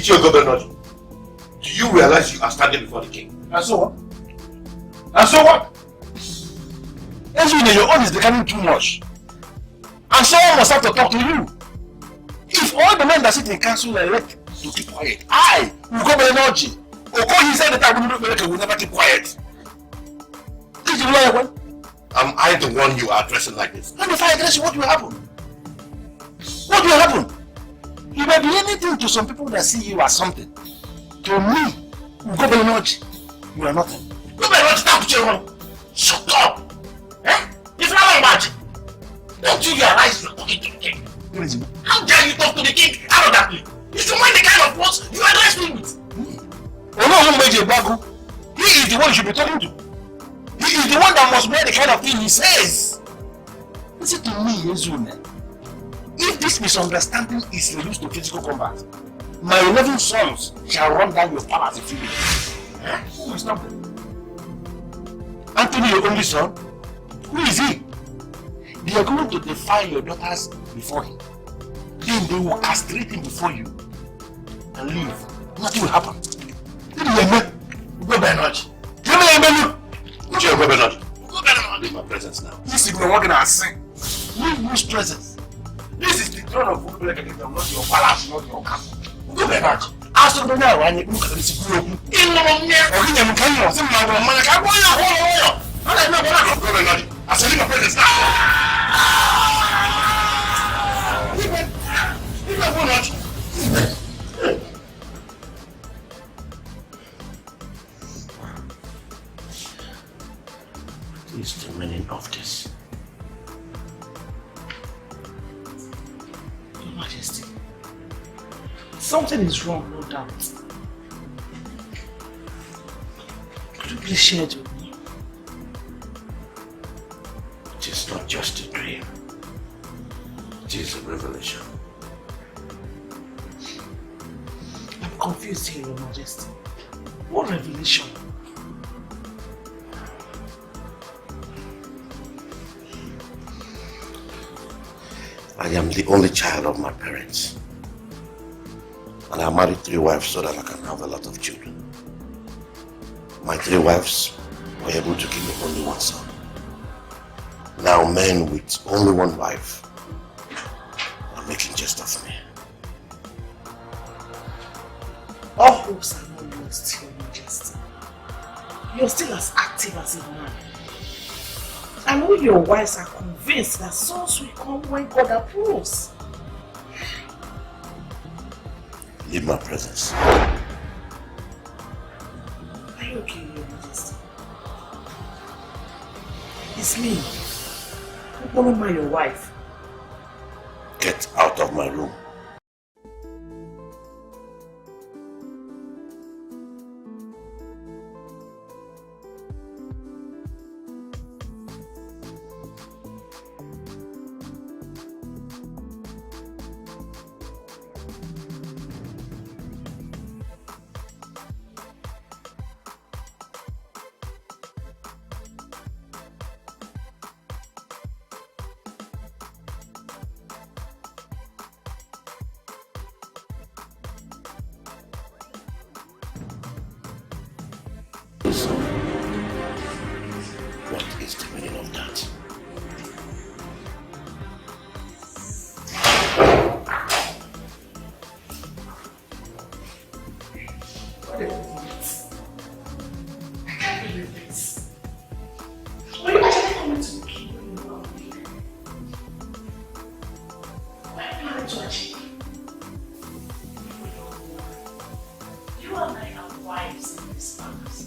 Ichiogobernaji, do you realize you are standing before the king? And so what? And so what? Ezine, your own is becoming too much. And someone must have to talk to you. If all the men that sit in council elect to keep quiet, I will go by energy. Oko, he said that I will never keep quiet. Am I the one you are addressing like this? And if I address you, what will happen? What will happen? You may be anything to some people that see you as something. To me, go by energy. You are nothing. Go by energy, stop children. Shut up! Eh? It's not magic. Don't you realize you are talking to the king? How dare you talk to the king arrogantly? You should mind the kind of words you address me with. Oh no, who made you bagu? He is the one you should be talking to. He is the one that must wear the kind of thing he says. Listen to me, Ezune. If this misunderstanding is reduced to physical combat, my 11 sons shall run down your palace in 2 minutes. Who will stop them? Anthony, your only son? Who is he? They are going to defile your daughters before him. Then they will castrate him before you and leave. Nothing will happen. Go by energy. Leave my presence now. This is not going to sing. Leave whose presence? This is the throne of Ukulele Kingdom, not your palace, not your castle. Go by energy. As of now, I need to look at this group. In the morning, or in the morning, or some man, I can't go in your hole. I don't know what I'm going to do. I said, leave my presence now. Leave my presence. What is the meaning of this? Your Majesty, something is wrong, no doubt. Could you please share it with me? It is not just a dream. It is a revelation. I'm confused here, Your Majesty. What revelation? I am the only child of my parents. And I married 3 wives so that I can have a lot of children. My 3 wives were able to give me only 1 son. Now men with only 1 wife are making jest of me. All hopes are not lost, Your Majesty. You're still as active as a man. And all your wives are convinced that sons will come when God approves. Leave my presence. Are you okay, Your Majesty? It's me. Ukoloma, your wife. Get out of my room. What is the meaning of that? I can't believe this. Were you actually coming to the king when you were away? What are you planning to achieve? You and I have wives in this palace.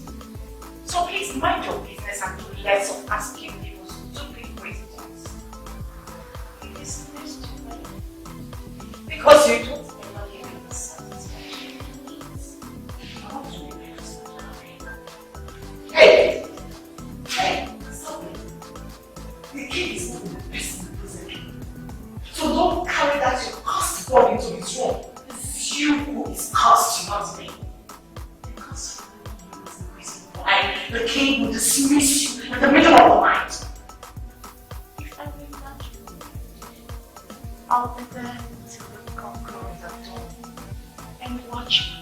So please mind your business and do less of asking people stupid questions. It is best to know. Because you don't ever give me the satisfaction you need. I want to be very sorry. Hey! Hey! Stop it. The king is not the best in the present. So don't carry that your cursed body into his room. It's you who is cursed, not me. Because the king will dismiss you in the middle of the night. If I bring that to you, I'll be there until the conqueror the dawn and watch you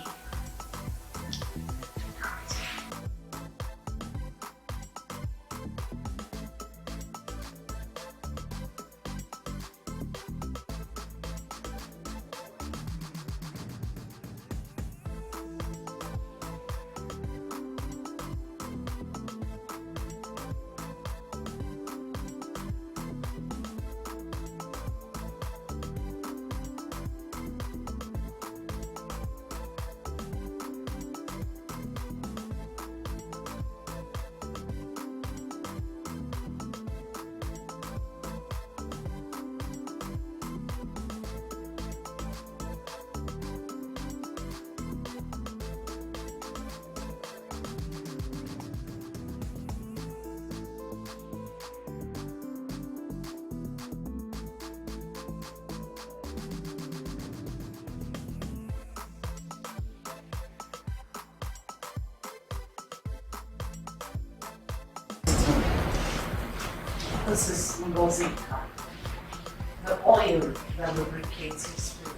This is Ngozika, the oil that lubricates his spirit.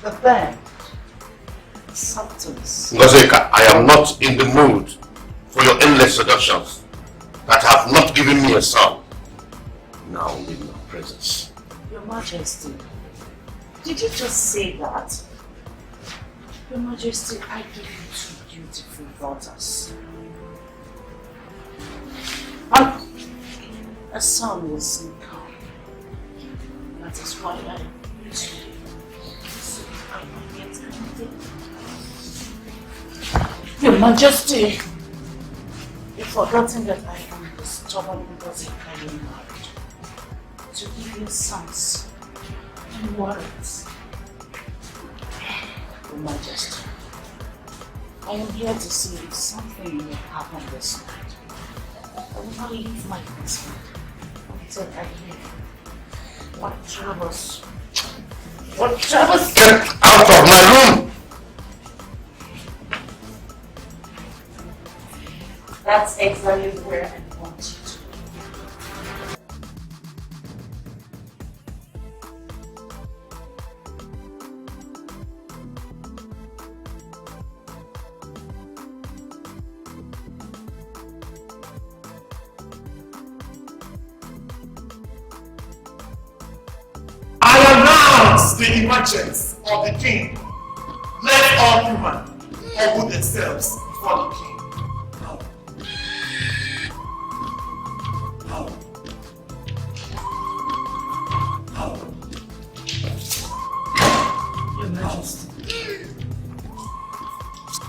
The band, the substance. Ngozika, I am not in the mood for your endless seductions that have not given me a son. Now leave my presence. Your Majesty, did you just say that? Your Majesty, I give you two beautiful daughters. And a son will soon come. That is why I need you. So I will get anything. Your Majesty, you've forgotten that I am the stubborn Ngozika you married. To give you sons and warrants. Your Majesty, I am here to see if something may happen this night. I will not leave my husband until I hear what troubles. What troubles? Get out of my room! That's exactly where I want you to. The emergence of the king. Let all human humble themselves before the king. Your Majesty.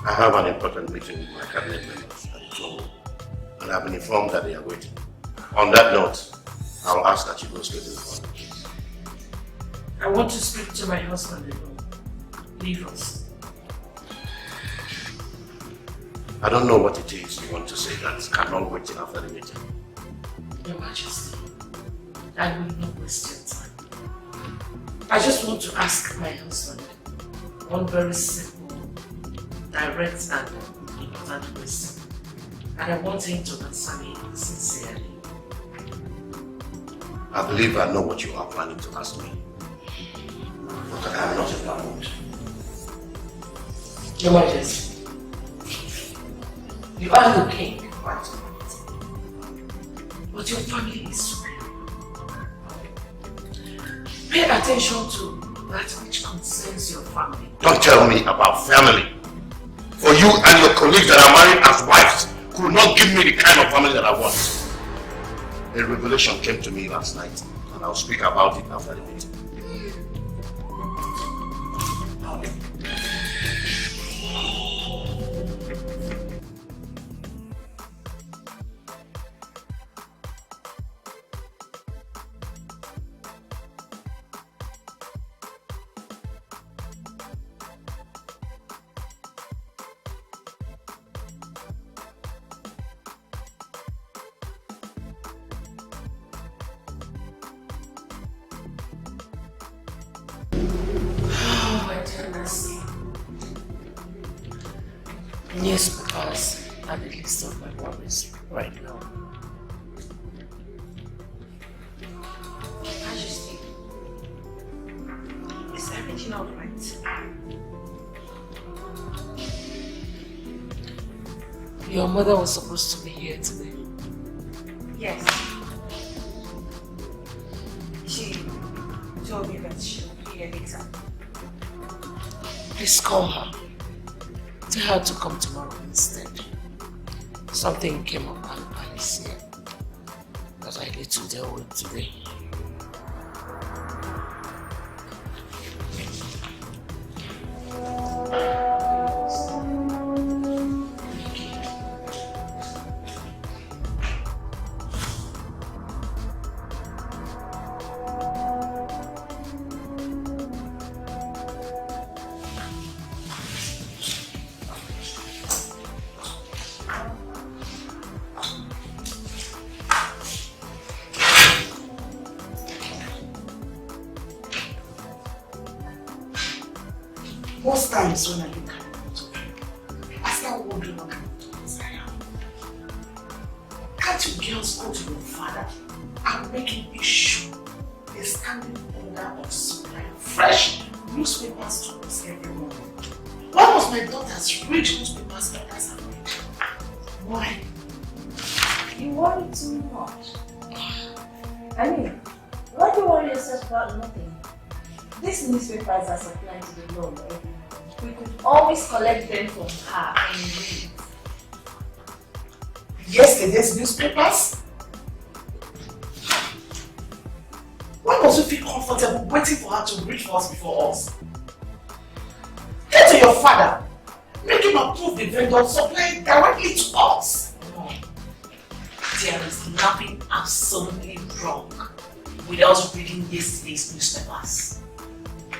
I have an important meeting with my cabinet members at the throne, and I've been informed that they are waiting. On that note, I'll ask that you go straight to the front. I want to speak to my husband alone. Leave us. I don't know what it is you want to say that cannot wait till after the meeting. Your Majesty, I will not waste your time. I just want to ask my husband one very simple, direct and important question. And I want him to answer me sincerely. I believe I know what you are planning to ask me. But I am not in that mood. Your Majesty, you are the king, right? But your family is superior. Pay attention to that which concerns your family. Don't tell me about family. For you and your colleagues that are married as wives could not give me the kind of family that I want. A revelation came to me last night, and I'll speak about it after the meeting. Newspapers are the list of my worries right now. Majesty, is everything alright? Your mother was supposed to be here today. Yes. She told me that she'll be here later. Please call her. Tell her to come tomorrow instead. Something came up at the palace here that I need to deal with today. Most times when I look at you, I start wondering what kind of daughters I am. can't you girls go to your father and make him be sure a standing order of supply fresh newspapers to us every morning? Why must my daughters read newspapers others have read? Why? You worry too much. I mean, why do you worry yourself about nothing? These newspapers are supplied to the law every morning. We could always collect them from her and read. Yesterday's newspapers? Why must we feel comfortable waiting for her to read for us before us? Get to your father. Make him approve the vendor, supply it directly to us. No. There is nothing absolutely wrong with us reading yesterday's newspapers.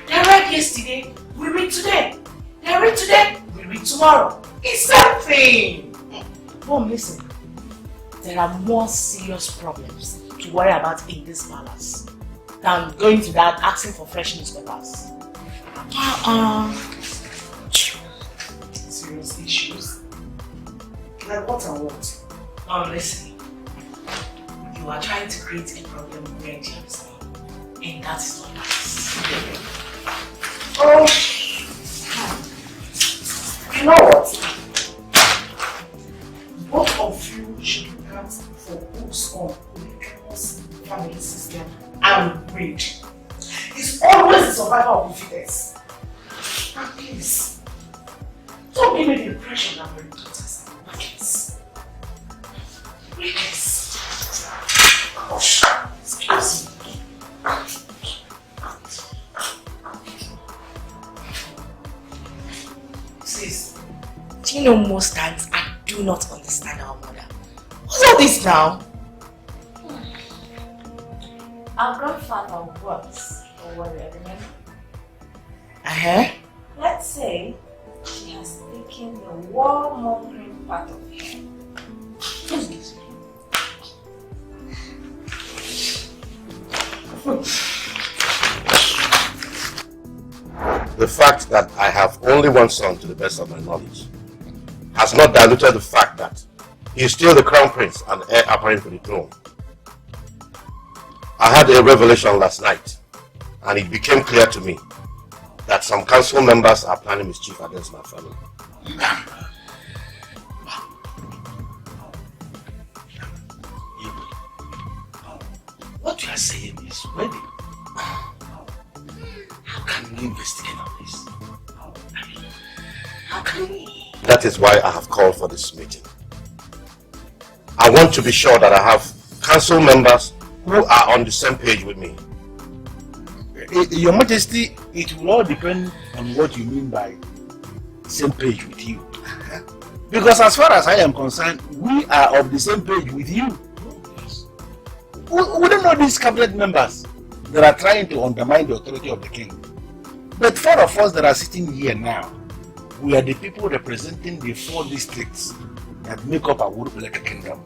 They read yesterday, we read today. They read today, we read tomorrow. It's something. Mom, listen. There are more serious problems to worry about in this palace than going to that asking for fresh newspapers. Serious issues? Like what and what? Now listen, you are trying to create a problem where there is none, and that is not nice. Oh, you know what? Both of you should ask for books on polygamous family system and read. It's always the survival of the fittest. And please, don't give me the impression that my daughters are wickets. Wickets. Gosh, excuse me. Sis, do you know most times I do not understand our mother? What's all this now? Our grandfather works for warrior, remember? Let's say she has taken the warmongering part of him. Who's this? The fact that I have only one son, to the best of my knowledge, has not diluted the fact that he is still the crown prince and heir apparent to the throne. I had a revelation last night, and it became clear to me that some council members are planning mischief against my family. What you are saying is wedding. How can we investigate on this? How can we? That is why I have called for this meeting. I want to be sure that I have council members who are on the same page with me. Your Majesty, it will all depend on what you mean by same page with you. Because as far as I am concerned, we are of the same page with you. We don't know these cabinet members that are trying to undermine the authority of the king. But four of us that are sitting here now, we are the people representing the 4 districts that make up our Urupeleke kingdom.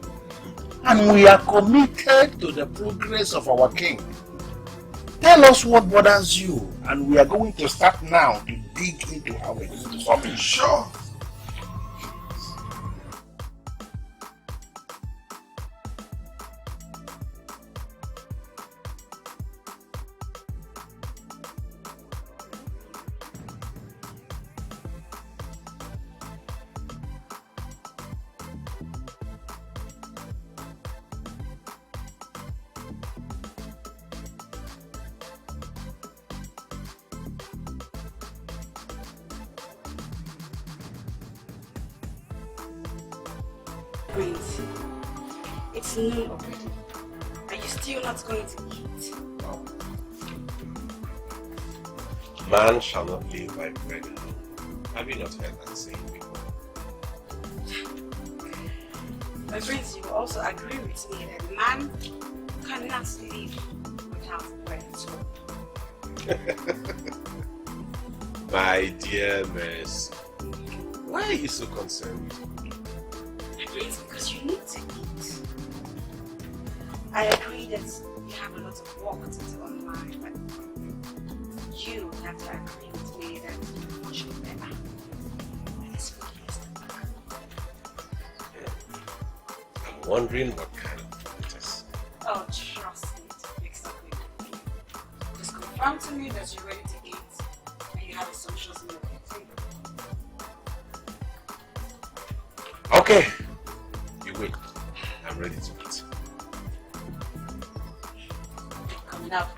And we are committed to the progress of our king. Tell us what bothers you, and we are going to start now to dig into how we're going to solve it. Sure. It's noon already. Are you still not going to eat? Man shall not live by bread alone. Have you not heard that saying before? My friends, you will also agree with me that man cannot live without bread at all. My dear Mercy, why are you so concerned? My friends, because you need to eat. I agree that you have a lot of work to do online, but you have to agree with me that you much better. wondering what kind of it is. Oh, trust me, to fix something. Just confirm to me that you're ready to eat and you have essentials in your table. Okay. You wait. I'm ready to eat. Coming up.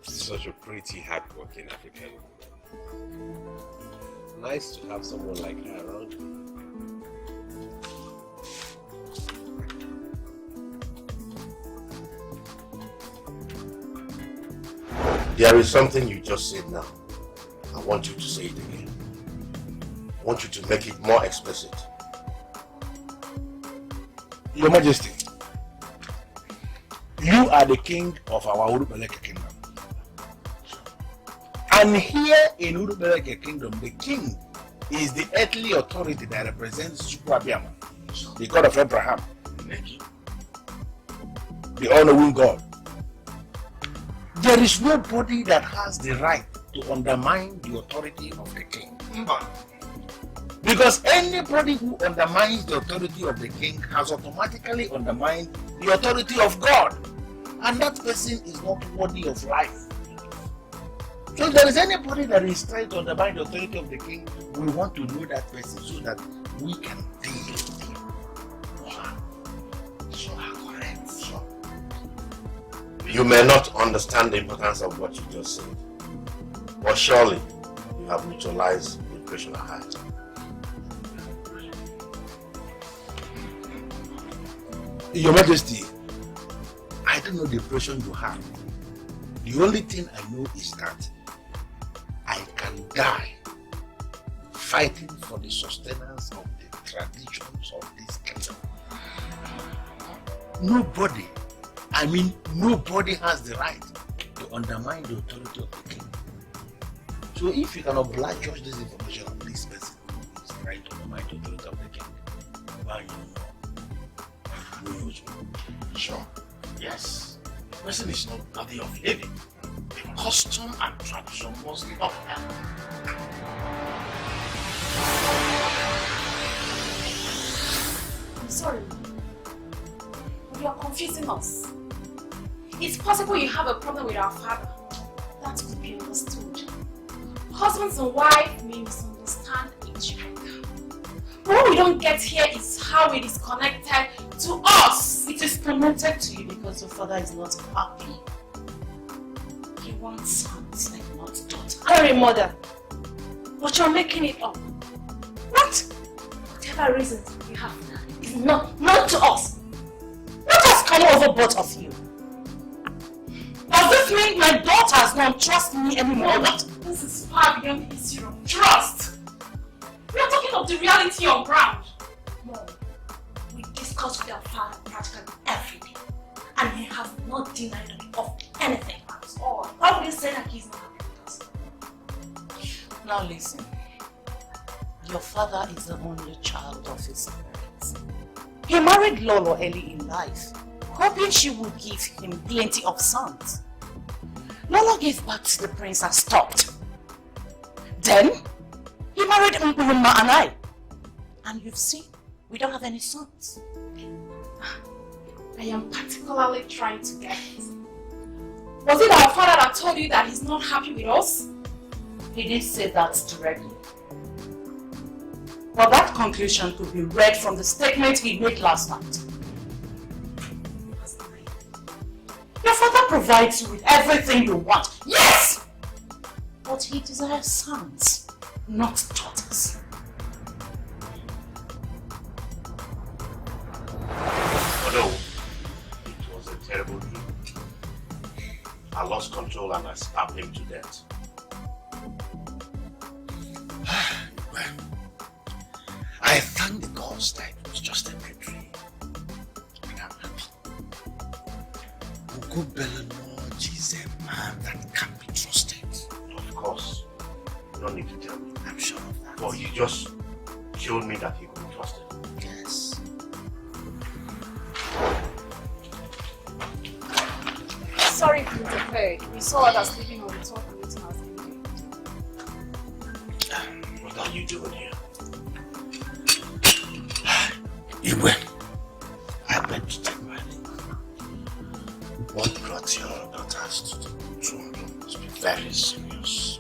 Such a pretty, hardworking African woman. Nice to have someone like her around. There is something you just said now. I want you to say it again. I want you to make it more explicit. Your Majesty, you are the king of our Urubeleke kingdom. And here in Urubeleke kingdom, the king is the earthly authority that represents Chukwuabiama, the God of Abraham, the all-knowing God. There is nobody that has the right to undermine the authority of the king. Because anybody who undermines the authority of the king has automatically undermined the authority of God. And that person is not worthy of life. So if there is anybody that is trying to undermine the authority of the king, we want to know that person so that we can deal with him. Correct. Sure. You may not understand the importance of what you just said, but surely you have neutralized the impression I had. Your Majesty, I don't know the impression you have. The only thing I know is that I can die fighting for the sustenance of the traditions of this kingdom. Nobody has the right to undermine the authority of the king. So if you can oblige us this information of this person who is trying to undermine the authority of the king, well, you know. Sure. Yes. The person is not worthy of living. The custom and tradition must be upheld. I'm sorry, but you are confusing us. It's possible you have a problem with our father. That could be understood. Husbands and wives may misunderstand each other. But what we don't get here is how it is connected to us. It is connected to you because your father is not happy. He wants sons and not daughters. Sorry, mother, but you're making it up. What? Whatever reasons you have is not to us. Let us come over both of you. Does this mean my daughters don't trust me anymore? What? This is far beyond the issue of trust. We are talking of the reality on ground. Mom, we discuss with our father practically every day, and he has not denied us of anything at all. Why would you say that he's not happy with us? Now listen, your father is the only child of his parents. He married Lolo early in life, hoping she would give him plenty of sons. Lolo gave birth to the prince and stopped. Then, he married Mpuruma and I. And you've seen, we don't have any sons. I am particularly trying to get it. Was it our father that told you that he's not happy with us? He didn't say that directly. But that conclusion could be read from the statement he made last night. Your father provides you with everything you want. Yes! But he desires sons, not daughters. Although it was a terrible dream, I lost control and I stabbed him to death. Well, I thank the gods that it was just a bad dream. And I'm happy. Ugo Belenoj is a man that can be trusted. Of course, you don't need to tell me. I'm sure of that. But you just showed me that he could be trusted. Yes. Sorry to interfere. We saw others sleeping on the top and eating our skin. doing here? Igwe, I beg to take my leave. What brought your daughters to the throne must be very serious.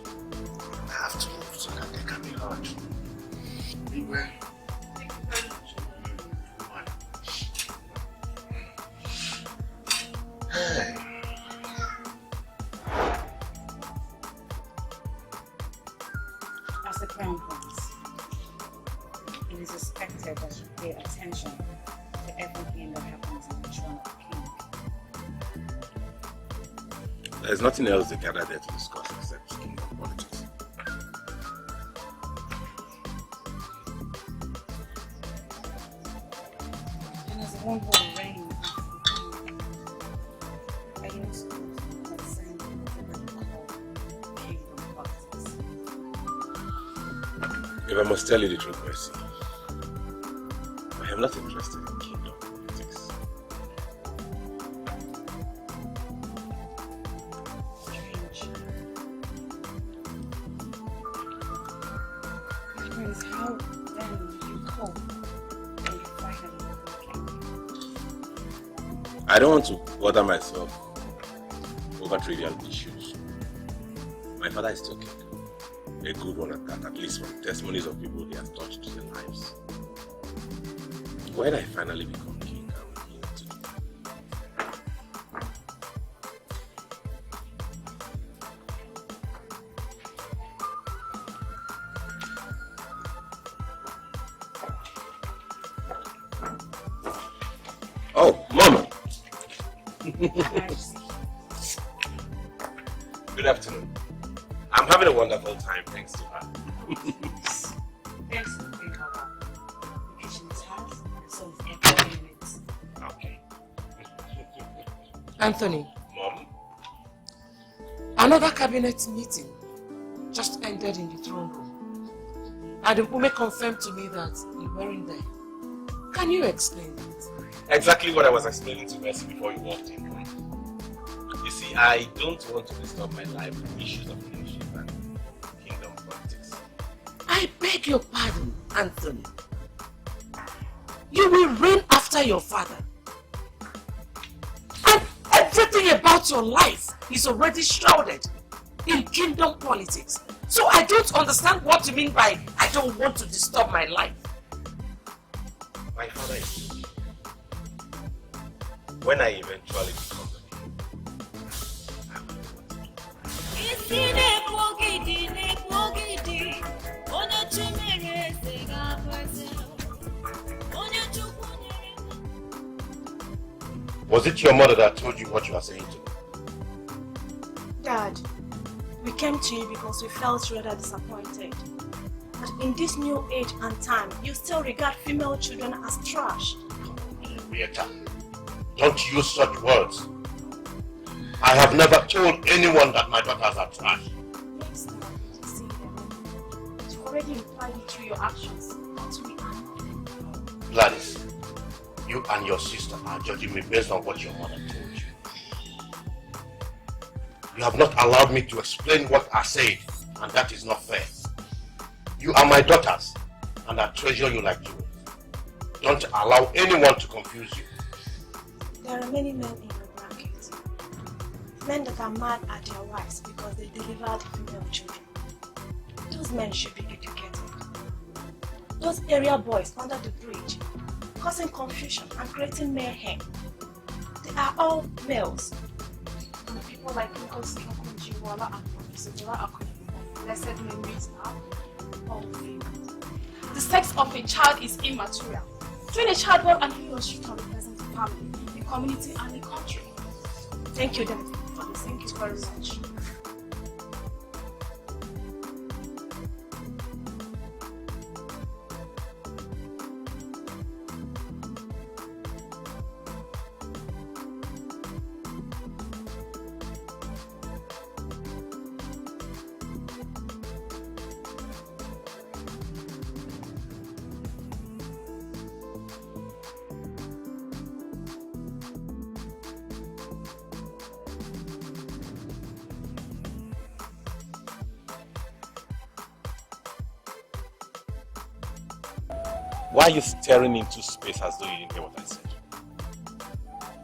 I have to move so that they can be heard. Igwe. Hey. As the crown prince, it is expected that you pay attention to everything that happens in the throne of the king. There's nothing else they gather there to discuss except kingdom politics. And as one who will reign after the king, I also concerned with what you call kingdom politics. If I must tell you the truth, Mercy, I am not interested in kingdom politics. Strange. Prince, how then do you cope when you finally become king? I don't want to bother myself over trivial issues. My father is still king. A good one at least from testimonies of people he has touched their lives. When I finally become king, I will be able to do. Oh, Mama! Good afternoon. I'm having a wonderful time thanks to her. Thanks to the big hour. The kitchen is hot, so it's every minute. Okay. Anthony, Mom? another cabinet meeting just ended in the throne room. And the woman confirmed to me that you weren't there. Can you explain it? Exactly what I was explaining to Mercy before you walked in. You see, I don't want to disturb my life with issues of kingship and kingdom politics. I beg your pardon, Anthony. You will reign after your father. And everything about your life is already shrouded in kingdom politics. So I don't understand what you mean by I don't want to disturb my life. My father is king. When I eventually become the king, I will know what to do. Was it your mother that told you what you are saying to me? Dad, we came to you because we felt rather disappointed. But in this new age and time, you still regard female children as trash. Henrietta, don't use such words. I have never told anyone that my daughters are trash. Next time you see them, you already implied it through your actions, not we are. Gladys, you and your sister are judging me based on what your mother told you. You have not allowed me to explain what I said, and that is not fair. You are my daughters, and I treasure you like jewels. Don't allow anyone to confuse you. There are many men in your bracket. Men that are mad at their wives because they delivered female children. Those men should be educated. Those area boys under the bridge, causing confusion and creating mayhem. They are all males. And people like Nicholas Kakunjiwala and Professor Jola Akuni, blessed memories are all females. The sex of a child is immaterial. Train a child well and he or she can represent the family, the community and the country. Thank you, Dad, for this. Thank you very much. Why are you staring into space as though you didn't hear what I said?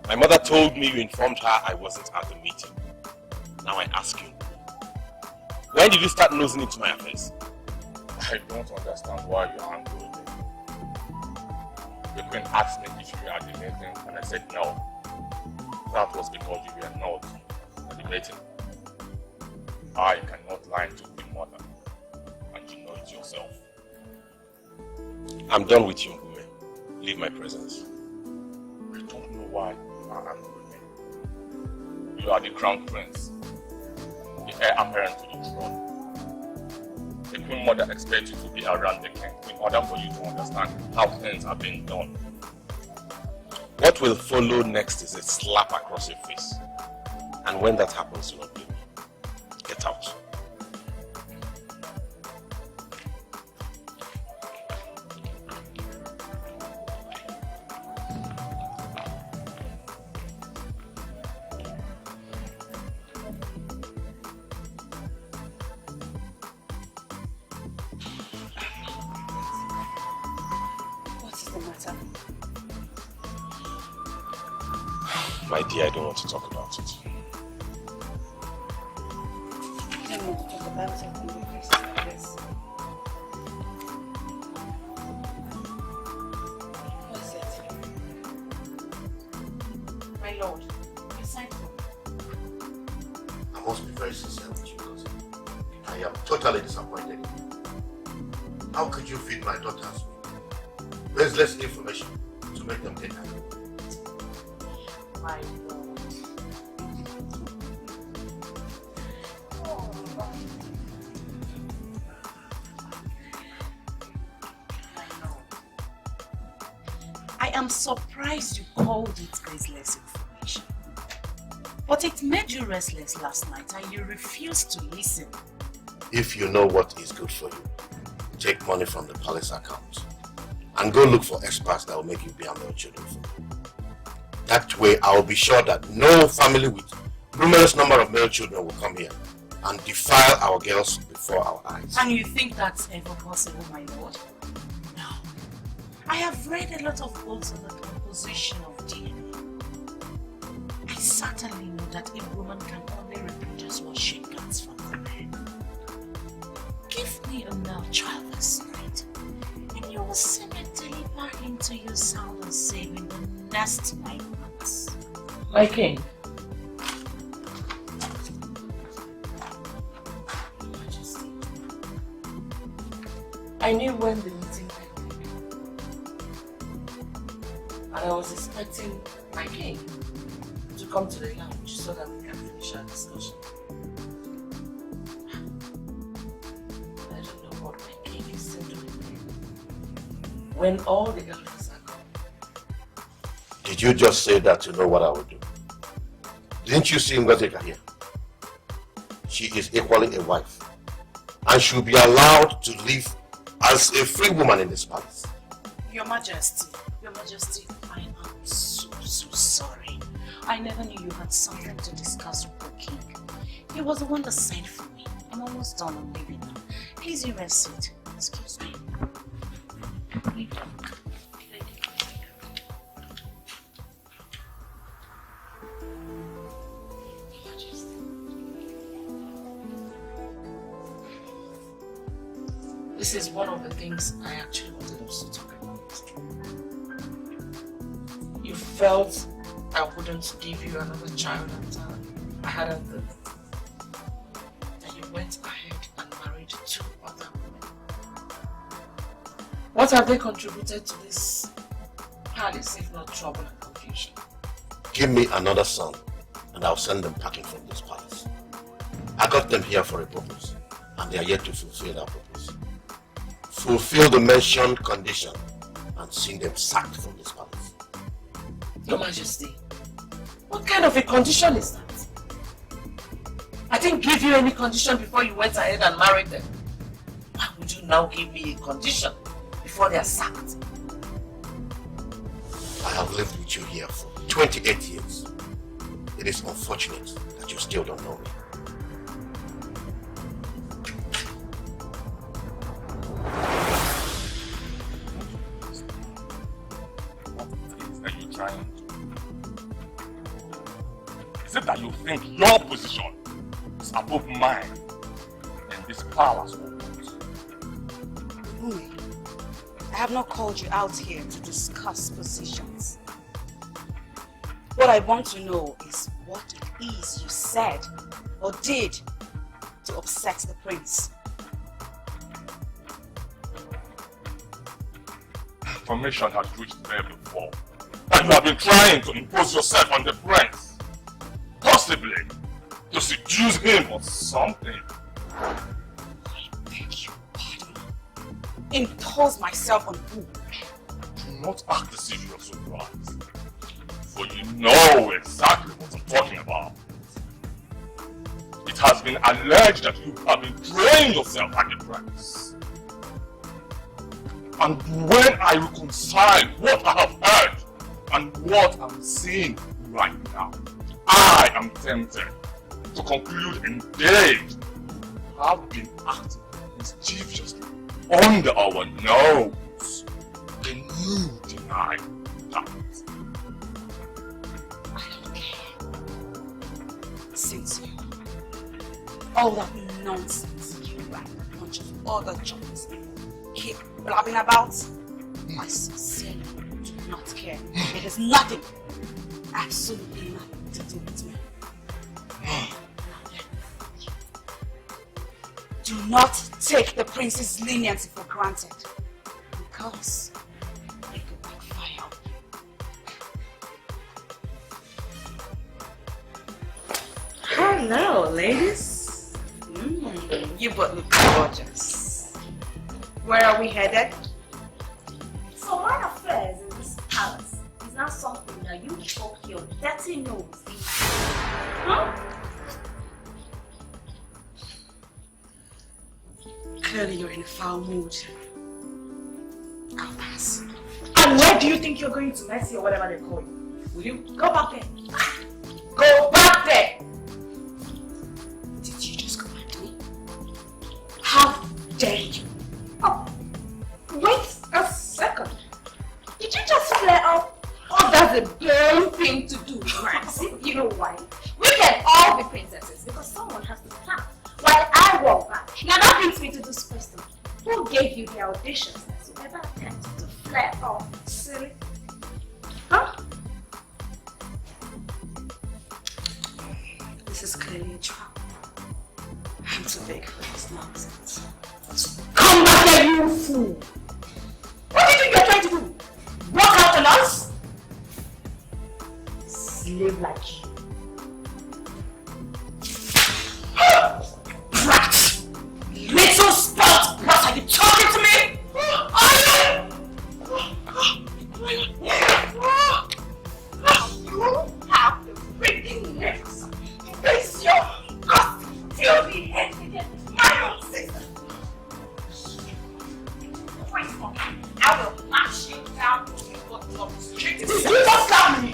My mother told me you informed her I wasn't at the meeting. Now I ask you, when did you start nosing into my affairs? I don't understand why you're angry with me. The queen asked me if you were at the meeting and I said no. That was because you were not at the meeting. I cannot lie to the mother, and you know it yourself. I'm done with you, Mbume. Leave my presence. I don't know why you are angry with me. You are the crown prince, the heir apparent to the throne. The queen mother expects you to be around the king in order for you to understand how things are being done. What will follow next is a slap across your face. And when that happens, you won't blame me. Get out. My dear, I don't want to talk about it. I don't want to talk about it in places like this. What is it? My lord, you signed for me. I must be very sincere with you, because I am totally disappointed in you. How could you feed my daughters with less information to make them take her? My lord. I am surprised you called it baseless information. But it made you restless last night and you refused to listen. If you know what is good for you, take money from the palace account and go look for experts that will make you bear male children for you. That way, I will be sure that no family with numerous number of male children will come here and defile our girls before our eyes. And you think that's ever possible, my lord? No. I have read a lot of books on the composition of DNA. I certainly know that a woman can only reproduce what she gets from the man. Give me a male child this night, and you will see me deliver him to you sound and safe in the next 9 months. My king. Majesty. I knew when the meeting ended. And I was expecting my king to come to the lounge so that we can finish our discussion. I don't know what my king is still doing there. When all the elders are gone. Did you just say that to know what I would do? Didn't you see Ngazeka here? She is equally a wife, and she'll be allowed to live as a free woman in this palace. Your Majesty, I am so sorry. I never knew you had something to discuss with the king. He was the one that sent for me. I'm almost done. I'm leaving now. Please, you may sit. Excuse me. This is one of the things I actually wanted us to talk about. You felt I wouldn't give you another child after I had a birth. And you went ahead and married 2 other women. What have they contributed to this palace if not trouble and confusion? Give me another son, and I'll send them packing from this palace. I got them here for a purpose, and they are yet to fulfill that purpose. Fulfill the mentioned condition, and see them sacked from this palace. Your Majesty, what kind of a condition is that? I didn't give you any condition before you went ahead and married them. Why would you now give me a condition before they are sacked? I have lived with you here for 28 years. It is unfortunate that you still don't know me. Is it that you think your position is above mine in this palace? Umi, I have not called you out here to discuss positions. What I want to know is what it is you said or did to upset the prince. Information has reached there before that you have been trying to impose yourself on the prince, possibly to seduce him or something. I beg your pardon. Impose myself on who? Do not act as if you are surprised, for you know exactly what I'm talking about. It has been alleged that you have been playing yourself like a prince. And when I reconcile what I have heard and what I'm seeing right now, I am tempted to conclude indeed you have been acting mischievously under our nose. Can you deny that? I don't care. Since you, all that nonsense you and a bunch of other journalists keep blabbing about, I sincerely do not care. It has nothing, absolutely nothing to do with me. Do not take the prince's leniency for granted, because it could backfire. Hello, ladies. You both look gorgeous. Where are we headed? So my affairs in this palace is not something that you poke your dirty nose into. Huh? Clearly you're in a foul mood. I'll pass. And where do you think you're going to, Mercy, or whatever they call you? Will you go back there? Go back there! Did you just command me? How dare you? Oh, wait a second. Did you just flare up? Oh, that's a girl thing to do, Mercy. You know why? We can all be princesses because someone has to plan. While I walk back. Now that brings me to this question. Who gave you the audaciousness to ever attempt to flare up, silly? Huh? This is clearly a trap. I'm too big for this nonsense. Come back here, you fool! What do you think you're trying to do? Walk out on us? Slave like you. Brat! Little spout brat, are you talking to me? You have the freaking nerves to face your gusty, filthy head against my own sister. Wait for me. I will mash you down to your bottom of the street. Did you just tell me?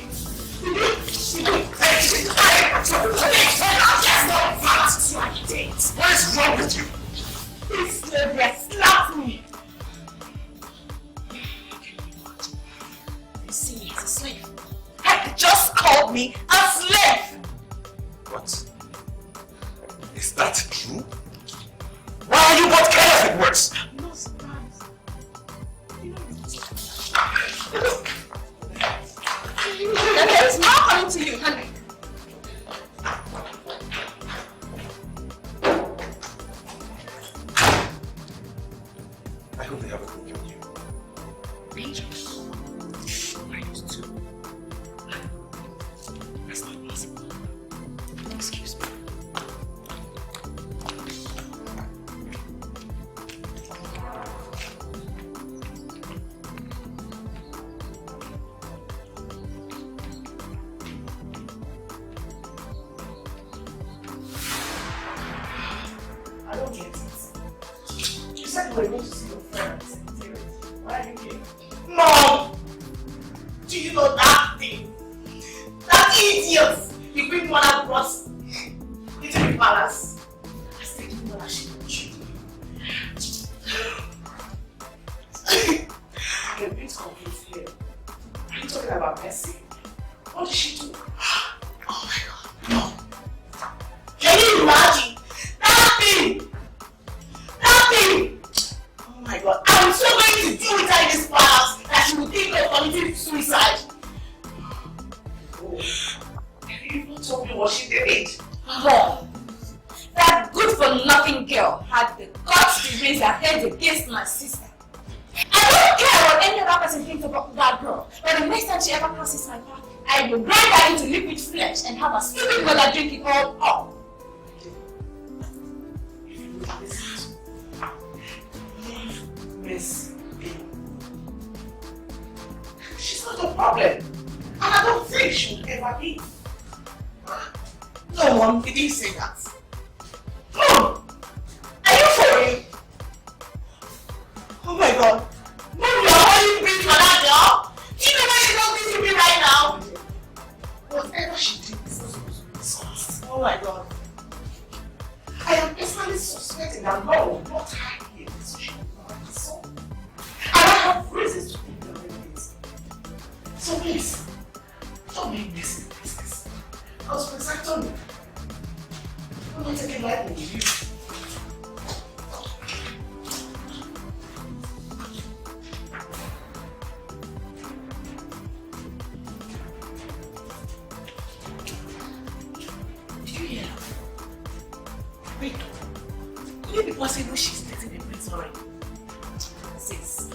Did you? What is wrong with you? This slave slapped me. You see me as a slave. Heck, just called me a slave. What? Is that true? Why are you both careless with words? No surprise. There is more coming to you, honey. I hope they haven't broken you. Angels. Minus 2. That's not possible. Excuse me. I don't get it. You said you were going to see your friend. Why are you here? Mom! Do you know that thing? That idiot! The Queen Mother brought into the palace. I said you know that she will shoot me. I'm a bit confused here. Are you talking about Mercy? What did she do? Oh my God. my God. I'm so going to deal with her in this palace that she will think of committing suicide. You even told me what she did. Mom, that good-for-nothing girl had the guts to raise her head against my sister. I don't care what any other person thinks about that girl, but the next time she ever crosses my path, I will grind her into liquid flesh and have a stupid mother drink it all up. Miss B. She's not a problem. And I don't think she will ever be. No, Mom, did you say that? Mom! Are you for real? Oh my God. Mom, you're holding me for that girl? Do you know why she's talking to me right now? Whatever she did is not supposed to be discussed. Oh my God. I am personally suspecting that God will not hide me in this situation. So, I don't have reasons to think that it is. So please, don't make this a business. Because for example, I'm not taking lightly with you. Did you hear that? Wait, could it be possible she's dating the prince already? Sis,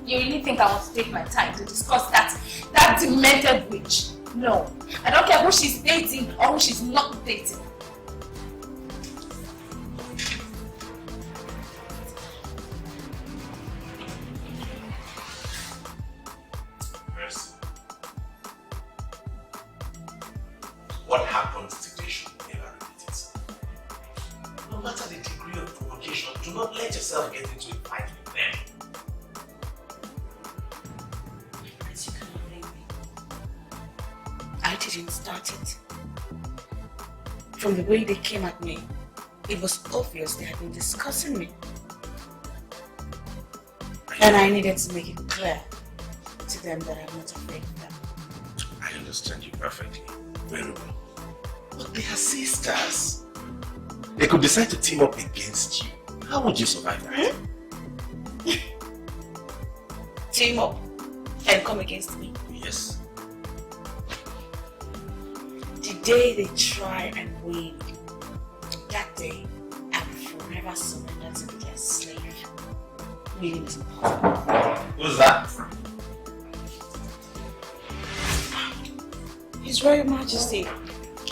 you really think I want to take my time to discuss that demented witch? No, I don't care who she's dating or who she's not dating. Mercy. What happens today should never repeat itself. No matter the degree of provocation, do not let yourself get into a fight with them. Because you cannot blame me. I didn't start it. From the way they came at me, it was obvious they had been discussing me. And I needed to make it clear to them that I'm not afraid of them. I understand you perfectly. Very well. But they are sisters. They could decide to team up against you. How would you survive that? Team up and come against me. Yes. The day they try and win, that day I will forever surrender to be their slave. Really is impossible. Who's that? His Royal Majesty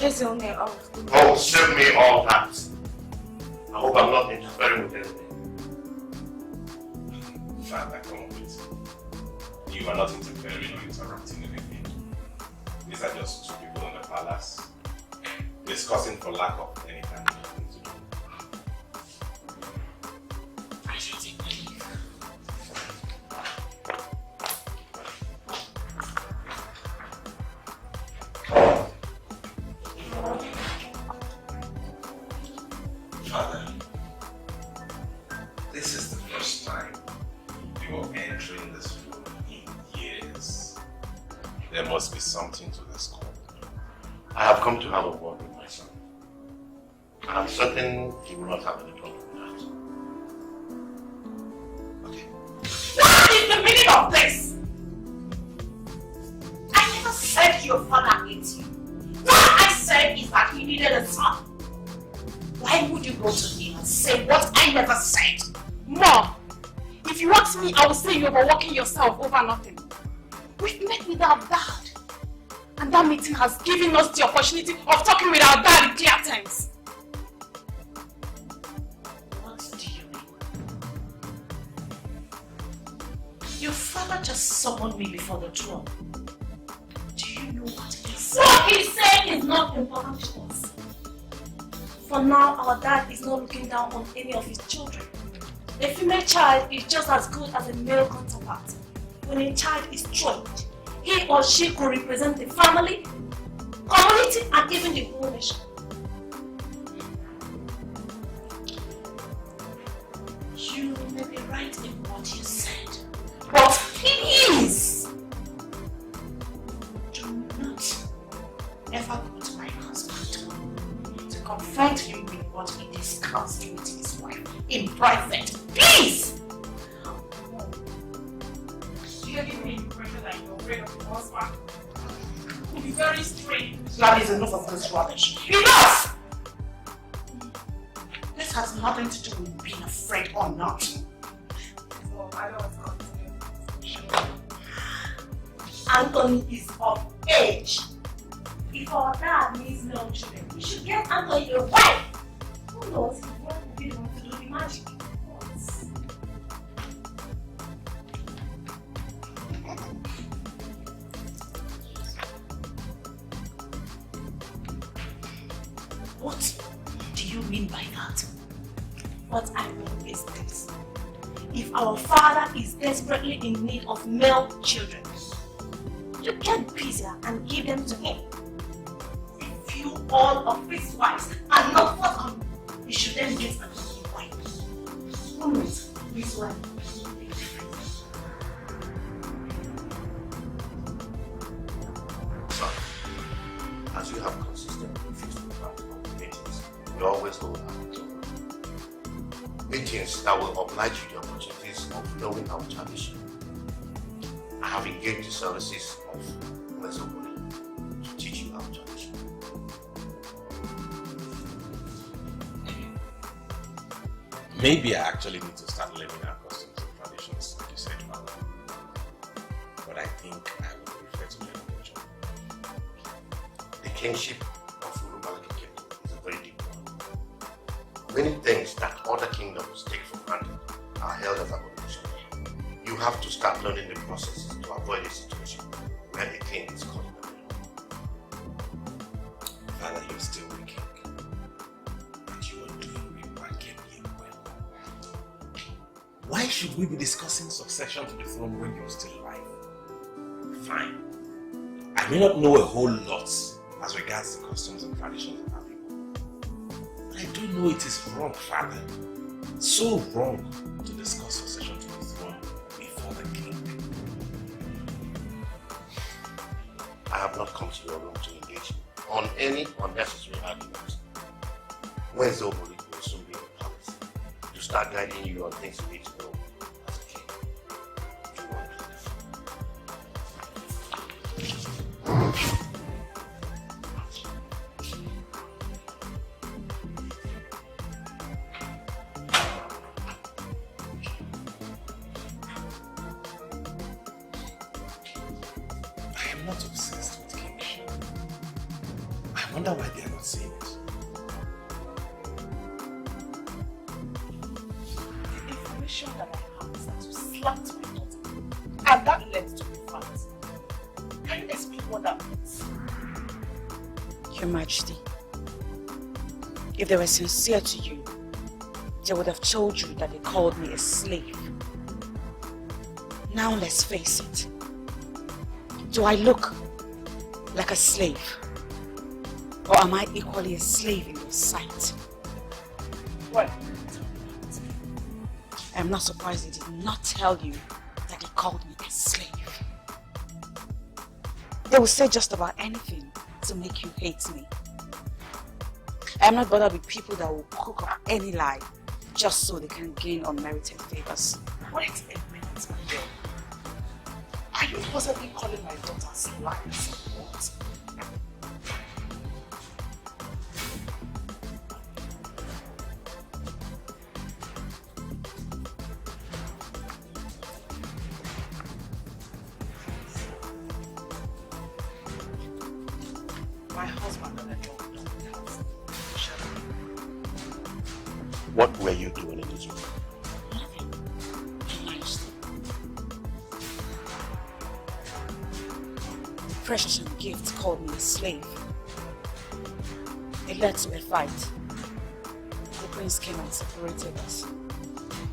is the owner of... Oh, save me all that. I hope I'm not interfering with anything. Father, come on, please. You are not interfering or interrupting anything. These are just two people in the palace discussing for lack of any kind of thing to do. I should take my leave. Father, this is the first time you are entering this room in years. There must be something to this call. I have come to have a word with my son. I'm certain he will not have any problem with that. Okay. What is the meaning of this? I never said your father hates you. What I said is that he needed a son. Why would you go to him and say what I never said? Mom, if you ask me, I will say you're overworking yourself over nothing. We've met with our dad. And that meeting has given us the opportunity of talking with our dad in clear terms. What do you mean? Your father just summoned me before the throne. Do you know what he said? What he said is not important to us. For now, our dad is not looking down on any of his children. A female child is just as good as a male counterpart. When a child is trained, he or she could represent the family, community, and even the whole nation. You may be right in what you said, but please do not ever put my husband to confront him with what he discussed with his wife in private. Please! afraid of your husband. You'll be very strange. That is enough of this rubbish. Enough! This has nothing to do with being afraid or not. So, I don't want to. Anthony is of age. If our dad needs no children, we should get Anthony a wife. Who knows? He won't be the one to do the magic. What do you mean by that? What I mean is this. If our father is desperately in need of male children, you get busier and give them to him. If you all of his wives are not welcome, you should then get another wife. Who knows? This one. Son, as you have consistently refused to part of meetings, we always hold our job. Meetings that will oblige you the opportunities of knowing our tradition. I have engaged the services of Mesoboli to teach you our tradition. Maybe I actually need to start learning our customs and traditions, like you said, Father. But I think I would prefer to learn the job. The kingship of Urumalaki Kingdom is a very deep one. Many things that other kingdoms take for granted are held as abomination. You have to start learning the processes to avoid a situation where a king is caught in the middle. Father, you're still the king. And you are doing remarkably well. Why should we be discussing succession to the throne when you're still alive? Fine. I may not know a whole lot as regards the customs and traditions of our people. But I do know it is wrong, Father. So wrong to discuss succession to the throne before the king. I have not come to your room to engage on any unnecessary arguments. When Zoboli will soon be in the palace to start guiding you on things you need to know as a king. You won't believe. I am not obsessed with kingship. I wonder why they are not saying it. The information that I have is that you slapped my daughter, and that led to the fact. Can you explain what that means? Your Majesty, if they were sincere to you, they would have told you that they called me a slave. Now let's face it. Do I look like a slave? Or am I equally a slave in your sight? Well, I am not surprised they did not tell you that they called me a slave. They will say just about anything to make you hate me. I am not bothered with people that will cook up any lie just so they can gain unmerited favors. wait a minute, my girl. Are you possibly calling my daughter's lies? What? My husband and I don't know the house. What were you doing in this room? Precious and Gift called me a slave. It led to a fight. The prince came and separated us.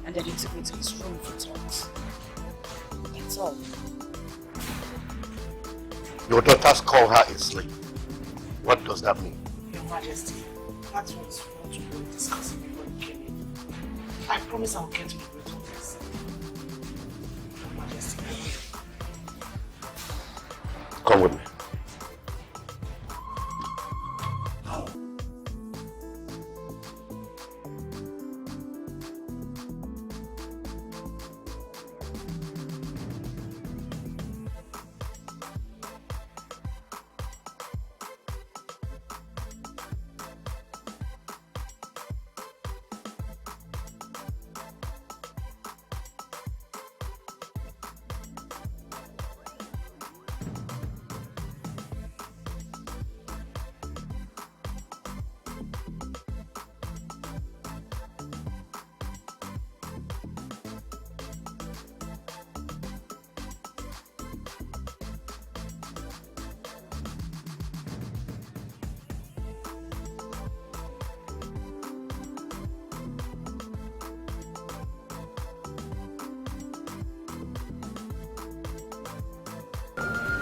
And then he took me to his room for talks. That's all. Your daughters call her a slave. What does that mean? Your Majesty, that's what we were discussing before you came in. I promise I'll get to the root of this. Your Majesty, Come with me.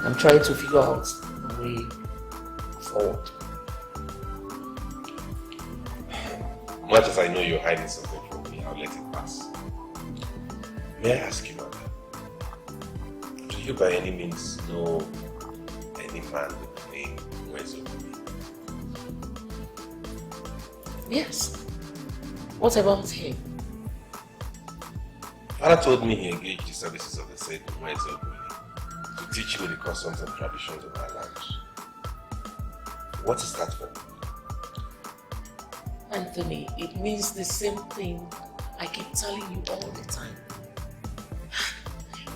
I'm trying to figure out a way forward. Much as I know you're hiding something from me, I'll let it pass. May I ask you, Mother? Do you by any means know any man with the name Wezo? Yes. What about him? Father told me he engaged the services of the said Wezo to teach me the customs and traditions of our land. What is that for? Anthony, it means the same thing I keep telling you all the time.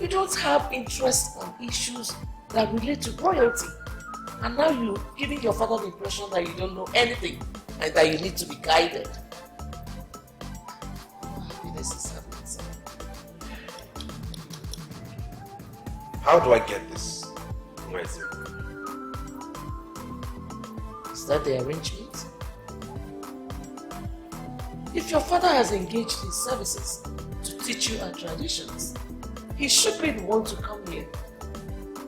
You don't have interest on issues that relate to royalty. And now you're giving your father the impression that you don't know anything and that you need to be guided. Happiness is happiness. How do I get this? Where is it? Is that the arrangement? If your father has engaged his services to teach you our traditions, he should be the one to come here,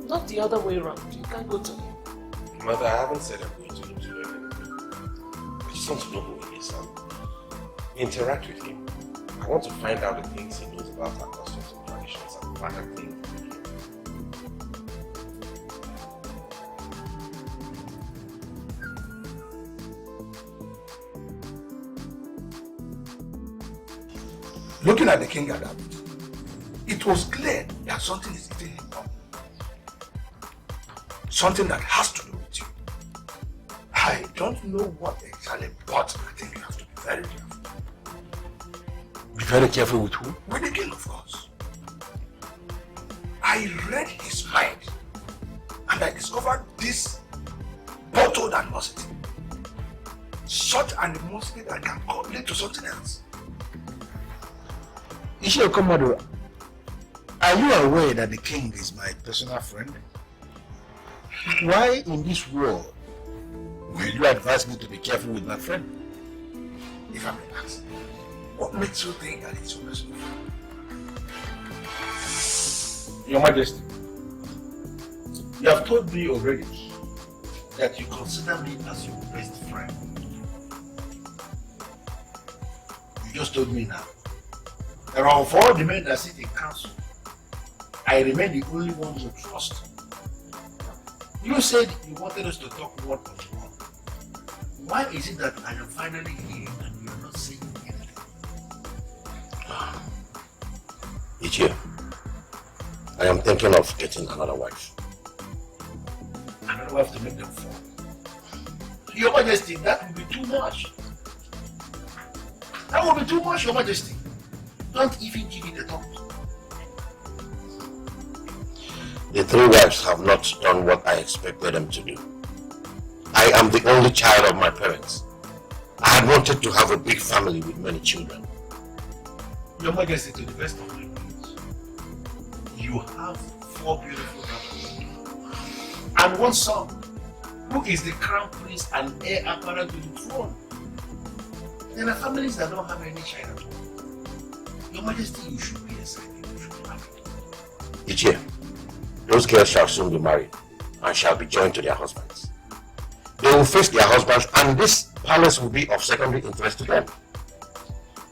not the other way around. You can't go to him. Mother, I haven't said I'm going to do anything. I just want to know who he is and interact with him. I want to find out the things he knows about our customs and traditions and find out things. Looking at the king at that, it was clear that something is eating him up. Something that has to do with you. I don't know what exactly, but I think you have to be very careful. Be very careful with who? With the king, of course. I read his mind and I discovered this bottled animosity. Such animosity that can lead to something else. Ishio Komodo, are you aware that the king is my personal friend? Why in this world will you advise me to be careful with my friend? If I may ask, what makes you think that it's your personal friend? Your Majesty, you have told me already that you consider me as your best friend. You just told me now. There are 4 of the men that sit in council. I remain the only one you trust. You said you wanted us to talk one-on-one. Why is it that I am finally here and you are not saying anything? Ichie, I am thinking of getting another wife. Another wife to make them fall. Your Majesty, that will be too much. That will be too much, Your Majesty. Don't even give it a thought. The 3 wives have not done what I expected them to do. I am the only child of my parents. I had wanted to have a big family with many children. Your Majesty, to the best of my knowledge, you have 4 beautiful daughters and 1 son, who is the crown prince and heir apparent to the throne. There are families that don't have any child at all. Your Majesty, you should be excited. You should be happy. Ichie, those girls shall soon be married and shall be joined to their husbands. They will face their husbands and this palace will be of secondary interest to them.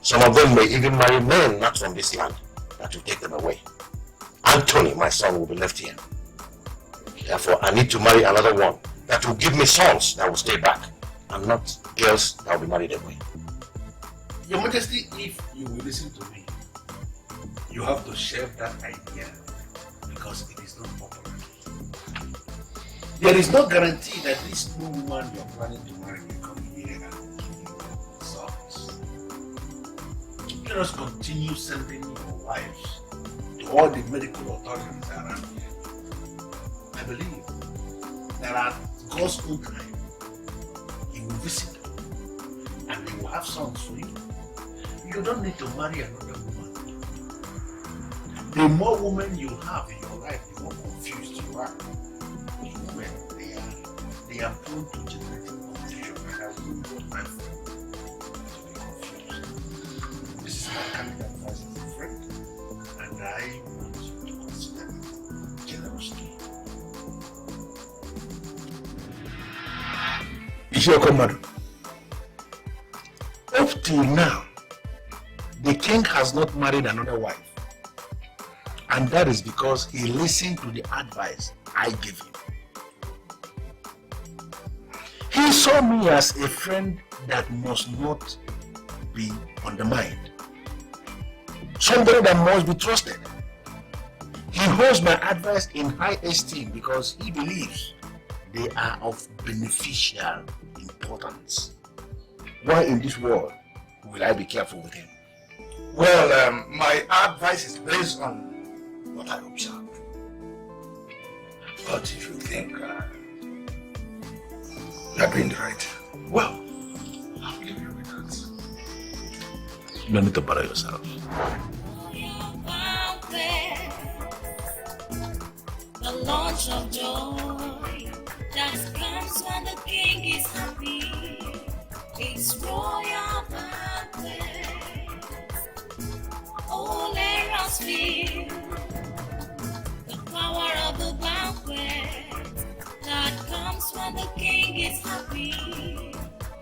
Some of them may even marry men not from this land that will take them away. Anthony, my son, will be left here. Therefore, I need to marry another one that will give me sons that will stay back and not girls that will be married away. Your Majesty, if you will listen to me, you have to shelve that idea because it is not popular. There is no guarantee that this new woman you are planning to marry will come here and give you sons. Let us continue sending your wives to all the medical authorities around here. I believe there are God's own time. He will visit them and they will have sons for you. You don't need to marry another woman. The more women you have in your life, the more confused you are. With women, they are prone to generating confusion, and I wouldn't want my friend to be confused. This is my candid advice as a friend, and I want you to consider it generously. Ishioko, up till now, the king has not married another wife. And that is because he listened to the advice I gave him. He saw me as a friend that must not be undermined. Somebody that must be trusted. He holds my advice in high esteem because he believes they are of beneficial importance. Why in this world will I be careful with him? Well, my advice is based on what I observed. But if you think you're doing the right, well, I'll leave you with that. You don't need to bother yourself. The launch of joy that comes when the king is happy. It's royal banquet. Oh, let us feel the power of the banquet that comes when the king is happy.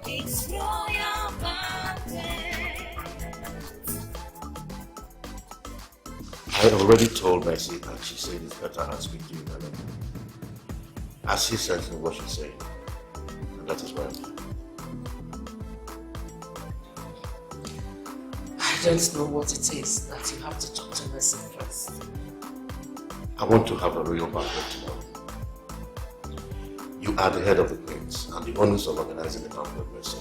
It's royal banquet. I already told Mercy and she said it's better I speak to you alone. As she says in what she's saying. And that is why I'm here. I don't know what it is that you have to talk to Mercy first. I want to have a real banquet tomorrow. You are the head of the Queens and the owners of organizing the banquet, Mercy.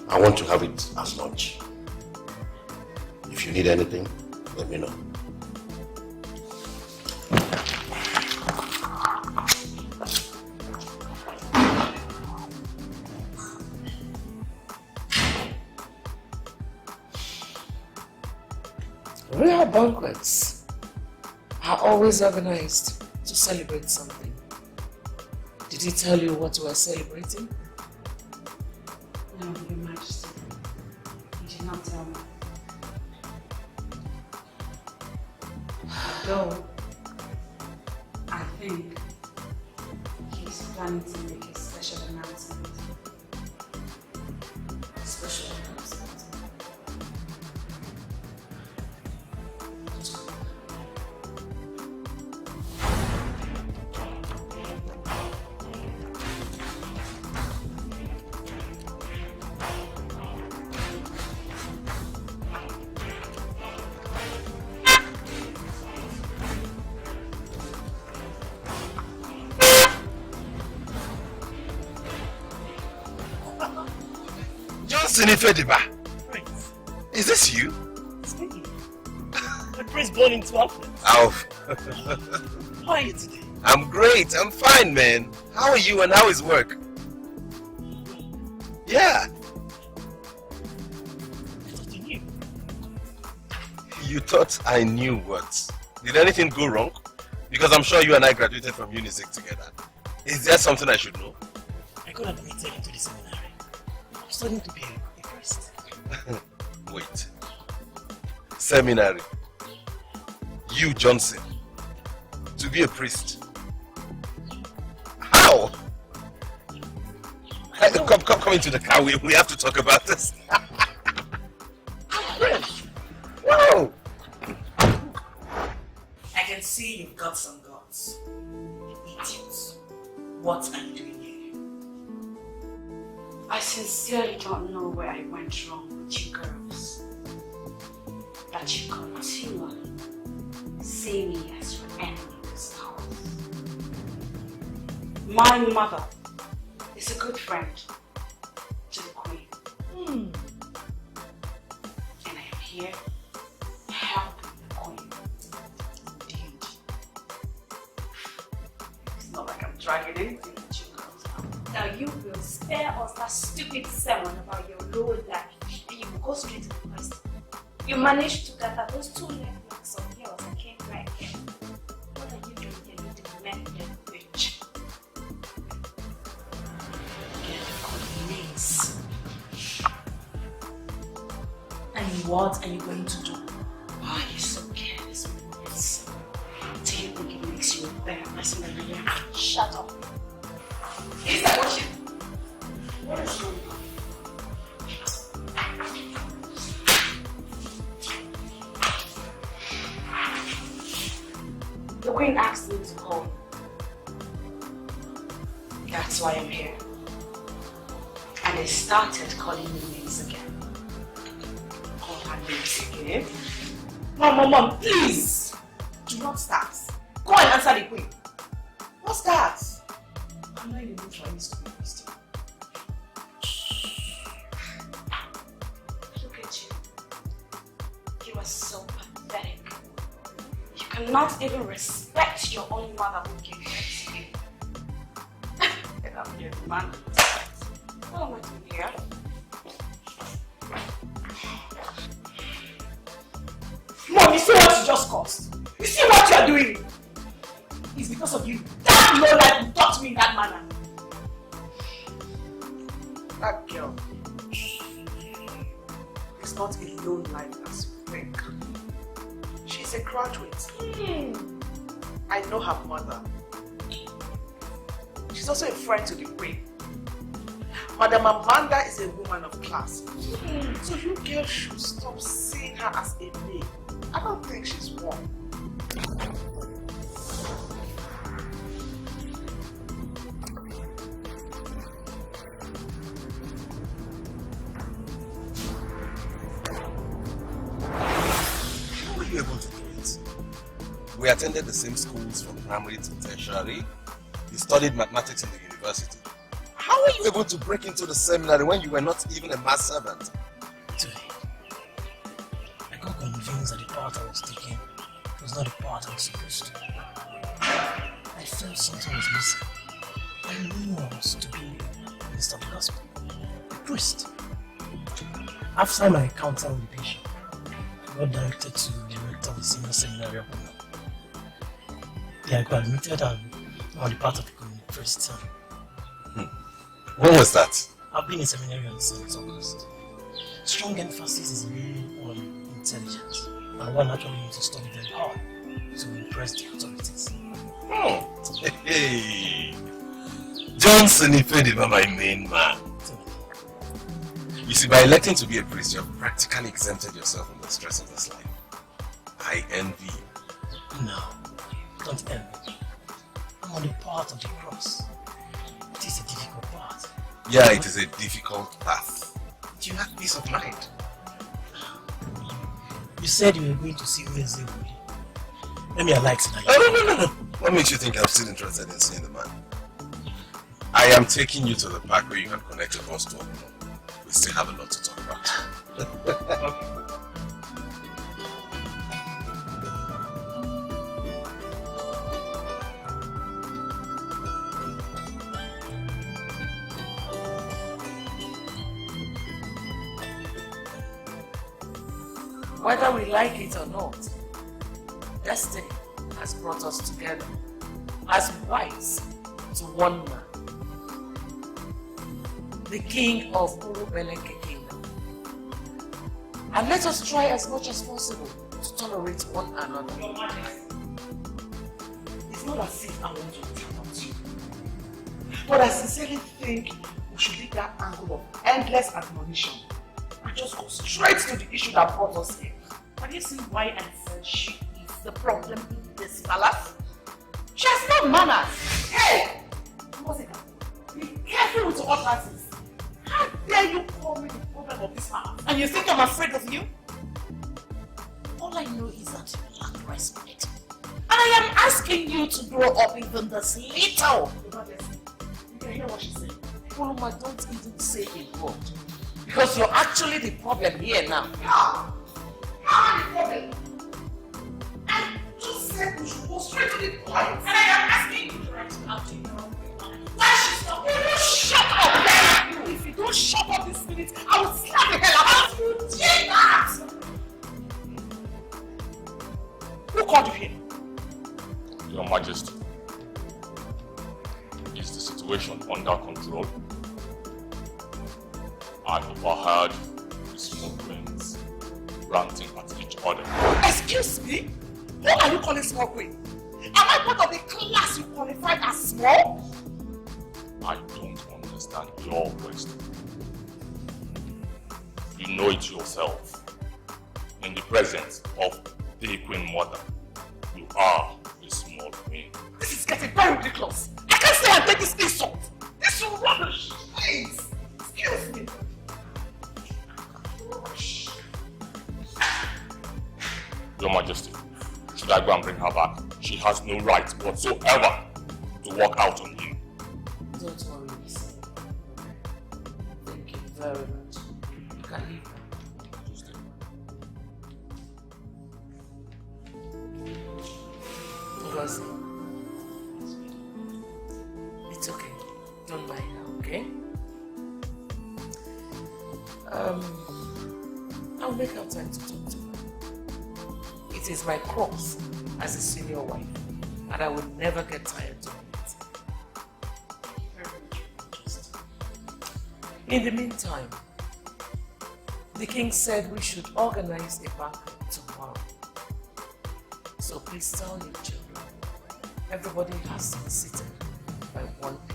I want to have it as lunch. If you need anything, let me know. Real banquets are always organized to celebrate something. Did he tell you what we are celebrating? No, Your Majesty. He did not tell me. Though, I think he's planning to make a special announcement. Special announcement? Is this you? It's me. The prince born into Orphan. Alf. How are you today? I'm great. I'm fine, man. How are you and how is work? Yeah. I thought you knew. You thought I knew what? Did anything go wrong? Because I'm sure you and I graduated from Unizik together. Is there something I should know? I got admitted into the seminary. I'm studying to be a priest. Wait. Seminary. You, Johnson. To be a priest. How? Come into the car. We have to talk about this. Wow. I can see you've got some guts. Idiots. What are you doing here? I sincerely don't know where I went wrong with you girls. That you continually see me as your enemy in this house. My mother is a good friend to the Queen. And I am here helping the Queen. Indeed. It's not like I'm dragging anything with you girls now. Now you will spare us that stupid sermon about your low life and you will go straight to the question. You managed to gather those 2 legs of yours and came right here. What are you doing here, you demented bitch? Get the names. And what are you going to do? Why are you so careless with this? Do you think it makes you a better person than you are? Shut up. Is that what you... What is going on? The queen asked me to call. That's why I'm here. And they started calling me names again. Call her names again? Mom, please! Do not start. Go and answer the queen. What's that? I'm not in the mood for any stupid question. Look at you. You are so pathetic. You cannot even respect your own mother who gave birth to you. Get up here, man. What am I doing here? Mom, you see what you just caused? You see what you're doing? It's because of you. That lowlife who talked to me in that manner. That girl is not a lowlife as you think. She's a graduate. I know her mother. She's also a friend to the queen. Madam Amanda is a woman of class. So you girls should stop seeing her as a maid. I don't think she's one. How were you able to do it? We attended the same schools from primary to tertiary. You studied mathematics in the university. How were you able to break into the seminary when you were not even a mass servant? I got convinced that the path I was taking was not the path I was supposed to. I felt something was missing. I knew I was to be a minister of the gospel, a priest. After my encounter with the bishop, I got directed to the rector of the senior seminary of Orphan. Yeah, I got admitted and on the path of becoming a priest. When was that? I've been in seminary since August. Strong emphasis is really on intelligence, and one actually needs to study very hard to impress the authorities. Oh, hey, Johnson Ifediba, my main man. You see, by electing to be a priest, you have practically exempted yourself from the stress of this life. I envy you. No, don't envy. I'm on the path of the cross. It is a difficult path. Yeah, it is a difficult path. But you have peace of mind. You said you were going to see Wednesday. Let me alight tonight. No. What makes you think I'm still interested in seeing the man? I am taking you to the park where you can connect your bus to Orphan. We still have a lot to talk about. Whether we like it or not, destiny has brought us together as wives to one man, the king of Urubeleke Kingdom. And let us try as much as possible to tolerate one another. Your Majesty, it's not as if I want to interrupt you, but I sincerely think we should leave that angle of endless admonition and just go straight to the issue that brought us here. Have you seen why I said she is the problem in this palace? She has no manners. Hey! Mosika, be careful with your utterances. How dare you call me the problem of this palace? And you think I'm afraid of you? All I know is that you lack respect. And I am asking you to grow up even this little. You can hear what she's saying. Oluma, don't even say a word. Because you're actually the problem here now. How am I the problem? I just said we should go straight to the point. And I am asking you to write it out to your own way. Why she's not? You don't shut up then! If you don't shut up this minute, I will slap the hell out of you. Did that! Who called you here? Your Majesty, is the situation under control? I overheard these movements ranting at each other. Excuse me? Who are you calling small queen? Am I part of the class you qualified as small? I don't understand your wisdom. You know it yourself. In the presence of the Queen Mother, you are a small queen. This is getting very ridiculous. I can't stay and take this insult. This is rubbish. Please, excuse me. Your Majesty, should I go and bring her back? She has no right whatsoever to walk out on you. Don't worry, Miss. Thank you very much. You can leave now. Ngozi, it's okay. Don't mind her, okay? I'll make out time to talk to her. It is my cross as a senior wife, and I will never get tired doing it. In the meantime, the king said we should organize a banquet tomorrow. So please tell your children, everybody has to be seated by 1 p.m.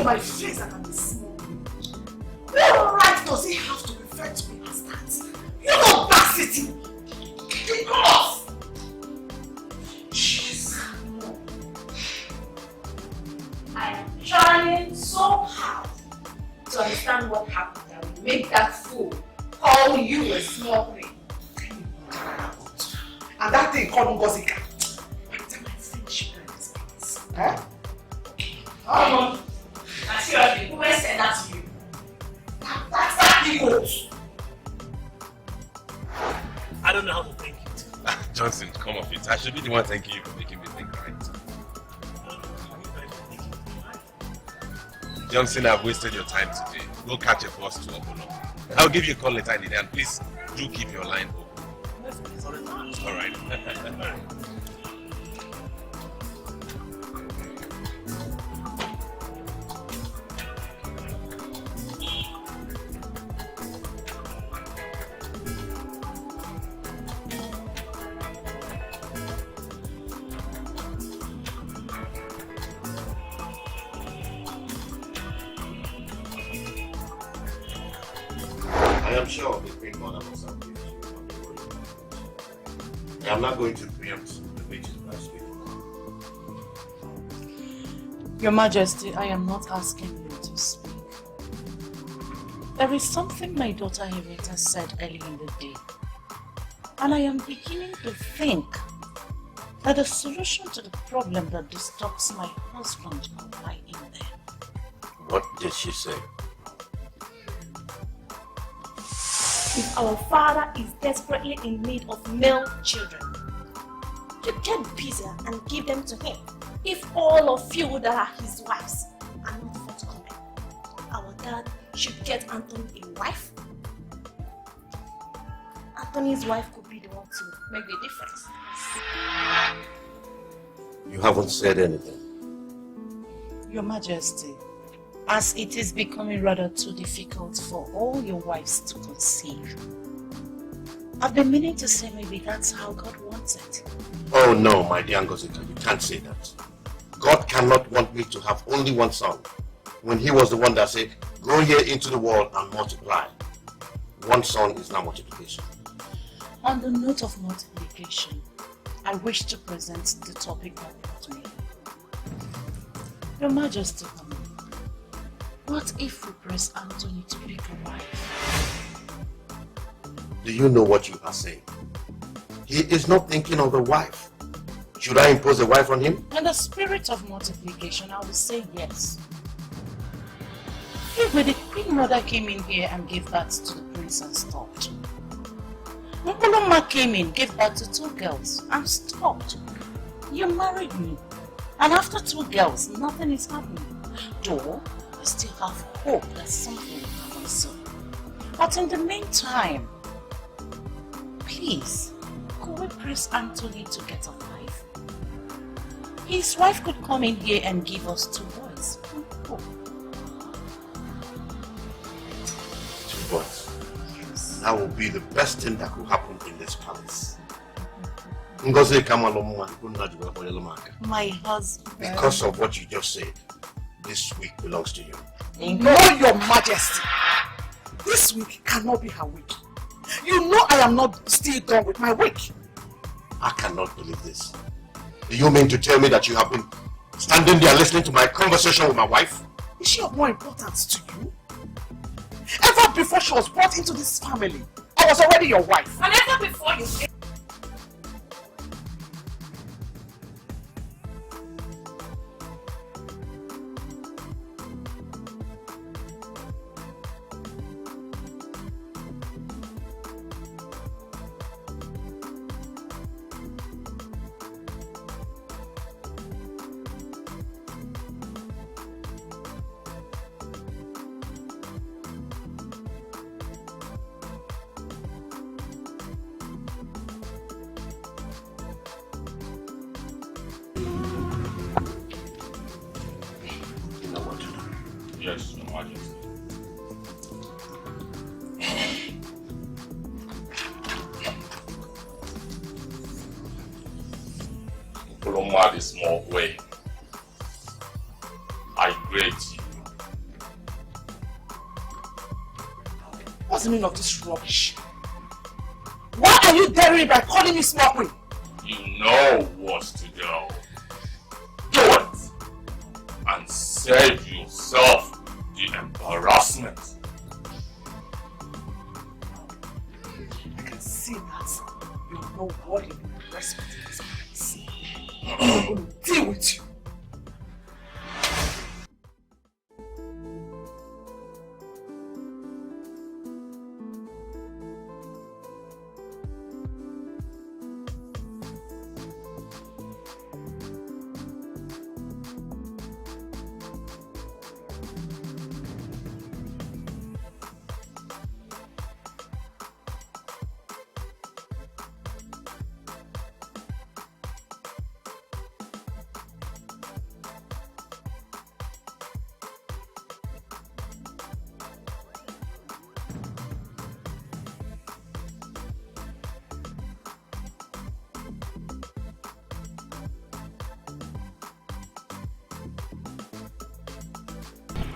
My face that I'm a small woman. What right does he have to refer to me as that? You know audacity! Get off! Jeez. I am trying so hard to understand what happened that will make that fool call you a small thing. And that thing called Ngozika. By the time I finish with this place, eh? Seriously, who said that to you? That's that goat. I don't know how to thank you. Johnson, come off it. I should be the one thanking you for making me think right. Johnson, I've wasted your time today. Go catch a bus to open up. I'll give you a call later in the day, and please do keep your line open. All right. I'm sure the Queen Mother must have given you on the road. I am not going to preempt the meeting last week. Your Majesty, I am not asking you to speak. There is something my daughter Henrietta said early in the day, and I am beginning to think that the solution to the problem that disturbs my husband will lie in there. What did she say? If our father is desperately in need of male children, you get busy and give them to him. If all of you that are his wives are not forthcoming, our dad should get Anthony a wife. Anthony's wife could be the one to make the difference. You haven't said anything. Your Majesty, as it is becoming rather too difficult for all your wives to conceive, I've been meaning to say maybe that's how God wants it. Oh no, my dear Ngozika, you can't say that. God cannot want me to have only one son, when he was the one that said, go here into the world and multiply. One son is not multiplication. On the note of multiplication, I wish to present the topic that brought me. Your Majesty, what if we press Anthony to pick a wife? Do you know what you are saying? He is not thinking of the wife. Should I impose a wife on him? In the spirit of multiplication, I will say yes. If the Queen Mother came in here and gave birth to the prince and stopped. Mpuloma came in, gave birth to 2 girls and stopped. You married me. And after 2 girls, nothing is happening. Though, we still have hope that something will happen soon. But in the meantime, please, could we press Anthony to get a wife? His wife could come in here and give us 2 boys. Oh. 2 boys. That would be the best thing that could happen in this palace. My husband. Because of what you just said, this week belongs to you. No, Your Majesty. This week cannot be her week. You know I am not still done with my week. I cannot believe this. Do you mean to tell me that you have been standing there listening to my conversation with my wife? Is she of more importance to you? Ever before she was brought into this family, I was already your wife. And ever before you... Yes, Your Majesty. Kuruma the small way. I greet you. What's the meaning of this rubbish? Why are you daring me by calling me small queen? You know what to do. Do it! And save yourself the embarrassment. I can see that you know what you respect in this place. I'm going to deal with you.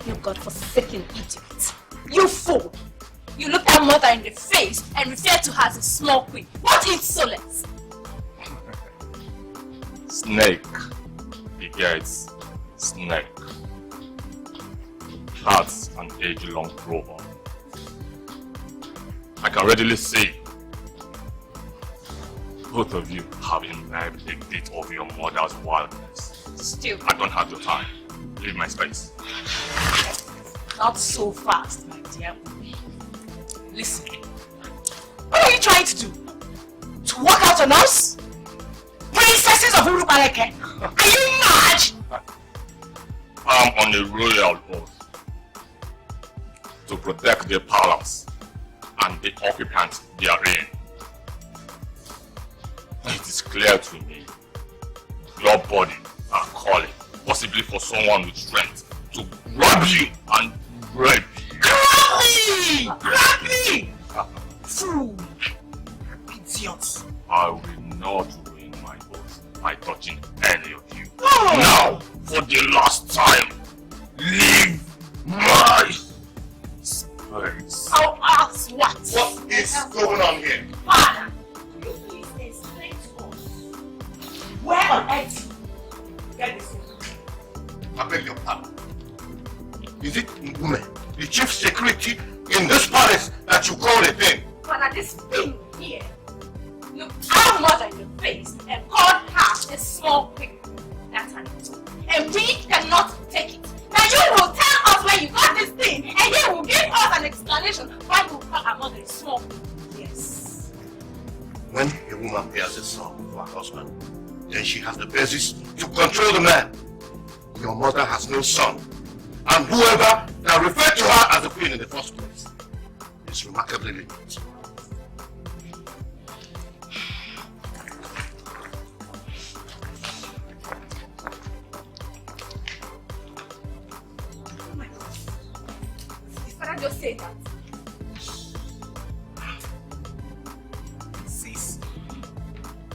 You godforsaken idiot. You fool! You look our mother in the face and refer to her as a small queen. What insolence! Snake begets snake. That's an age-long proverb. I can readily see both of you have imbibed a bit of your mother's wildness. Still. I don't have your time. Leave my space. Not so fast, my dear. Listen. What are you trying to do? To walk out on us? Princesses of Urubaleke? Are you mad? I'm on a royal oath to protect the palace and the occupants therein. It is clear to me your body are calling, possibly for someone with strength, to grab you and rape you. Grab me! Grab me! Fool! Idiots! I will not ruin my oath by touching any of you. Oh. Now, for the last time, leave my space. I'll ask what? What is going on here? Father, will you please explain to us where on earth you get this information? I beg your pardon. Is it Ngume, the chief security in this palace, that you call a thing? Father, this thing here looked our mother in the face and called her a small queen. That's an insult. And we cannot take it. Now you will tell us where you got this thing and you will give us an explanation why you call our mother a small queen. Yes. When a woman bears a son for her husband, then she has the basis to control the man. Your mother has no son, and whoever that referred to her as the queen in the first place is remarkably late. Oh my God. His father just said that. Sis,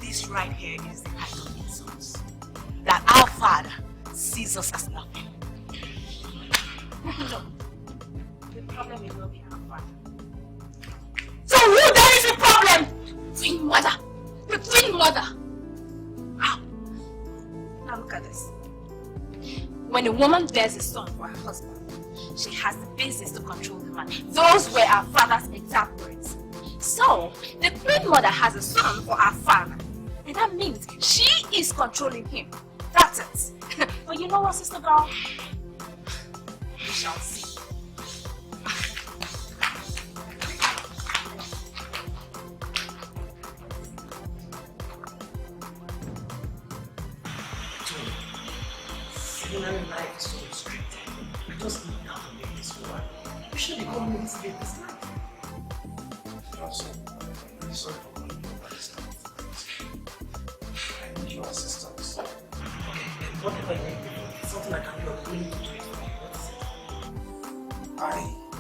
this right here is the height of insults. That our father sees us as nothing. No. The problem will not be our father. So who then is the problem? Queen mother. The queen mother. How? Now look at this. When a woman bears a son for her husband, she has the basis to control the man. Those were our father's exact words. So, the queen mother has a son for our father. And that means she is controlling him. That's it. But you know what, sister girl? We shall see. Ordinary life is so restricted. We just need now to make this work. We should be coming this way this night. Counsel, I'm sorry for not understanding. I need your assistance. Okay, and whatever you need, it's something I can do. I'm willing to do it for you. What is it?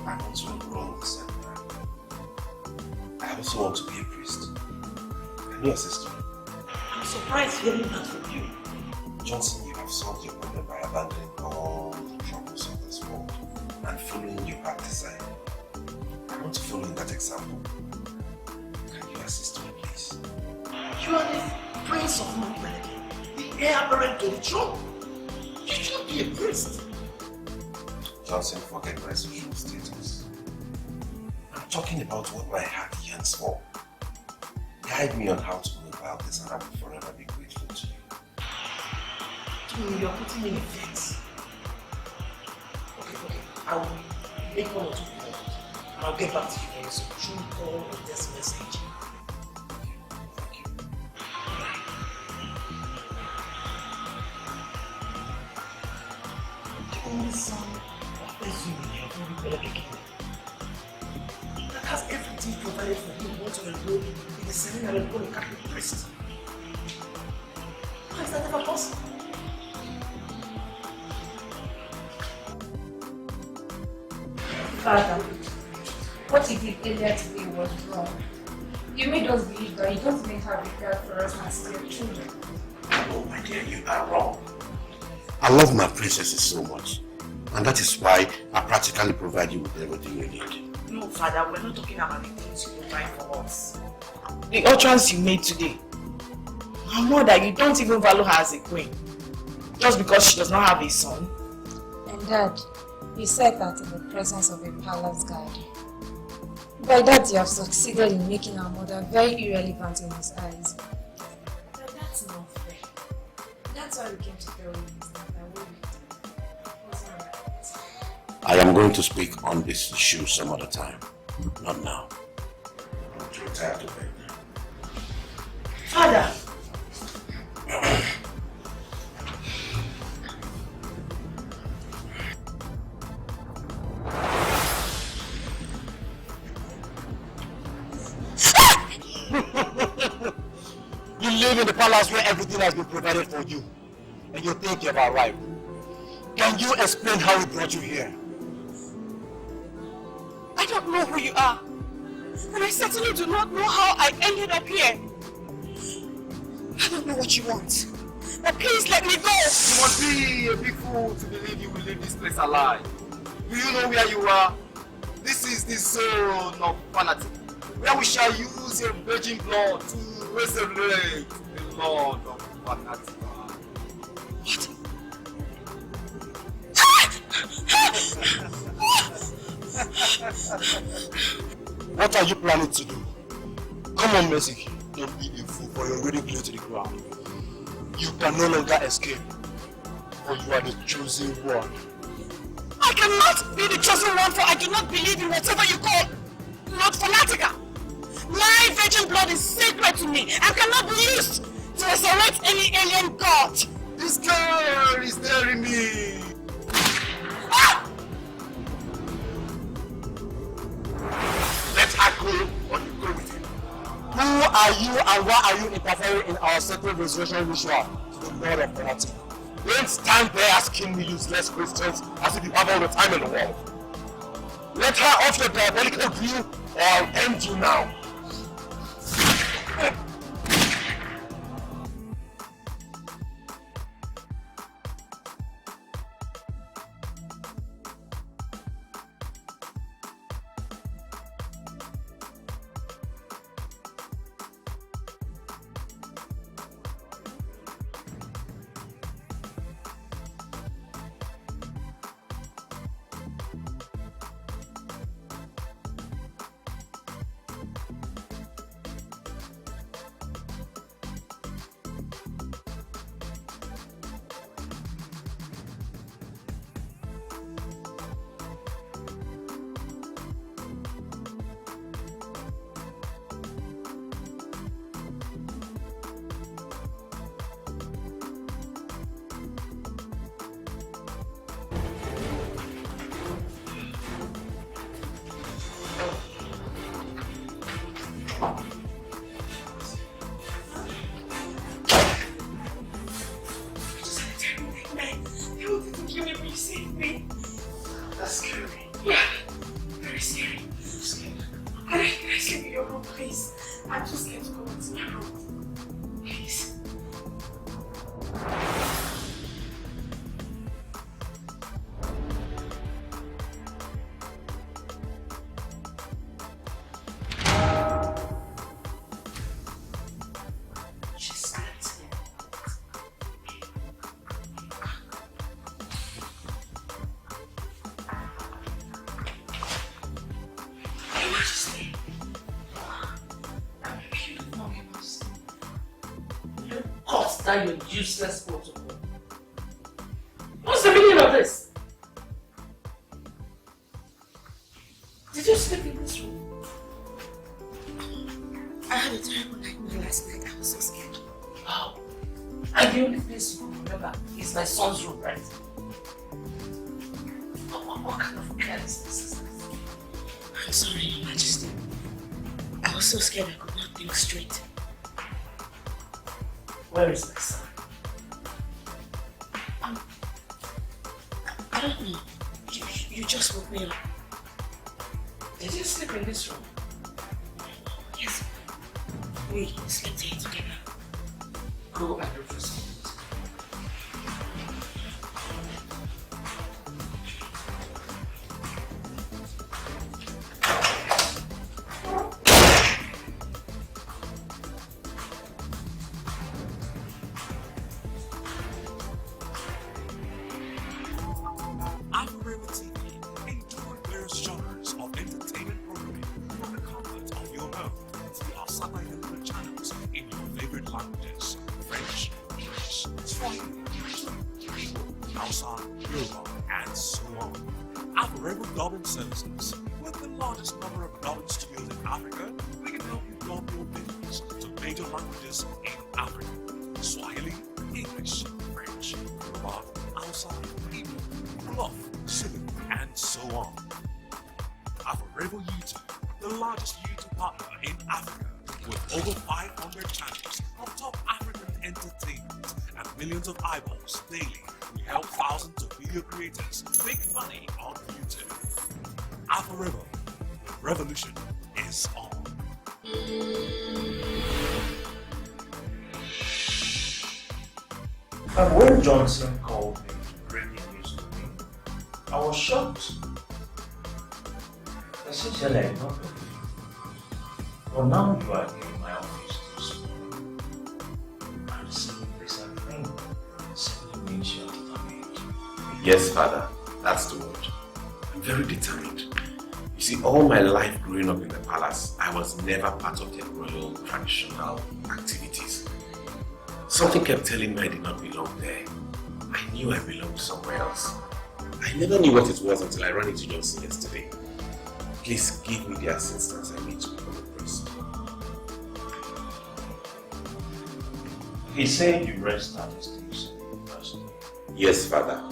I also enroll in the seminary. I also want to be a priest. Can you assist me? I'm surprised hearing that from you. Johnson, you have solved your problem by abandoning all the troubles of this world and following your heart desire. I want to follow in that example. Can you assist me, please? You are the prince of Maltreated, the heir apparent to the throne. You should be a priest. Johnson, forget my social status. I'm talking about what my heart yearns for. Guide me on how to go about this and I will forever be grateful to you. You're putting me in a fix. Okay. I will make one or two calls. And I'll get back to you very soon. Through call or text message. Thank you. The only son of Billionaire who will be king. That has everything provided for him once to enroll in the seminary and become a Catholic priest. How is that ever possible? Father, what you did earlier today was wrong. You made us believe that you don't even have regard for us as your children. Oh my dear, you are wrong. I love my princesses so much. And that is why I practically provide you with everything you need. No, Father, we're not talking about the things you provide for us. The utterance you made today. Our mother, you don't even value her as a queen. Just because she does not have a son. And Dad, you said that in the presence of a palace guard. By that, you have succeeded in making our mother very irrelevant in his eyes. But that's not fair. That's why we came to tell you this, that wasn't right. I am going to speak on this issue some other time. Not now. I want to retire to bed now. Father! You live in the palace where everything has been provided for you, and you think you have arrived. Can you explain how we brought you here? I don't know who you are, and I certainly do not know how I ended up here. I don't know what you want, but please let me go. You must be a big fool to believe you will leave this place alive. Do you know where you are? This is the zone of vanity, where we shall use your virgin blood to resurrect the Lord of vanity. What are you planning to do? Come on, Mercy. Don't be a fool, for you're already glued to the ground. You can no longer escape, for you are the chosen one. I cannot be the chosen one, for I do not believe in whatever you call not fanatica. My virgin blood is sacred to me and cannot be used to resurrect any alien god. This girl is daring me. Ah! Let her go or you go with him. Who are you and why are you interfering in our sacred resurrection ritual to the Lord of Parental? Don't stand there asking me useless questions as if you have all the time in the world. Let her off your diabolical view or I'll end you now. Your useless protocol. What's the meaning of this? Did you sleep in this room? I had a terrible nightmare last night. I was so scared. Oh. And the only place you can remember is my son's room, right? What kind of carelessness is this? I'm sorry, Your Majesty. I was so scared I could not think straight. Where is my son? I don't know. You just woke me up. Did you sleep in this room? Yes. We slept here together. Go and look for something. Of eyeballs daily, we help thousands of video creators make money on YouTube. Alpha Rebel, the revolution is on. And when Johnson called me to bring the news to me, I was shocked. Essentially, I not believe you. But now you are in my office to speak. I'm seeing this thing. Simply means you are determined. Yes, Father, that's the word. I'm very determined. You see, all my life growing up in the palace, I was never part of the royal traditional activities. Something kept telling me I did not belong there. I knew I belonged somewhere else. I never knew what it was until I ran into Johnson yesterday. Please give me the assistance I need to become a priest. He said you read statistics in the first day. Yes, Father.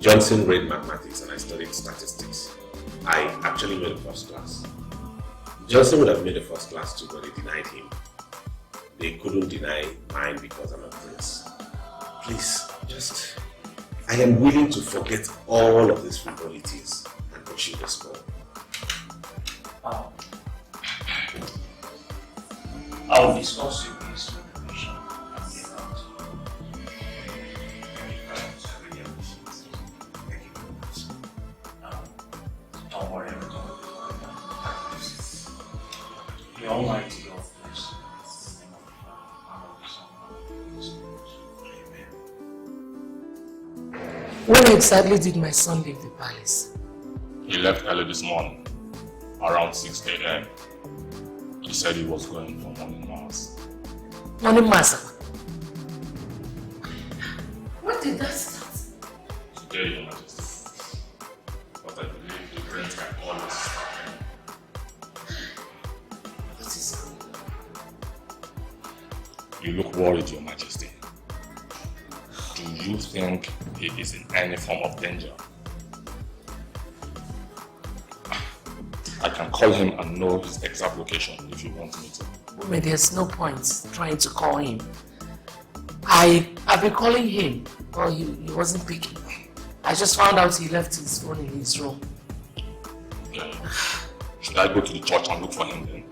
Johnson read mathematics and I studied statistics. I actually made a first class. Johnson would have made a first class too, but they denied him. They couldn't deny mine because I'm a prince. Please, just... I am willing to forget all of these frivolities and pursue this goal. I'll discuss your case with the bishop and get out. Don't worry, everything will be fine. The Almighty God bless you. In the name of the Father, and of the Son, and of the Holy Spirit. Amen. When exactly did my son leave the palace? He left early this morning, around 6 a.m. He said he was going for morning mass. Morning mass? When did that start? Today, Your Majesty. But I believe the prince can always stop him. What is going on? You look worried, Your Majesty. Do you think he is in any form of danger? I can call him and know his exact location if you want me to. Woman, there's no point trying to call him. I've been calling him, but he wasn't picking. I just found out he left his phone in his room. Yeah. Should I go to the church and look for him then?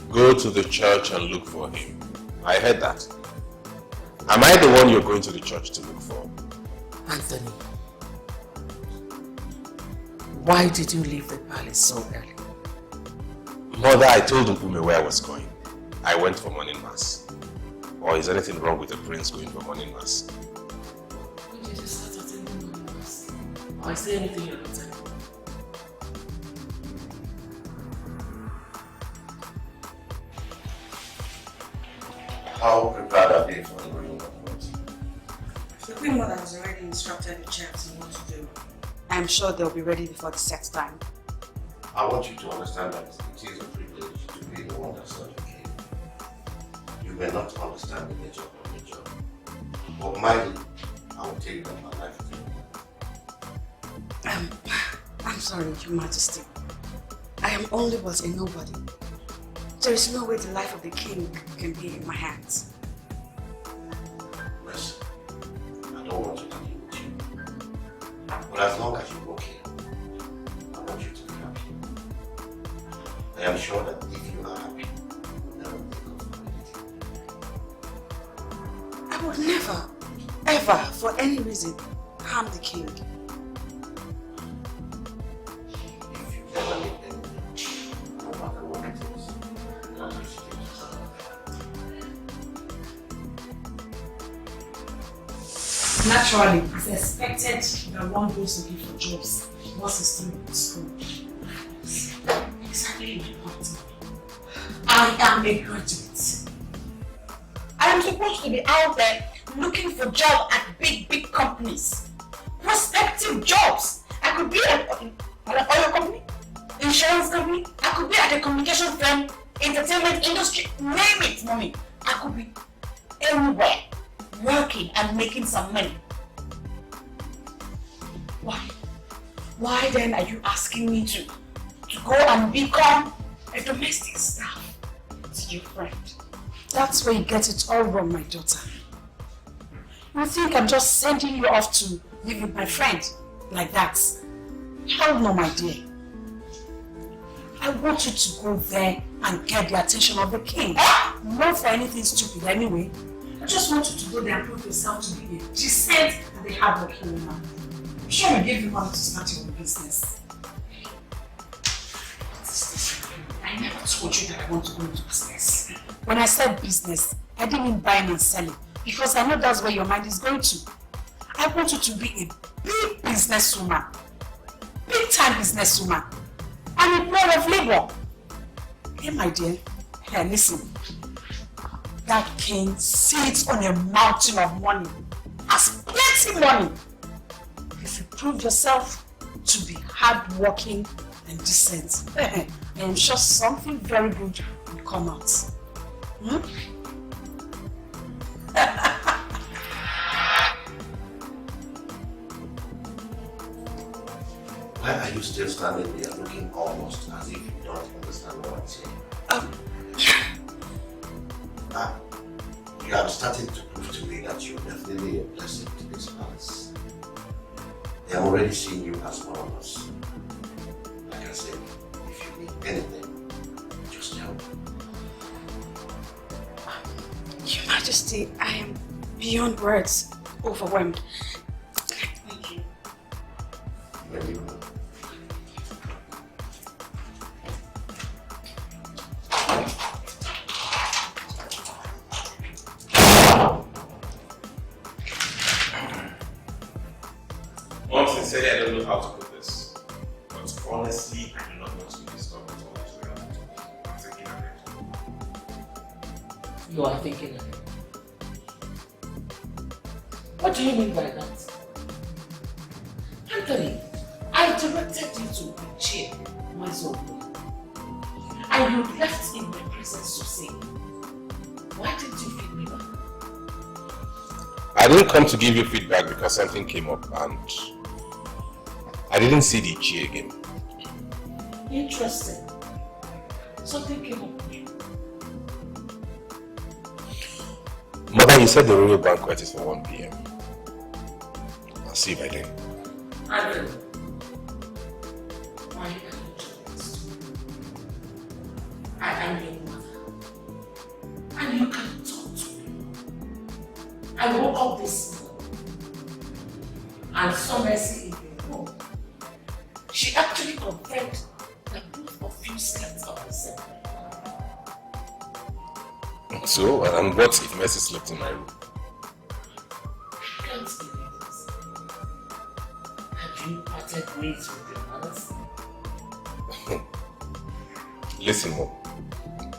Go to the church and look for him. I heard that. Am I the one you're going to the church to look for? Anthony, why did you leave the palace so early? Mother, I told Mpume where I was going. I went for morning mass. Or is anything wrong with a prince going for morning mass? When did you start attending morning mass? Or is there anything you're not telling me? How prepared are they for the going banquet? The Queen Mother has already instructed the chaps on what to do. I'm sure they'll be ready before the set time. I want you to understand that it is a privilege to be the one that serves the king. You may not understand the nature of the job, but mine, I will tell you that my life is I'm sorry, Your Majesty. I am only but a nobody. There is no way the life of the king can be in my hands. Listen, I don't want to deal with you. But as long as you work here, I want you to be happy. I am sure that if you are happy, you will never think of anything. I would never, ever, for any reason, harm the king. If you never make anything, no matter what it is, God will still serve. Naturally, it's expected that one goes looking for jobs once he's through with school. Exactly my point. I am a graduate. I am supposed to be out there looking for jobs at big companies. Prospective jobs. I could be at an oil company, insurance company. I could be at a communication firm, entertainment industry. Name it, mommy. I could be anywhere, working and making some money. Why? Why then are you asking me to go and become a domestic staff to your friend? That's where you get it all wrong, my daughter. You think I'm just sending you off to live with my friend like that? Hell no, my dear. I want you to go there and get the attention of the king. Not for anything stupid anyway. I just want you to go there and prove yourself to be a decent and a hardworking woman. I'm sure we gave you money to start your own business. I never told you that I want to go into business. When I said business, I didn't mean buying and selling, because I know that's where your mind is going to. I want you to be a big businesswoman, big time businesswoman, and a proud of labor. Hey, my dear, hey, listen. That king sits on a mountain of money, has plenty money. If you prove yourself to be hardworking and decent, I am sure something very good will come out. Hmm? Why are you still standing there looking almost as if you don't understand what I'm saying? You are starting to prove to me that you're definitely a blessing to this palace. They have already seen you as one of us. Like I said, if you need anything, just help. Your Majesty, I am beyond words, overwhelmed. Thank you. Very good. Sincerely, I don't know how to put this, but honestly, I do not want to be disturbed at all. I'm thinking of it. You are thinking of it. What do you mean by that? Anthony, I directed you to chair my zone, and you left in my presence to say, why didn't you feed me back? I didn't come to give you feedback because something came up and I didn't see the chair again. Interesting. Something came up. Mother, you said the royal banquet is for 1 p.m. I'll see you by then. I will. Why you can't do this? I am your mother. And you can talk to me. I woke up this morning and saw Mercy in your room. She actually confirmed that both of you slept on the same bed. So, and what if Mercy slept in my room? I can't believe this. Have you parted ways with your mothers? Listen, Mom.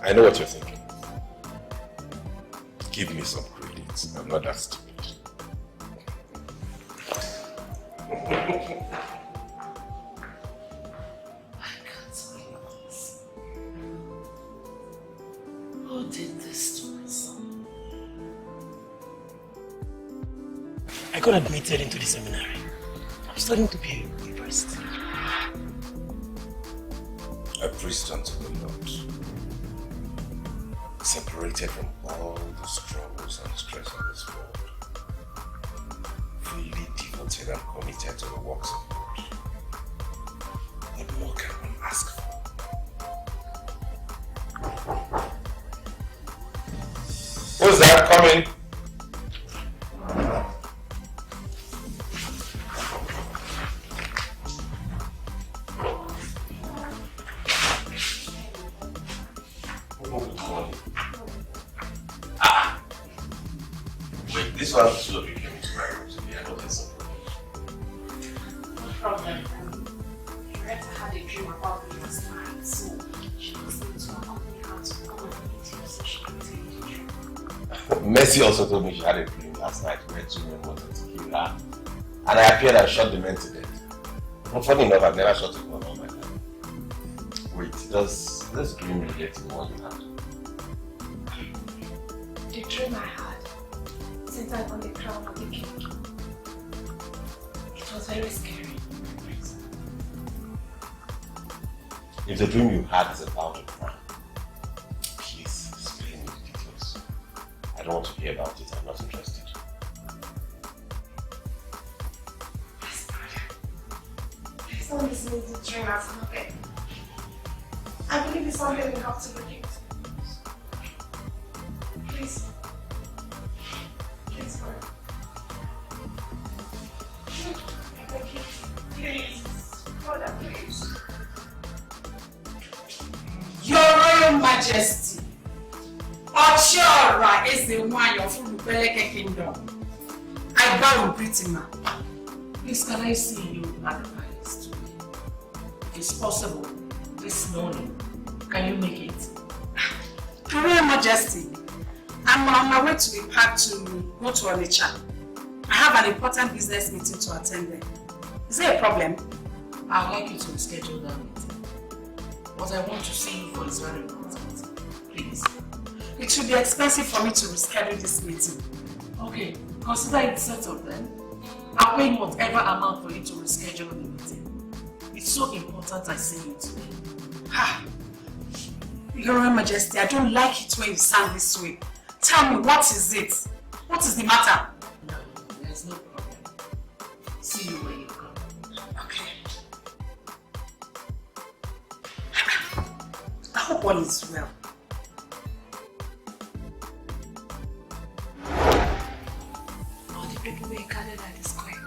I know what you're thinking. Give me some credit. I'm not that stupid. Who did this to my son? I got admitted into the seminary. I'm studying to be a priest. A priest unto the Lord. Separated from all the struggles and stress of this world. Fully devoted and committed to the works of God. What more can one ask for? Who's that coming? Wait, this one two of you came into my room today. I noticed something. No problem. Greta had a dream about me last night, so she was able to accompany her to come and meet you so she could tell you the truth. Mercy also told me she had a dream last night where 2 men wanted to kill her. And I appeared and shot the men to death. But funny enough, I've never shot a gun all my life. Wait, does this dream relate to the one you had? The dream I had centered on the crown of the king. It was very scary. If the dream you had is about a crime, please explain me the details. I don't want to hear about it. I'm not interested. Please don't dismiss the dream as nothing. I believe it's something we have to look into. Please. Please, God. I beg you. Please. Brother, please. Your Royal Majesty, Ochora is the one of Fulubeleke Kingdom. I bow in greeting, ma'am. Please, can I see you at the palace today? If it's possible, this morning, can you make it? Your Royal Majesty, I'm on my way to the park to go to Onitsha. I have an important business meeting to attend there. Is there a problem? I'd like you to reschedule that meeting. What I want to see you for is very important. Please. It will be expensive for me to reschedule this meeting. Okay, consider it settled then. I'll pay whatever amount for you to reschedule the meeting. It's so important I see you today. Ha! Your Royal Majesty, I don't like it when you sound this way. Tell me, what is it? What is the matter? No, there's no problem. See you when you come. Okay. I hope all is well. All the people were gathered at the square.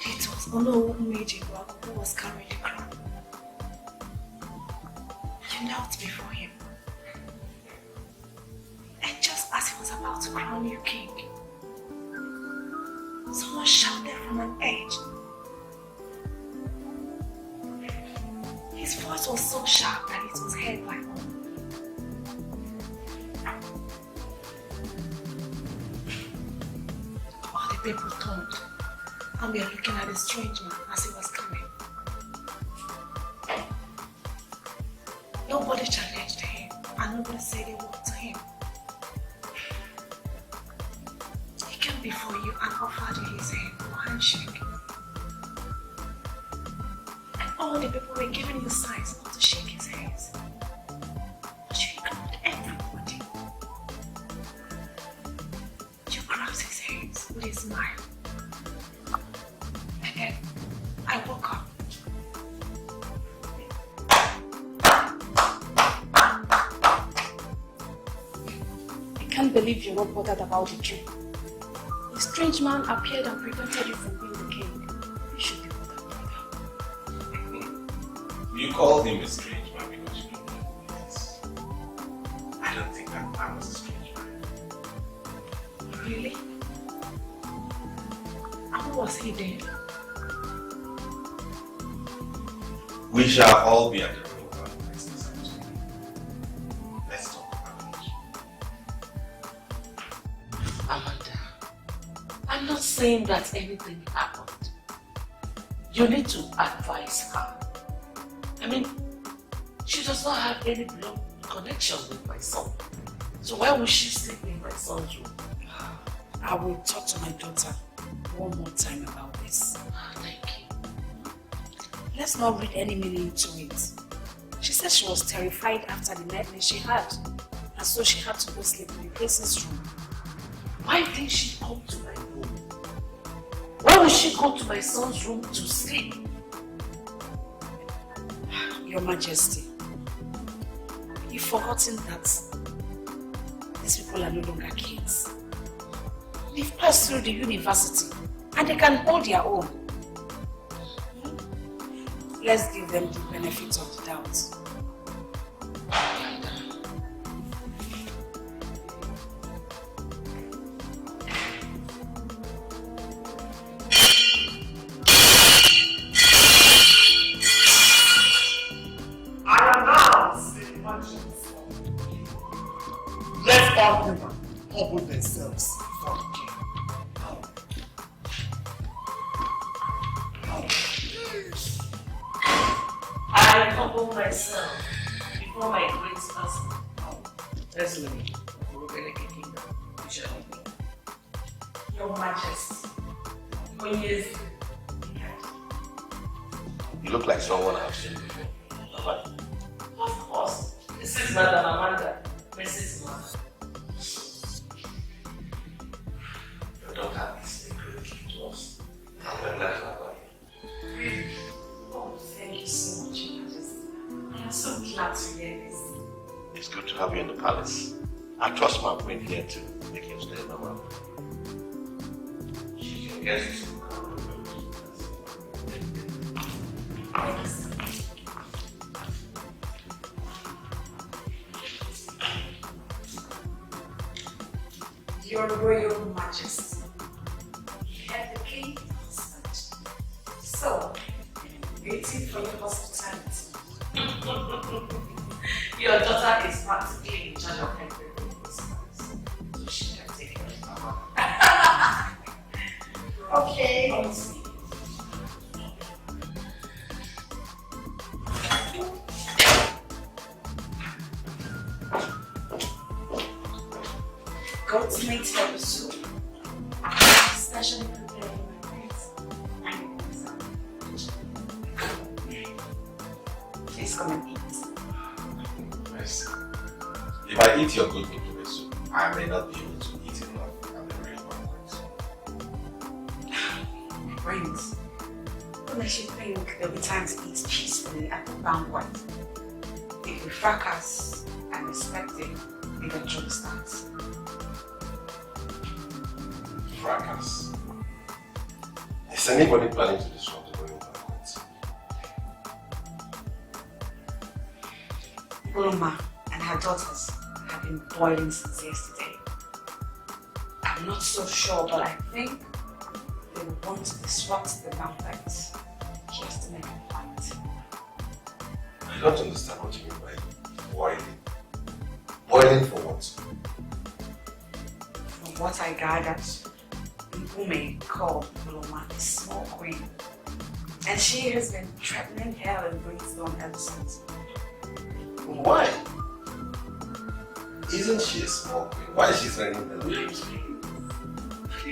It was Ono who was carrying the crown. You knelt before him. And just as he was about to crown you king, someone shouted from an edge. His voice was so sharp that it was heard by all. All the people turned and were looking at the strange man as he was coming. Nobody challenged him and nobody said a word to him. He came before you and offered you his hand for a handshake. And all the people were giving you signs not to shake his hands. But you ignored everybody. You grabbed his hands with a smile. And then I woke up. I can't believe you're not bothered about the truth. A strange man appeared and prevented you from being the king. You should be bothered by that. You call him a strange man because you don't know who he is. I don't think that man was a strange man. Really? And who was he then? We shall all be at the royal banquet this afternoon. Let's talk about it. Amanda, I'm not saying that anything happened. You need to advise her. I mean, she does not have any blood connection with my son. So why would she sleep in my son's room? I will talk to my daughter one more time about this. Thank you. Let's not read any meaning into it. She said she was terrified after the nightmare she had, and so she had to go sleep in the princess' room. Why didn't she come to my room? Why would she go to my son's room to sleep? Your Majesty, you've forgotten that these people are no longer kids. They've passed through the university and they can hold their own. Let's give them the benefit of the doubt. I announce the emergence of the king. Let all women humble themselves before the king. I humble myself before my great husband. Let's leave it. We're going to kick him down. We shall be. Your Majesty. When you look like someone I've seen before. Right? Of course. This is Madam Amanda, Mrs. Mother. You don't have this secret to us. I'm glad about Really? Oh, thank you so much, Your Majesty. I am so glad to hear this. It's good to have you in the palace. I trust my queen here to make you stay normal. She can guess this. Your Royal Majesty, and the King husband. So, waiting for your hospitality. Your daughter is practically in charge of everything in this house. So she can take care of her. Okay. goat's meat pepper soup. Especially prepared for my friends. And please come and eat. Yes. If I eat your good meat pepper soup, I may not be able to eat enough at the real banquet. My friends, what makes you think there'll be time to eat peacefully at the banquet? If we fracas and expect it, eventually starts. Fracas. Is anybody planning to disrupt the royal banquet? Uloma and her daughters have been boiling since yesterday. I'm not so sure, but I think they will want to disrupt the banquet just to make a point. I don't understand what you mean by boiling. Boiling for what? From what I gathered, Ume called Uloma a small queen. And she has been threatening hell and brimstone ever since. Why? Isn't she a small queen? Why is she threatening her? Please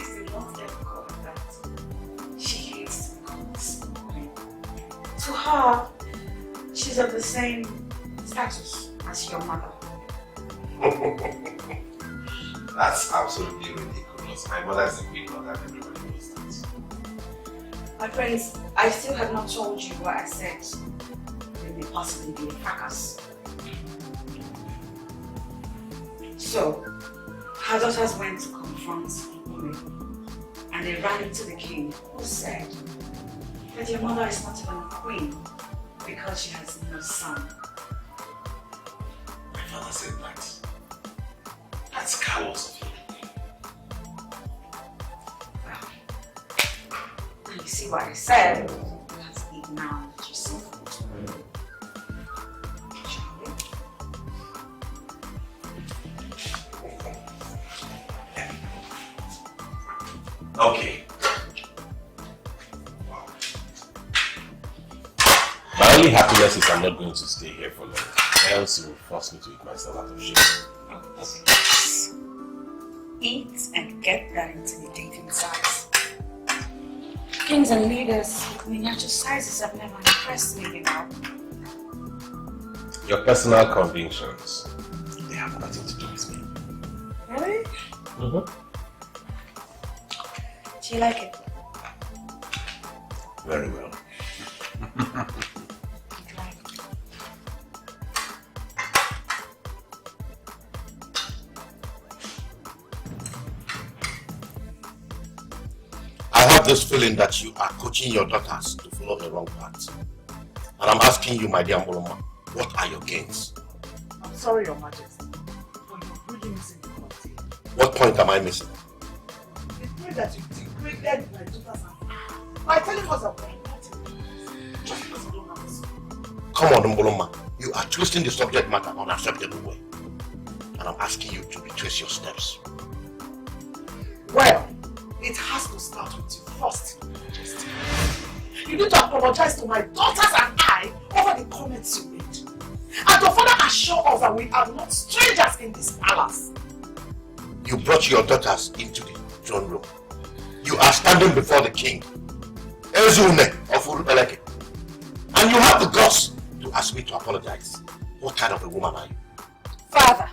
do not ever call her that. She hates to be called a small queen. To her, she's of the same status as your mother. That's absolutely ridiculous. My mother is a queen mother and everybody knows that. My friends, I still have not told you what I said. There may possibly be a fracas. So, her daughters went to confront Ume, and they ran into the king, who said that your mother is not even a queen because she has no son. My father said that. That's callous of you. And you see what I said? Let's eat now that you see food. Shall we? Okay. Wow. My only happiness is I'm not going to stay here for long. Else it will force me to eat myself out of shape. Eat and get that intimidating size. Kings and leaders with miniature sizes have never impressed me, you know. Your personal convictions, they have nothing to do with me. Really? Mm-hmm. Do you like it? Very well. I have this feeling that you are coaching your daughters to follow the wrong path. And I'm asking you, my dear Mboloma, what are your gains? I'm sorry, Your Majesty, but you're really missing the point here. What point am I missing? The way that you degraded my daughters and I by telling us that we're nothing, just because you don't have a son. Come on, Mboloma. You are twisting the subject matter in an unacceptable way. And I'm asking you to retrace your steps. Well, it has to start with you first, Your Majesty. You need to apologize to my daughters and I over the comments you made. And to further assure us that we are not strangers in this palace. You brought your daughters into the throne room. You are standing before the king, Ezume of Urubeleke. And you have the guts to ask me to apologize. What kind of a woman are you? Father,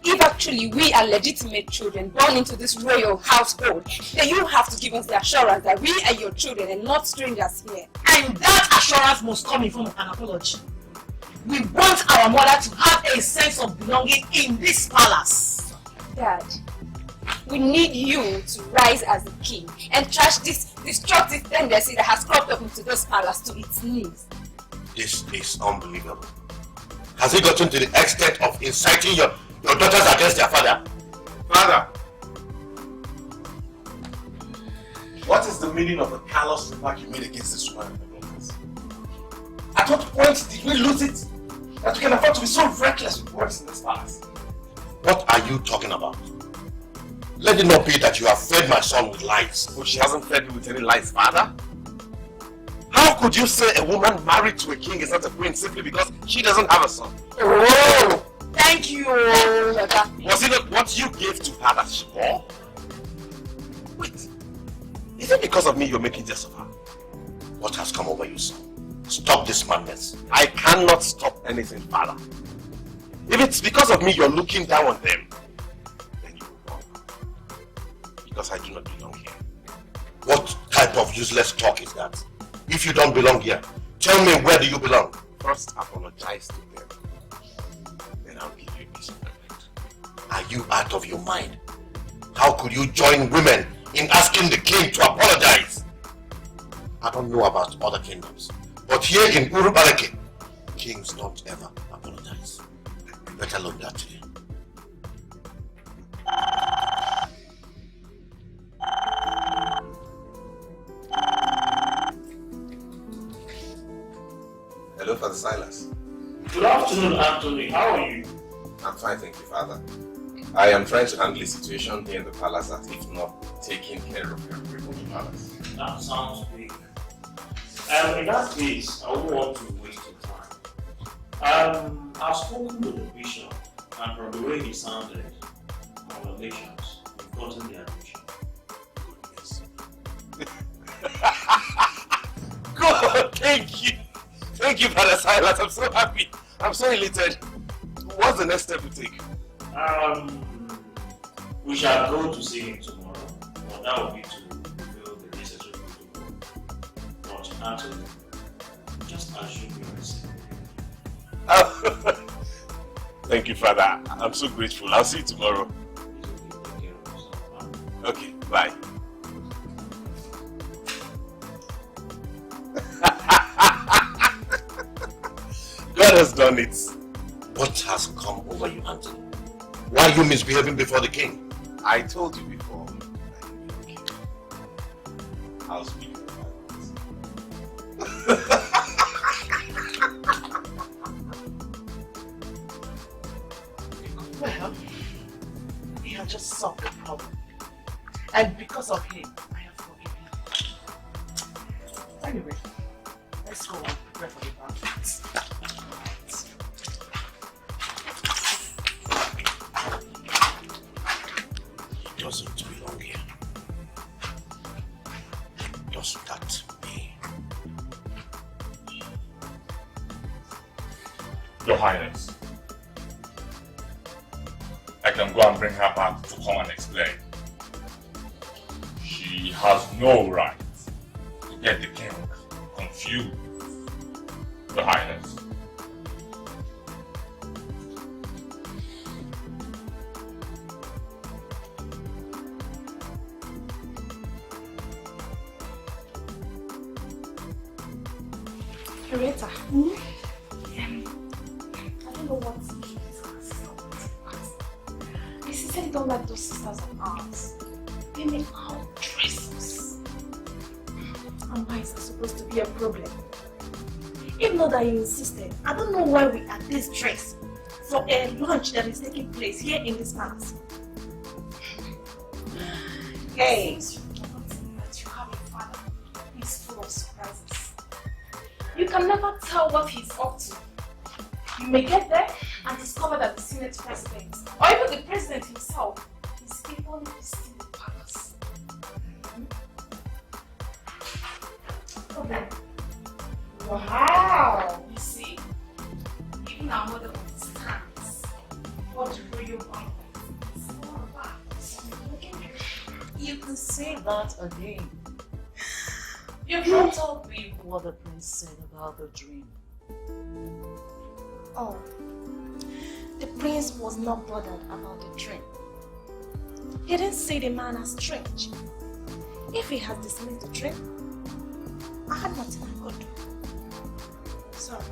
if actually we are legitimate children born into this royal household, then you have to give us the assurance that we are your children and not strangers here. And that assurance must come in form of an apology. We want our mother to have a sense of belonging in this palace. Dad, we need you to rise as a king and trash this destructive tendency that has cropped up into this palace to its knees. This is unbelievable. Has it gotten to the extent of inciting your daughters against their father? Father! What is the meaning of the callous remark you made against this woman and her daughters? At what point did we lose it? That we can afford to be so reckless with words in this palace? What are you talking about? Let it not be that you have fed my son with lies. Well, she hasn't fed me with any lies, Father. How could you say a woman married to a king is not a queen simply because she doesn't have a son? Oh! That Thank you. Was it not what you gave to her that she bore? Wait, is it because of me you're making jest of her? What has come over you, son? Stop this madness. I cannot stop anything, father. If it's because of me you're looking down on them, then you're wrong. Because I do not belong here. What type of useless talk is that? If you don't belong here, tell me, where do you belong? First, apologize to them. Then I'll give you peace of mind. Are you out of your mind? How could you join women in asking the king to apologize? I don't know about other kingdoms, but here in Urubaleke, kings don't ever apologize. Better learn that today. Hello, Father Silas. Good afternoon, Anthony. How are you? I'm fine, thank you, Father. I am trying to handle the situation here in the palace that, if not taking care of your people in the palace. That sounds big. In that case, I won't want to waste your time. I've spoken with the bishop, and from the way he sounded, congratulations, you've gotten the admission. Goodness. Good, thank you. Thank you, Father Silas. I'm so happy. I'm so elated. What's the next step we take? We shall go to see him tomorrow, but that will be to fulfill the necessary protocol. But Anthony, just assume you're receiving. Thank you, Father. I'm so grateful. I'll see you tomorrow. Okay, bye. God has done it. What has come over you, Anthony? Why are you misbehaving before the king? I told you before. I'll speak Well, he has just solved the problem. And because of him, I have forgiven him. Anyway, let's go and prepare for the banquet. He doesn't belong here. Does that mean? Your Highness, I can go and bring her back to come and explain. She has no right to get the king confused. Your Highness. Rita, I don't know what you sincerely don't like those sisters of ours. They make outdress us. And why is that supposed to be a problem? Even though that you insisted, I don't know why we are this dress for a lunch that is taking place here in this palace. Hey! That you have a father who is full of surprises. You can never tell what he's up to. You may get there and discover that the Senate president, or even the president himself, is even visiting the palace. Problem. Wow! You see, even our mother understands what the royal banquet is all about. You can say that again. You brought up with what the prince said about the dream. Oh, the prince was not bothered about the dream. He didn't see the man as strange. If he had dismissed the dream, I had nothing I could do. Sorry.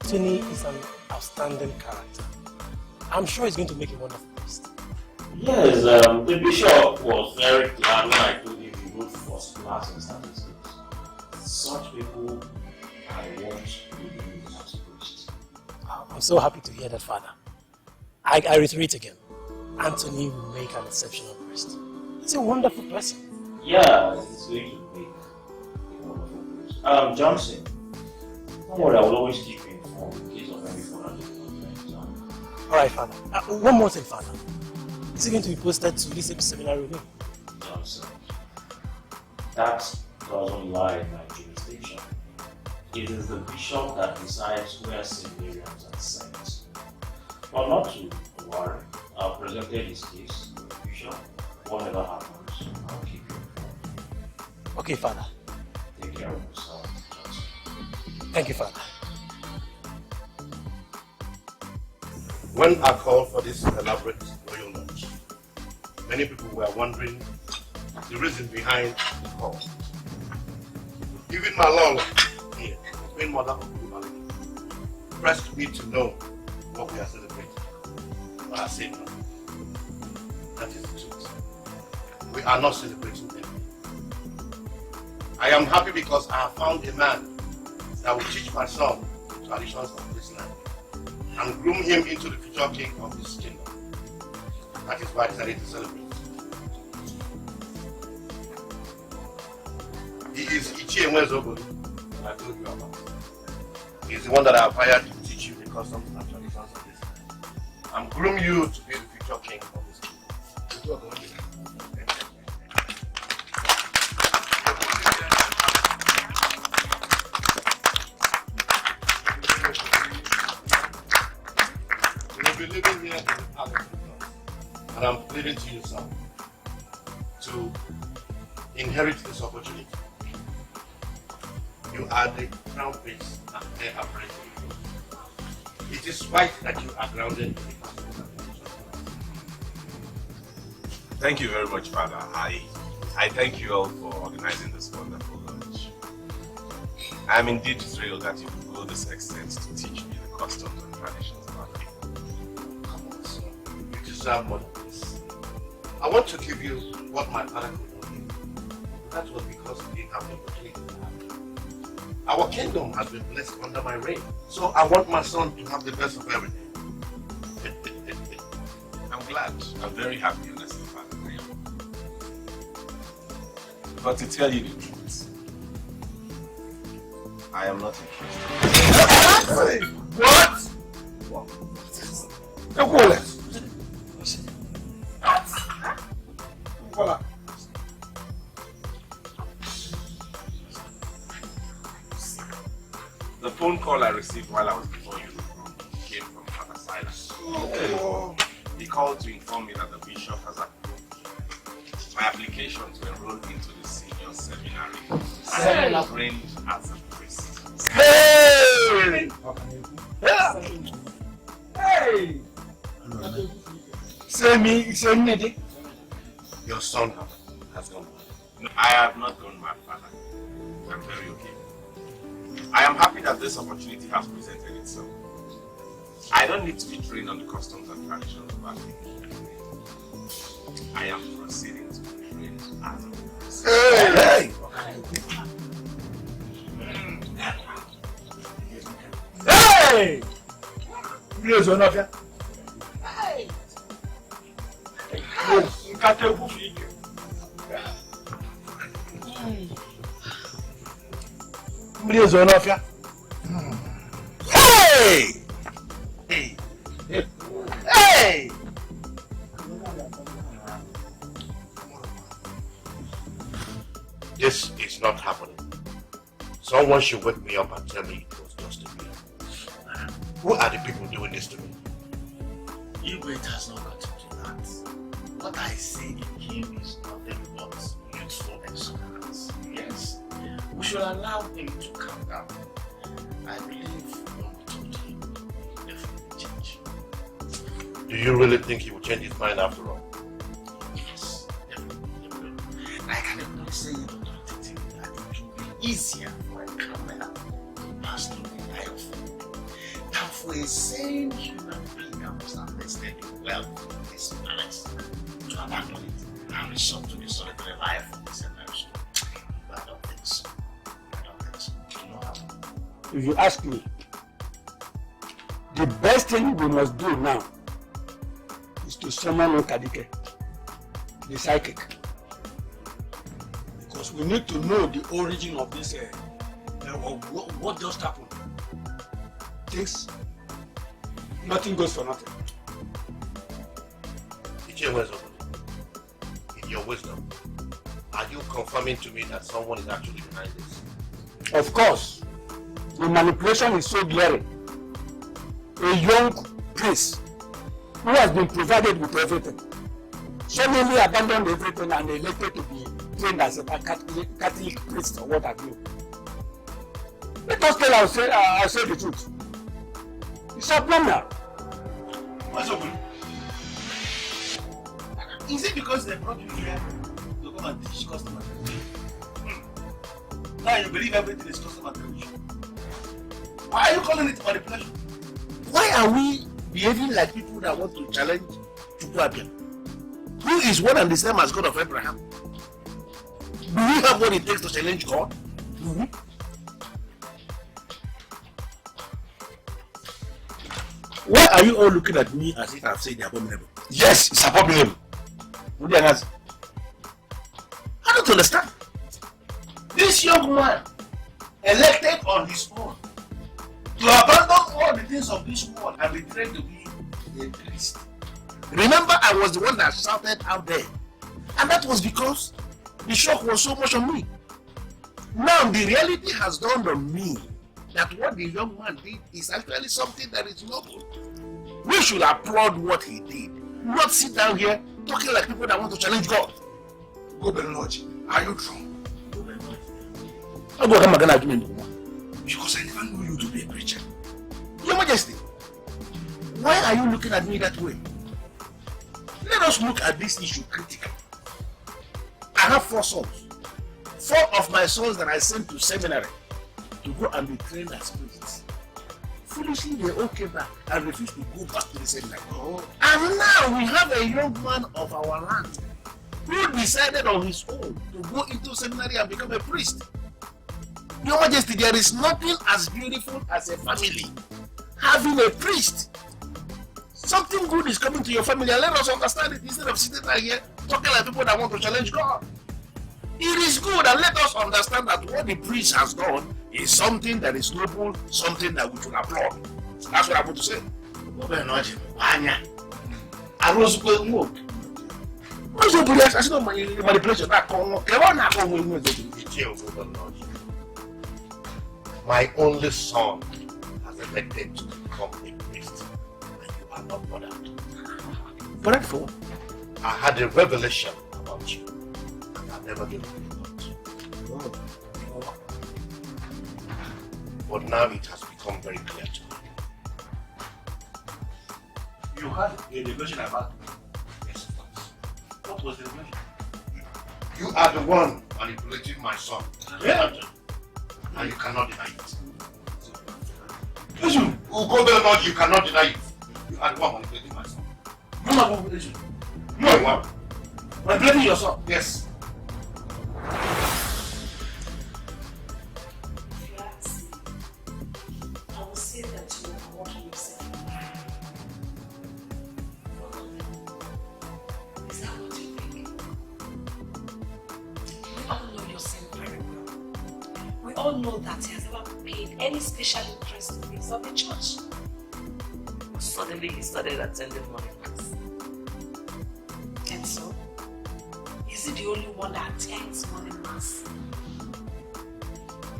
Anthony is an outstanding character. I'm sure he's going to make a wonderful priest. Yes, the bishop was very glad when I told him he wrote first class in statistics. Such people I want to be as a priest. I'm so happy to hear that, Father. I reiterate again. Anthony will make an exceptional priest. He's a wonderful person. Yeah, he's going to make a wonderful priest. Johnson, don't worry, I will always keep you informed in case of any further development. Alright, Father. One more thing, Father. Is he going to be posted to this seminary with me? Johnson, that doesn't lie in my jurisdiction. It is the bishop that decides where seminarians are sent. But not to worry, I've presented his case to the bishop. Whatever happens, I'll keep you informed. Okay, Father. Take care of yourself, Johnson. Thank you, Father. When I called for this elaborate royal lunch, many people were wondering the reason behind the call. Even my Lolo here, the Queen Mother of Maltreated, pressed me to know what we are celebrating. But I said no. That is the truth. We are not celebrating anything. I am happy because I have found a man that will teach my son the traditions of this land and groom him into the future king of this kingdom. That is why I decided to celebrate. He is Ichie Nwezobo, I told you about. He is the one that I have hired to teach you the customs and traditions of this land and groom you to be the future king of this kingdom. You'll be living here in the palace and I'm pleading to you, son, to inherit this opportunity. You are the crown prince and heir apparent. It is right that you are grounded in the customs and traditions. Thank you very much, Father. I thank you all for organizing this wonderful lunch. I am indeed thrilled that you could go this extent to teach me the customs and traditions of our people. Come on, son. You deserve more than this. I want to give you what my father could not give. That was because he didn't have the opportunity to have it. Our kingdom has been blessed under my reign, so I want my son to have the best of everything. I'm glad. I'm very happy, honestly, Father. But to tell you the truth, I am not interested. What? The phone call I received while I was before you came from Father Silas. Oh. He called to inform me that the bishop has approved my application to enroll into the senior seminary and be trained as a priest. Hey! Hey! Say me, Your son has gone. No, I have not gone mad, Father. I'm very okay. I am happy that this opportunity has presented itself. I don't need to be trained on the customs and traditions of our people. I am proceeding to be trained as a priest. Hey! Hey! Please, one of you. Hey! Please, one of you. Hey! Hey! Hey! This is not happening. Someone should wake me up and tell me it was just a dream. Who are the people doing this to me? It has not got into that. What I see in him is nothing but youthful exuberance. Yes, we should allow him to calm down. I believe when we talk to him, he'll definitely change. Do you really think he will change his mind after all? Yes, definitely he will. I can even say it authoritatively that it will be easier for a camera to pass through the eye of him for a sane human being, I must have listed the wealth of this palace to abandon it and resort to the solitary life of this marriage. But I don't think so. You know how? If you ask me, the best thing we must do now is to summon Okadike, the psychic. Because we need to know the origin of this, what just happened. Things, nothing goes for nothing. In your wisdom, are you confirming to me that someone is actually behind this? Of course, the manipulation is so glaring. A young prince who has been provided with everything suddenly abandoned everything and elected to be trained as a Catholic priest or what have you. Let us tell I'll say the truth. It's abnormal. What's up? Is it because they brought you here to come and teach customer service? Now you believe everything is customer service? Why are you calling it manipulation? Why are we behaving like people that want to challenge Chukwuabia, who is one and the same as God of Abraham? Do we have what it takes to challenge God? Mm-hmm. Why are you all looking at me as if I've said the abominable? Yes, it's abominable. I don't understand. This young man elected on his own to abandon all the things of this world and be trained to be a priest. Remember, I was the one that shouted out there, and that was because the shock was so much on me. Now the reality has dawned on me that what the young man did is actually something that is noble. We should applaud what he did, not sit down here talking like people that want to challenge God. Go Lord, are you drunk? I'll go come again because I never knew you to be a preacher. Your Majesty, why are you looking at me that way? Let us look at this issue critically. I have 4 sons. 4 of my sons that I sent to seminary to go and be trained as priests. Foolishly, they all came back and refused to go back to the seminary. And now we have a young man of our land who decided on his own to go into seminary and become a priest. Your Majesty, there is nothing as beautiful as a family having a priest. Something good is coming to your family, and let us understand it instead of sitting right here talking like people that want to challenge God. It is good, and let us understand that what the priest has done is something that is noble, something that we should applaud. That's what I want to say. My only son has elected to become a priest, and you are not bothered. Bothered for what? I had a revelation about you, and I've never given you a thought. But now it has become very clear to me. You had a revelation about me? Yes, of course. What was the revelation? You are the one manipulating my son. Yeah. And you cannot deny it. Listen, you cannot deny it. You are the one manipulating my son. You are manipulation. You are the one manipulating your son. Yes. If you ask me, I will say that you are working yourself. Is that what you think? We all know your son very well. We all know that he has never paid any special interest in things of the church. Suddenly he started attending morning mass. And so, is he the only one that attends morning mass?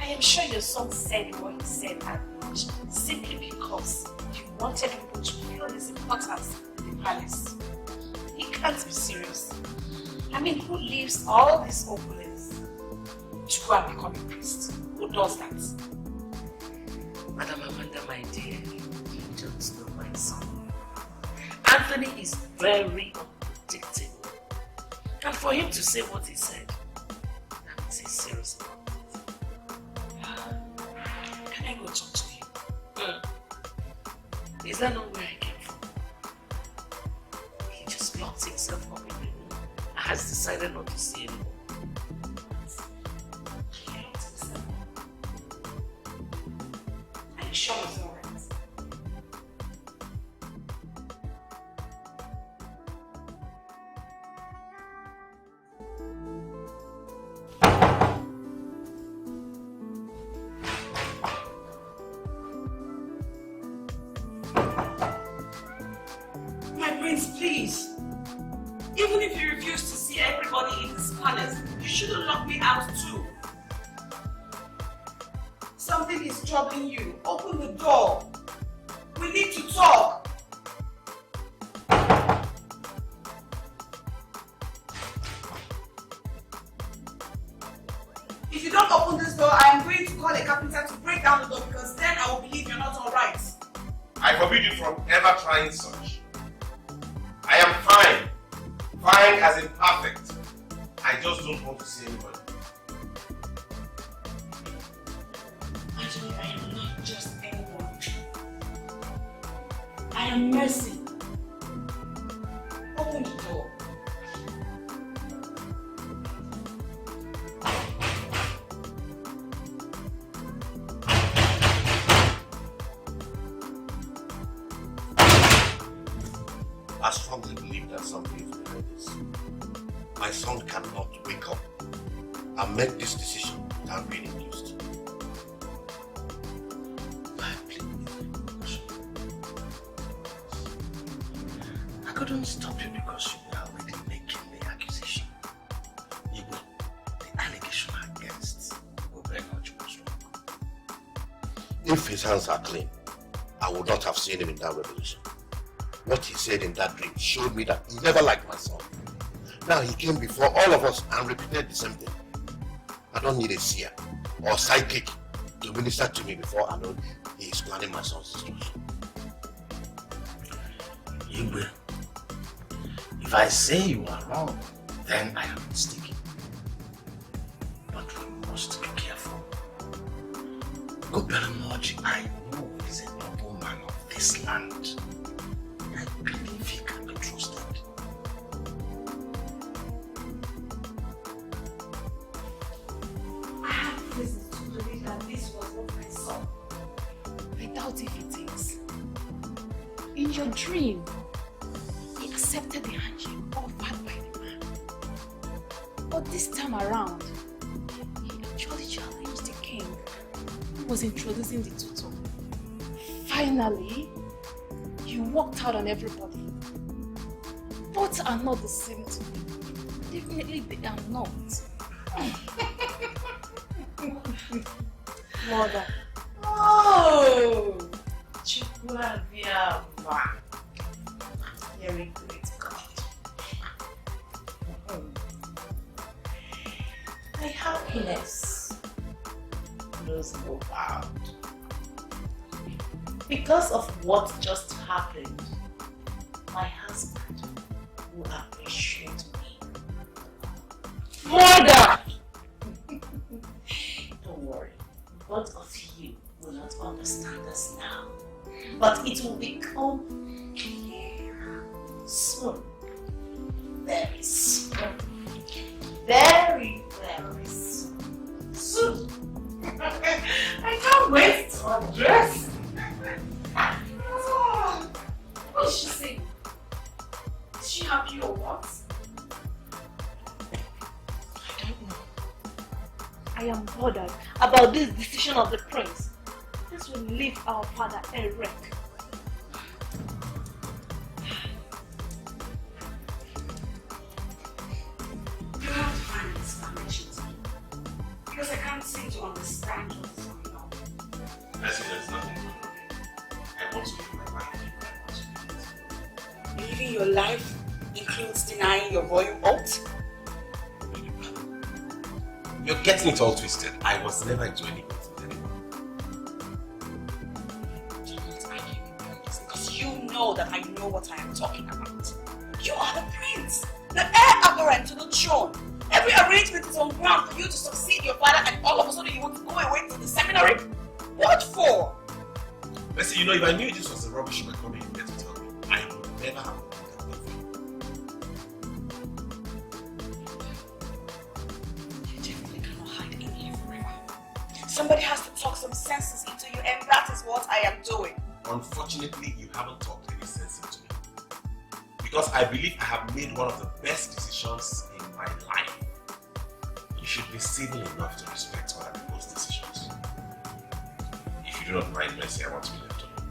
I am sure your son said what he said at lunch simply because he wanted people to feel his importance in the palace. He can't be serious. I mean, who leaves all this opulence to go and become a priest? Who does that? Madam Amanda, my dear, you don't know my son. Anthony is very unpredictable. And for him to say what he said, that means he's serious about it. Can I go talk to him? Is that not where I came from? He just locked himself up in the room and has decided not to see anymore. Are you sure it's all right? Please, even if you refuse to see everybody in this palace, you shouldn't lock me out too. Something is troubling you. Open the door. We need to talk. If you don't open this door, I am going to call a carpenter to break down the door because then I will believe you're not alright. I forbid you from ever trying such. I am fine. Fine as in perfect. I just don't want to see anybody. Actually, I am not just anyone. I am Mercy. Open the door. I strongly believe that something is behind this. My son cannot wake up and make this decision without being induced. I couldn't stop you because you were already making the accusation. The allegation against Obenoji was wrong. If his hands are clean, I would not have seen him in that revelation. What he said in that dream showed me that he never liked my son. Now he came before all of us and repeated the same thing. I don't need a seer or psychic to minister to me before I know he is planning my son's destruction. Igwe, if I say you are wrong, then I am mistaken. But we must be careful. Obenoji, I know is a noble man of this land. I believe he can be trusted. I have reasons to believe that this was not my son. I doubt if it is. In your dream, he accepted the handshake offered by the man. But this time around, he actually challenged the king who was introducing the tutor. Finally, you walked out on everybody. Both are not the same to me. Definitely they are not. Mother. Oh! Chukwuabiama. Very great God. My happiness knows no bound. Because of what just happened, my husband will appreciate me. Mother! Don't worry, both of you will not understand us now, but it will become clear soon. Very soon. Very, very soon. Soon. I can't wait to undress. What did she say? Is she happy or what? I don't know. I am bothered about this decision of the prince. This will leave our father a wreck. You have to find an explanation to me. Because I can't seem to understand what's going on. Mercy, there's nothing going on. I want to live my life. Living your life includes denying your royal oath? You're getting it all twisted. I was never into any oath with anyone. Do not argue with me because you know that I know what I am talking about. You are the prince, the heir apparent to the throne. Every arrangement is on ground for you to succeed your father, and all of a sudden you want to go away to the seminary? What for? Mercy, you know, if I knew this was a rubbish record, Somebody has to talk some senses into you, and that is what I am doing. Unfortunately, you haven't talked any sense into me. Because I believe I have made one of the best decisions in my life. You should be civil enough to respect other people's decisions. If you do not mind, Mercy, I want to be left alone.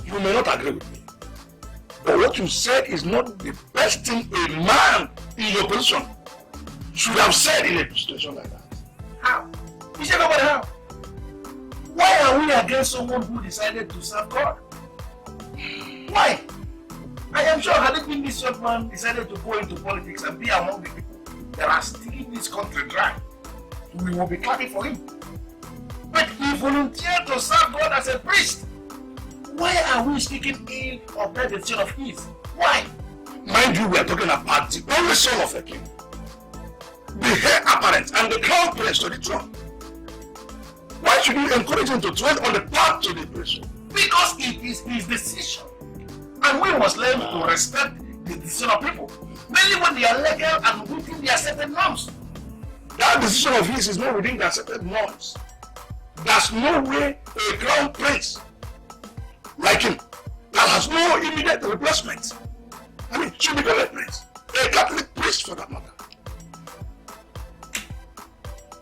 You may not agree with me, but what you said is not the best thing a man in your position should have said in a situation like that. How? You said about how? Why are we against someone who decided to serve God? Why? I am sure had it been this young man decided to go into politics and be among the people that are stealing this country dry, we will be clapping for him. But he volunteered to serve God as a priest. Why are we speaking ill of that decision of his? Why? Mind you, we are talking about the only son of a king, the heir apparent and the crown prince to the throne. Why should you encourage him to tread on the path to the throne? Because it is his decision. And we must learn to respect the decision of people, mainly when they are legal and within the accepted norms. That decision of his is not within the accepted norms. There's no way a crown prince like him that has no immediate replacement, should become a prince, a Catholic priest for that matter.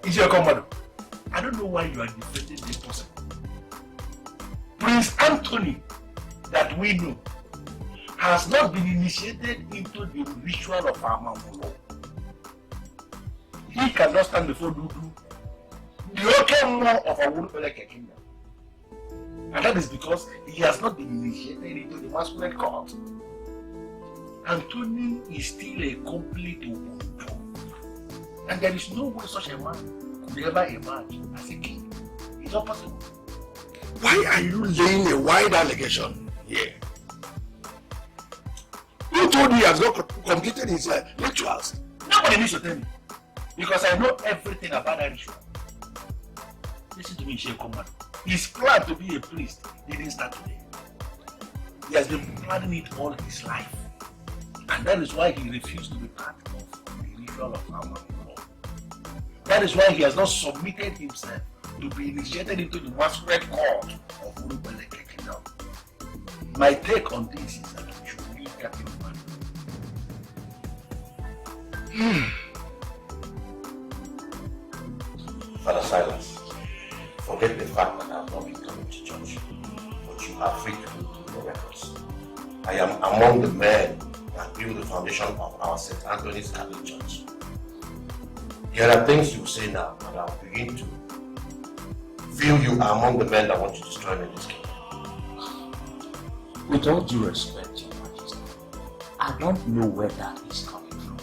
Is your command? I don't know why you are defending this person. Prince Anthony, that we know, has not been initiated into the ritual of Amamulo. He cannot stand before Dudu, the Okemo of our Wurupeleke kingdom. And that is because he has not been initiated into the masculine court. Anthony is still a complete Ubuntu. And there is no way such a man could ever emerge as a king. It's not possible. Why are you laying a wide allegation here? Who told you he has not completed his rituals? Nobody needs to tell me. Because I know everything about that ritual. Listen to me, Sheikh Komado. His plan to be a priest didn't start today. He has been planning it all his life. And that is why he refused to be part of the ritual of Amamulo. That is why he has not submitted himself to be initiated into the masquerade court of Urubeleke Kingdom. My take on this is that we should leave that in mind. Father Silas, forget the fact that I have not been coming to church, but you are free to go to your records. I am among the men that build the foundation of our St. Anthony's Catholic Church. There are things you say now, and I'll begin to feel you are among the men that want to destroy me in this kingdom. With all due respect, Your Majesty, I don't know where that is coming from.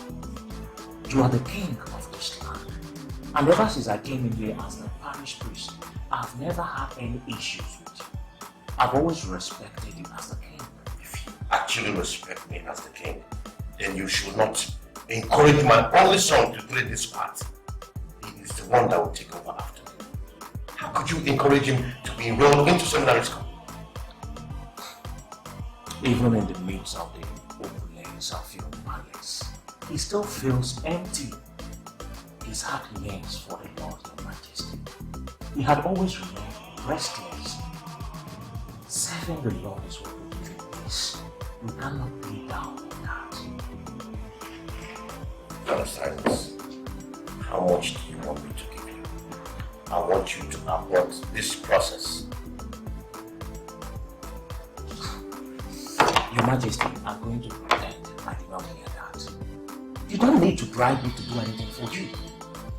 You are the king of this land, and ever since I came in here as the parish priest, I've never had any issues with you. I've always respected you as the king. If you actually respect me as the king, then you should not encourage my only son to play this part. He is the one that will take over after me. How could you encourage him to be enrolled into seminary school? Even in the midst of the opulence of your palace, he still feels empty. His heart yearns for the Lord, Your Majesty. He had always remained restless. Serving the Lord is what will give you peace. You cannot be down on that. Father Silas, how much do you want me to give you? I want you to abort this process. Your Majesty, I'm going to pretend I did not hear that. You don't need to bribe me to do anything for you.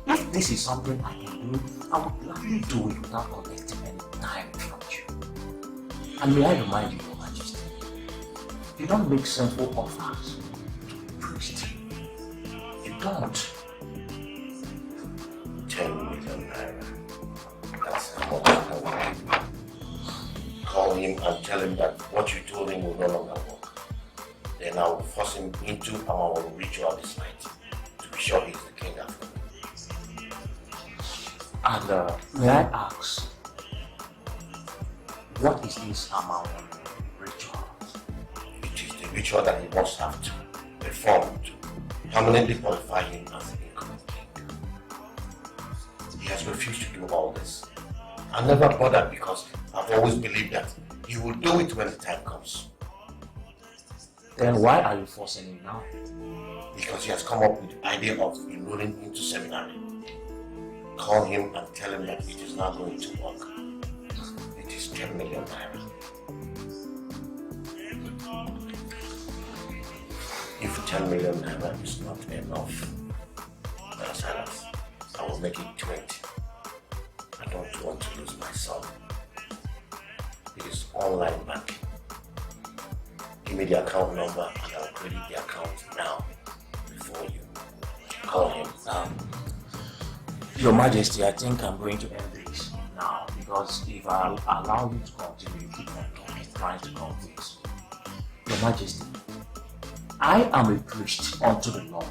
If this is something I can do, I would gladly do it without collecting any time from you. And may I remind you, Your Majesty, you don't make sinful offers to a priest. You don't. 10 million naira. That's how much I will give you. Call him and tell him that what you told him will no longer work. Then I will force him into our ritual this night to be sure he's the king after me. And may I ask, what is this amount ritual? It is the ritual that he must have to perform to permanently qualify him as the incoming king. He has refused to do all this. I never bothered because I've always believed that he will do it when the time comes. Then why are you forcing him now? Because he has come up with the idea of enrolling into seminary. Call him and tell him that it is not going to work. It is 10 million naira. If 10 million naira is not enough, I will make it 20. I don't want to lose my son. It is online banking. Give me the account number and I'll credit the account now before you call him. Your Majesty, I think I'm going to end this now because if I allow you to continue, you keep on talking, trying to convince me. Your Majesty, I am a priest unto the Lord,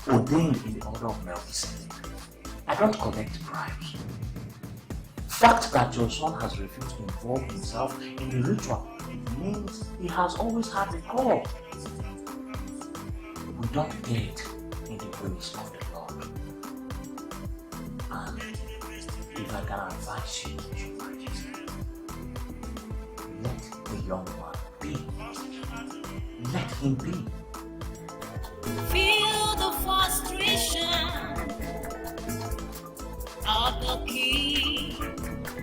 ordained in the order of Melchizedek. I don't collect bribes. Fact that your son has refused to involve himself in the ritual means he has always had a call. We don't get in the ways of the Lord. And if I can advise you, Your Majesty, let the young man be. Let him be. Feel the frustration of the king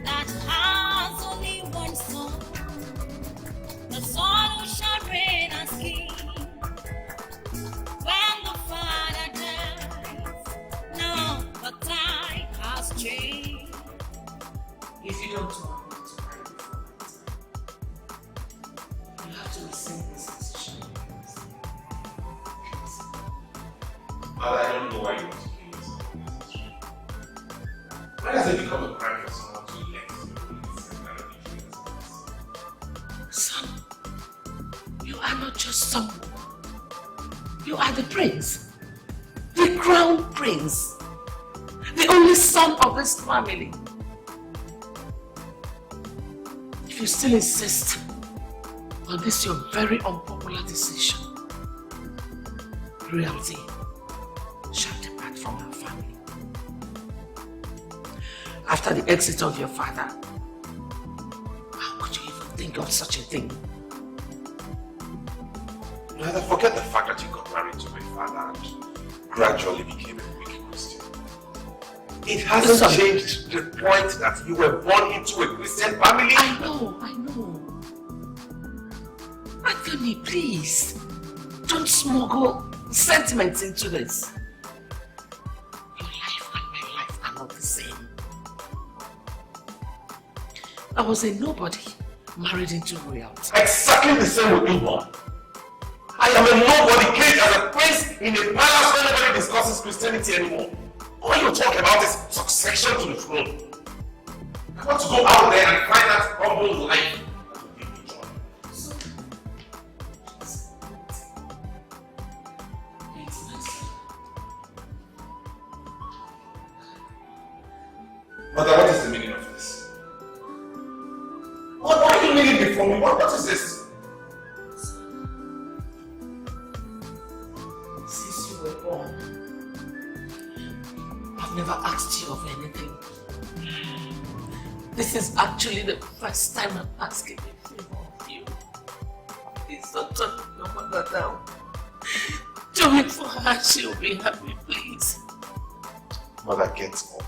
that has only one son, the son who shall reign as king. When the father dies, now the time has changed. If you don't want me to marry before my time, you have to rescind this decision. But I don't know why you want to kill yourself. Why does it become a crime for someone to elect some kind of influence? Son, you are not just someone. You are the prince, the crown prince, the only son of this family. If you still insist on this your very unpopular decision, royalty shall depart from our family. After the exit of your father, how could you even think of such a thing? Neither forget the fact that you got married to my father and gradually became a weak Christian. It hasn't changed the point that you were born into a Christian family. I know. Anthony, please, don't smuggle sentiments into this. Your life and my life are not the same. I was a nobody married into royalty. Exactly the same with me, boy. I am a nobody caged as a prince in a palace where nobody discusses Christianity anymore. All you talk about is succession to the throne. I want to go out there and find that humble life that will give me joy. Mother, what is the meaning of this? What are you meaning before me? What is this? Since you were born, I've never asked you of anything. This is actually the first time I'm asking a favor of you. Please don't turn your mother down. Do it for her, she'll be happy, please. Mother, get up.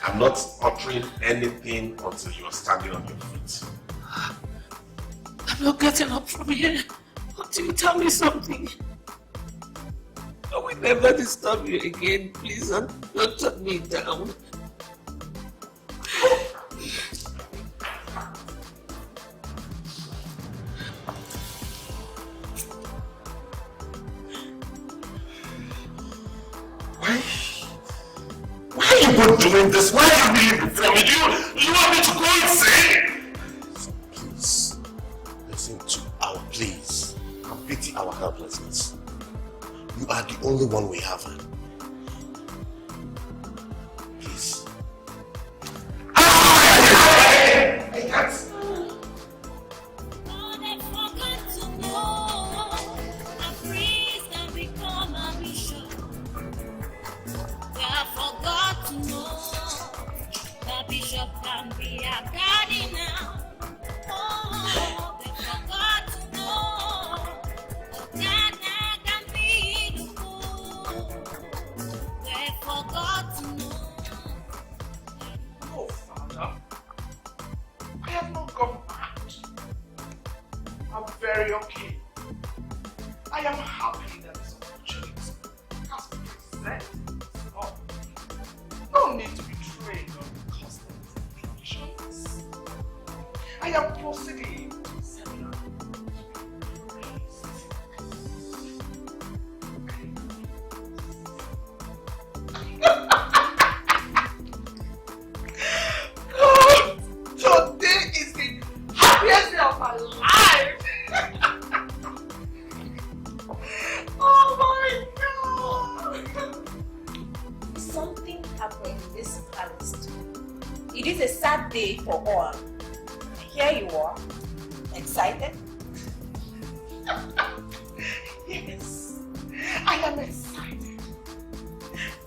I'm not uttering anything until you are standing on your feet. I'm not getting up from here until you tell me something. I will never disturb you again. Please don't turn me down. Why are you both doing this? Why are you really before me? Do you want me to go insane? So please, listen to our pleas and pity our helplessness. You are the only one we have. Please. I can't. Forgot to know a priest can become daddy now. Oh, they forgot to know. Dada can be the fool. They forgot to know. No, Father. I have not gone mad. I'm very okay. I am happy that this opportunity has presented itself. No need to be trained on customs and traditions. I am proceeding to the seminar to be raised. God, today is the happiest day of my life. Oh my God! Something happened in this palace too. It is a sad day for all. Here you are, excited? Yes, I am excited.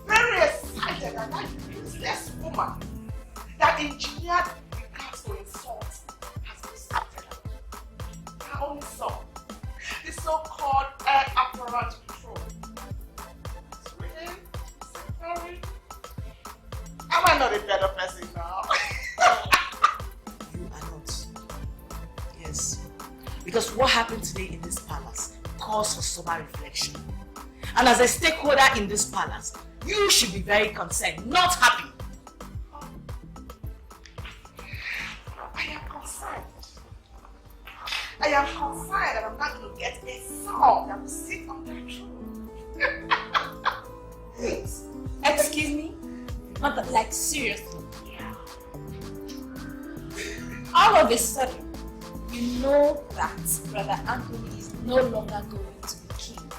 Very excited that that useless woman that engineered the cast to insult has been sorted out. Her only son, the so-called heir apparent to the throne. It's written, secretary. Am I not a better person now? You are not. Yes. Because what happened today in this palace calls for sober reflection. And as a stakeholder in this palace, you should be very concerned, not happy. I am concerned. I am concerned that I'm not going to get a son that will sit on that throne. Excuse me? Mother, like seriously? Yeah. All of a sudden, you know that Brother Anthony is no longer going to be king.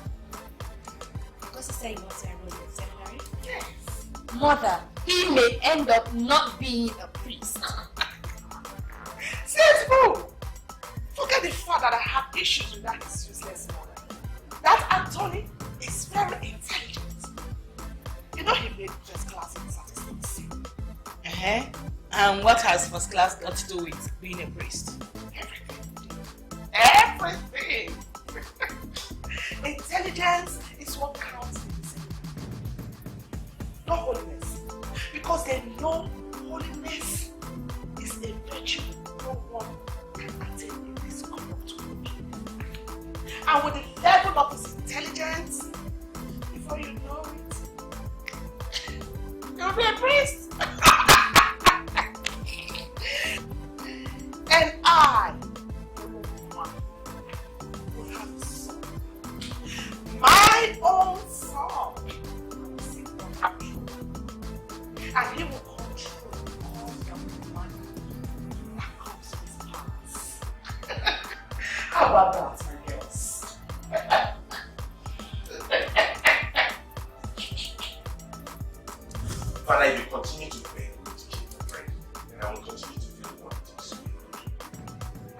Because he said he wants to enroll in the seminary? Yes. Mother, he may end up not being a priest. Says who? Forget the fact that I have issues with that useless mother. That Anthony is very intelligent. You know he made first class in statistics. And what has first class got to do with being a priest? Everything! Intelligence is what counts in this. Not holiness. Because they know holiness is a virtue no one can attain in this corrupt world. And with the level of his intelligence, before you know it, you'll be a priest. And I, will have a son. My own son. And he will control all the money that comes with his palace. How about that, my girls? Father, if you continue to pray, we will keep the prayer, and I will continue to feel what to disobey God.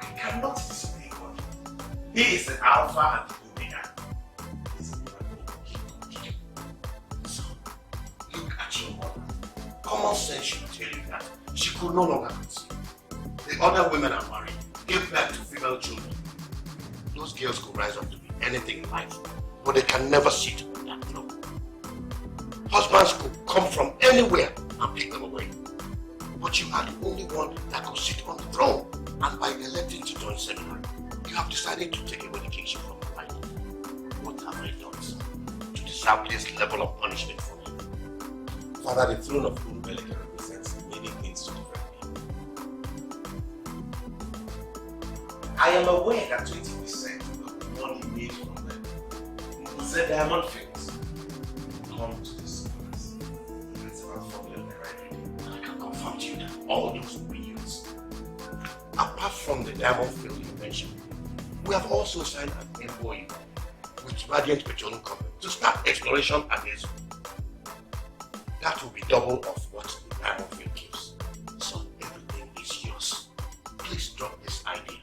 I cannot disobey God. He is the Alpha and the Omega. He is the miracle working God. So, look at your mother. Common sense should tell you that she could no longer conceive. The other women are married, give birth to female children. Those girls could rise up to be anything in life, but they can never sit on that throne. Husbands could come from anywhere and pick them away. But you are the only one that could sit on the throne. And by electing to join seminary, you have decided to take away the kingship from the right. What have I done to deserve this level of punishment from you? Father, the throne of Urubeleke represents many things to different people. I am aware that 20% of the money made from them was the diamond fields come to this class. That's about formula every day. I can confirm to you that all those will be used. Apart from the diamond field you mentioned, we have also signed an MOU with Radiant Petroleum Company to start exploration at this. That will be double of what the diamond field gives. So everything is yours. Please drop this idea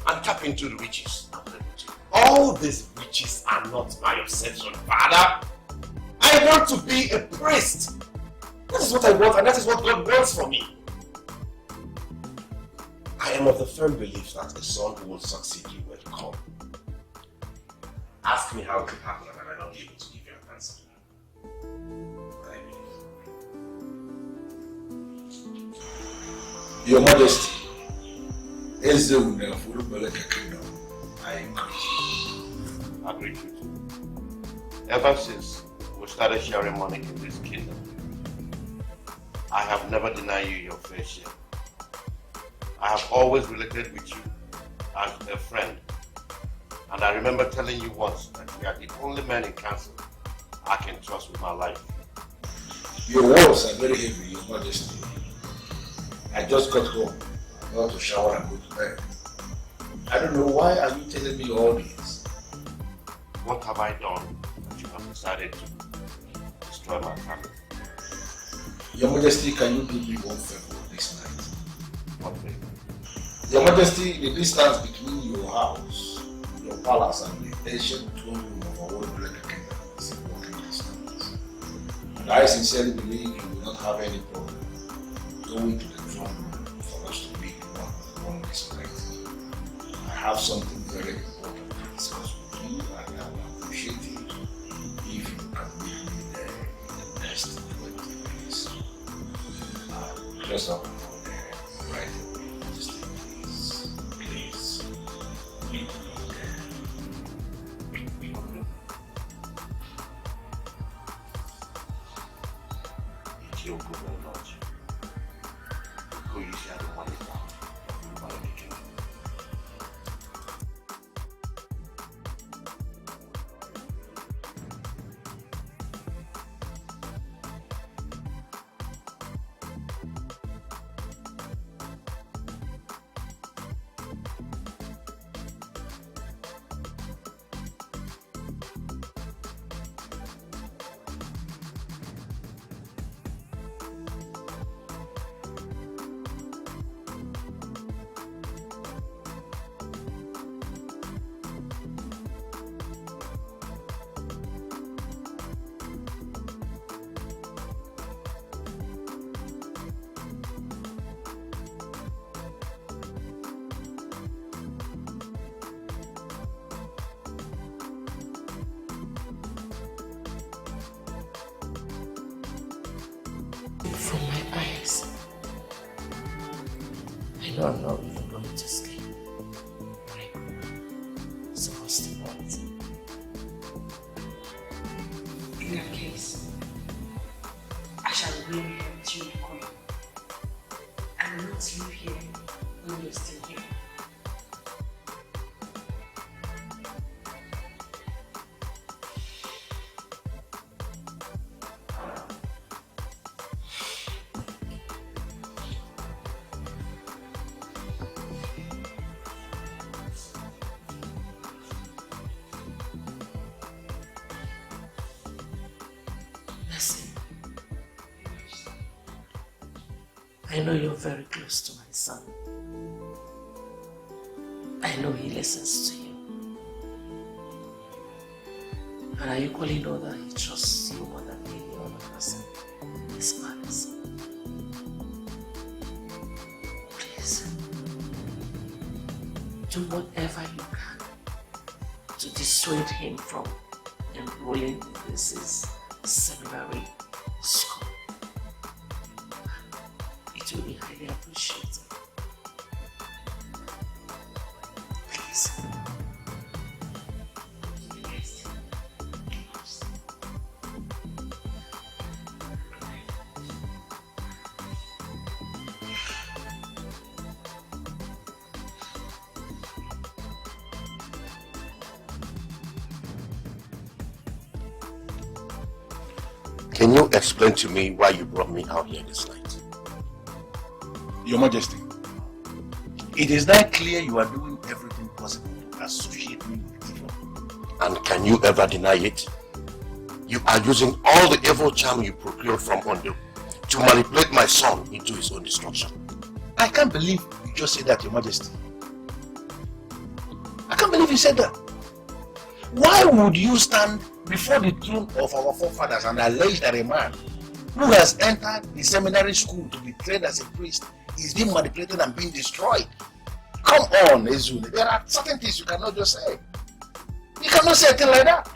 and tap into the riches available to you. All these riches are not my obsession, Father. I want to be a priest. That is what I want, and that is what God wants from me. am of the firm belief that a son who will succeed you will come. Ask me how it will happen and I might not be able to give you an answer. But I believe. Your Majesty, is the winner for the kingdom. I agree with you. Ever since we started sharing money in this kingdom, I have never denied you your fair share. I have always related with you as a friend. And I remember telling you once that you are the only man in council I can trust with my life. Your words are very heavy, Your Majesty. I just got home, about to shower and go to bed. I don't know, why are you telling me all this? What have I done that you have decided to destroy my family? Your Majesty, can you do me one favor this night? What favor? Your Majesty, the distance between your house, your palace, and the ancient throne room of our old Black Kingdom is a walking distance. And I sincerely believe you will not have any problem going to the throne room for us to meet one this night. I have something very important to discuss with you, and I will appreciate it if you can meet me there in the next 20 minutes. Dress up for there right away. Just please. Meet me there. It's your good old lodge. Who you share the money from? From my eyes, I don't know if I'm going to sleep. So what's the point? In that case, I shall remain here with you, Queen. I will not leave here when you're still here. I know you're very close to my son. I know he listens to you. And I equally know that he trusts you more than any other person in this palace. Please, do whatever you can to dissuade him from enrolling in this seminary school. It will be highly appreciated. Please. Can you explain to me why you brought me out here this night? Your Majesty, it is that clear you are doing everything possible to associate me with evil. And can you ever deny it? You are using all the evil charm you procured from Ondo to manipulate my son into his own destruction. I can't believe you just said that, Your Majesty. I can't believe you said that. Why would you stand before the throne of our forefathers and allege that a man who has entered the seminary school to be trained as a priest is being manipulated and being destroyed Come on, Ezune. There are certain things you cannot just say. You cannot say a thing like that.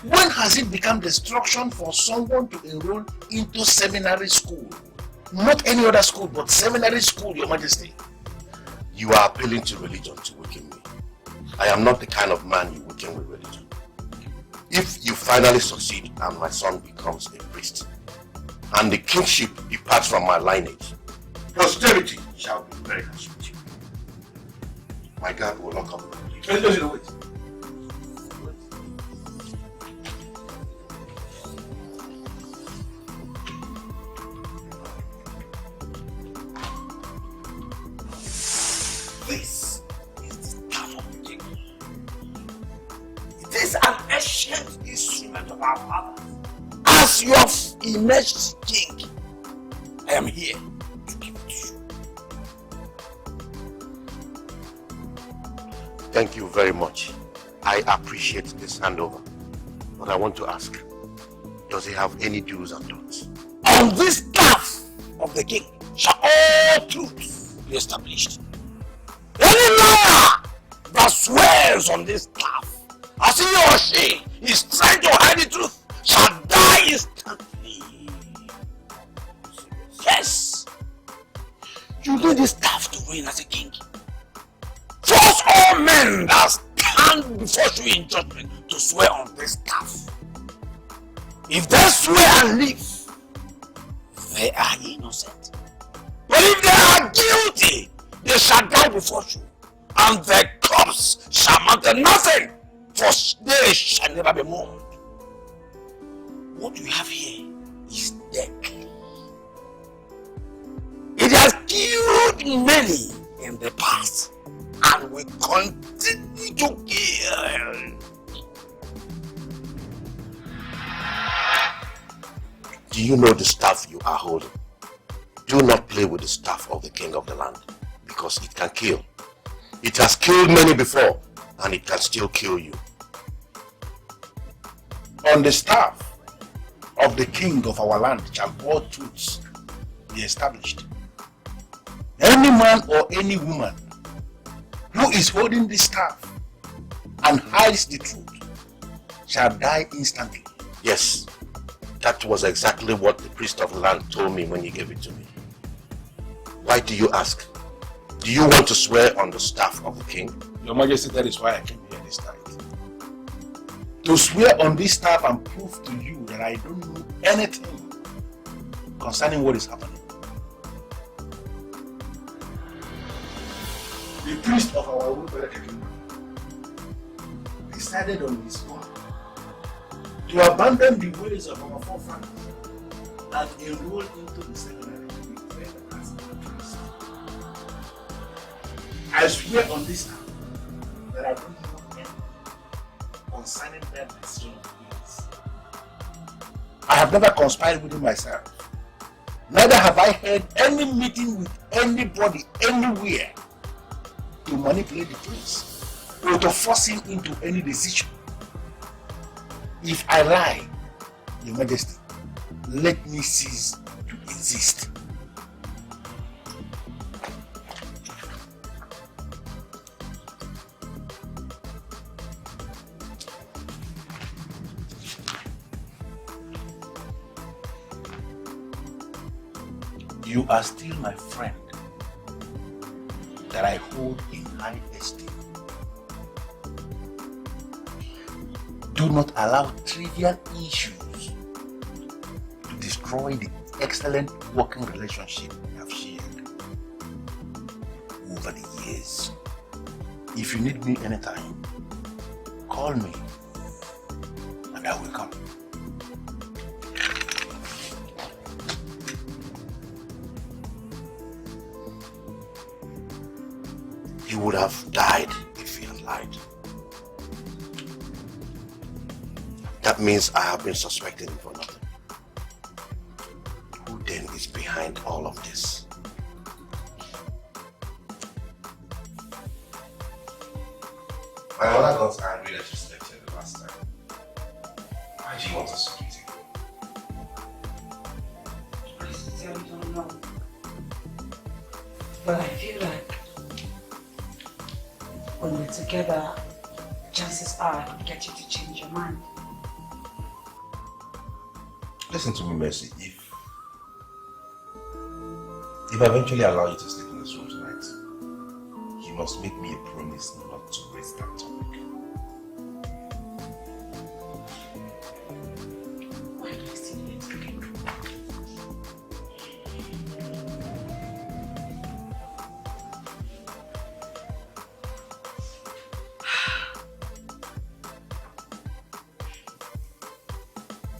When has it become destruction for someone to enroll into seminary school? Not any other school, but seminary school, Your Majesty. You are appealing to religion to weaken me. I am not the kind of man you weaken with religion. If you finally succeed and my son becomes a priest, and the kingship departs from my lineage, posterity shall be very happy with you. My dad will not come with you. Wait. This is the staff of the king. It is an ancient instrument of our fathers. As your imaged king, I am here to give it to you. Thank you very much. I appreciate this handover. But I want to ask, does he have any do's and don'ts? On this staff of the king shall all truths be established. Any liar that swears on this staff, as he or she is trying to hide the truth, shall die instantly. Yes, you need this staff to reign as a king. Force all men that stand before you in judgment to swear on this staff. If they swear and live, they are innocent. But if they are guilty, they shall die before you, and their corpse shall amount to nothing, for they shall never be mourned. What you have here is deadly. It has killed many in the past, and will continue to kill. Do you know the staff you are holding? Do not play with the staff of the king of the land, because it can kill. It has killed many before, and it can still kill you. On the staff of the king of our land shall all truths be established. Any man or any woman who is holding this staff and hides the truth shall die instantly. Yes, that was exactly what the priest of the land told me when he gave it to me. Why do you ask? Do you want to swear on the staff of the king? Your Majesty, that is why I came here this night. To swear on this staff and prove to you that I don't know anything concerning what is happening. The priest of our own kingdom decided on his own to abandon the ways of our forefathers and enroll into the seminary to be trained as a priest. I swear on this staff that I don't know anything concerning that decision of his. I have never conspired with him myself. Neither have I had any meeting with anybody anywhere to manipulate the prince or to force him into any decision. If I lie, Your Majesty, let me cease to exist. You are still my friend that I hold in high esteem. Do not allow trivial issues to destroy the excellent working relationship we have shared over the years. If you need me anytime, call me and I will come. He would have died if he had lied. That means I have been suspecting him for nothing. Who then is behind all of this? My mother got angry that you slept here the last time. Why do you want us to keep it? Please tell me, don't know. But I feel like when we're together, chances are I could get you to change your mind. Listen to me, Mercy. If I eventually allow you to sleep in this room tonight, you must make me a promise not to raise that topic. Why do I still need to do?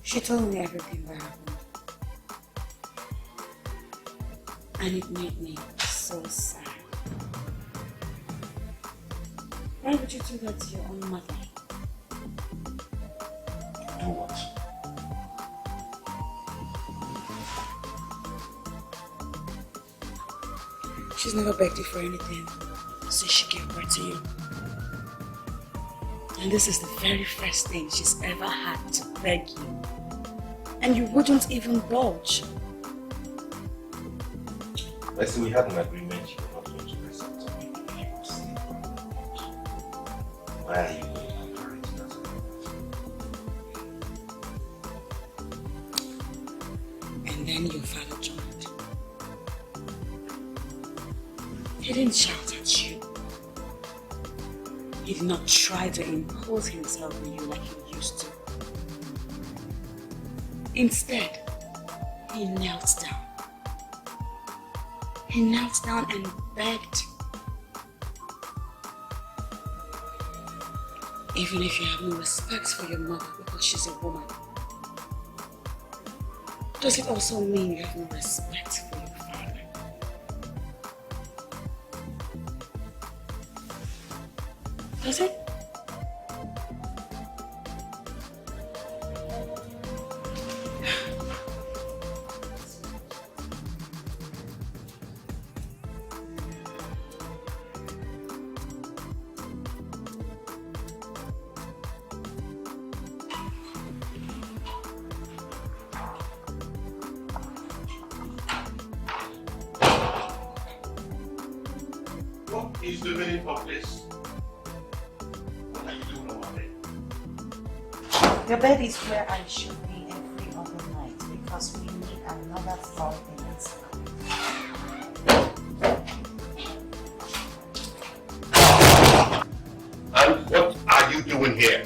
She told me everything that happened. And it made me so sad. Why would you do that to your own mother? Do what? She's never begged you for anything since she gave birth to you. And this is the very first thing she's ever had to beg you. And you wouldn't even budge. Mercy, we had an agreement you were not going to listen to me if you would sleep. Why are you going to encourage that? And then your father joined. He didn't shout at you. He did not try to impose himself on you like he used to. Instead, he knelt down. He knelt down and begged. Even if you have no respect for your mother because she's a woman, does it also mean you have no respect for your father? Does it? Is the meaning of this? What are you doing over there? Your bed is where I should be every other night because we need another 4 minutes. And what are you doing here?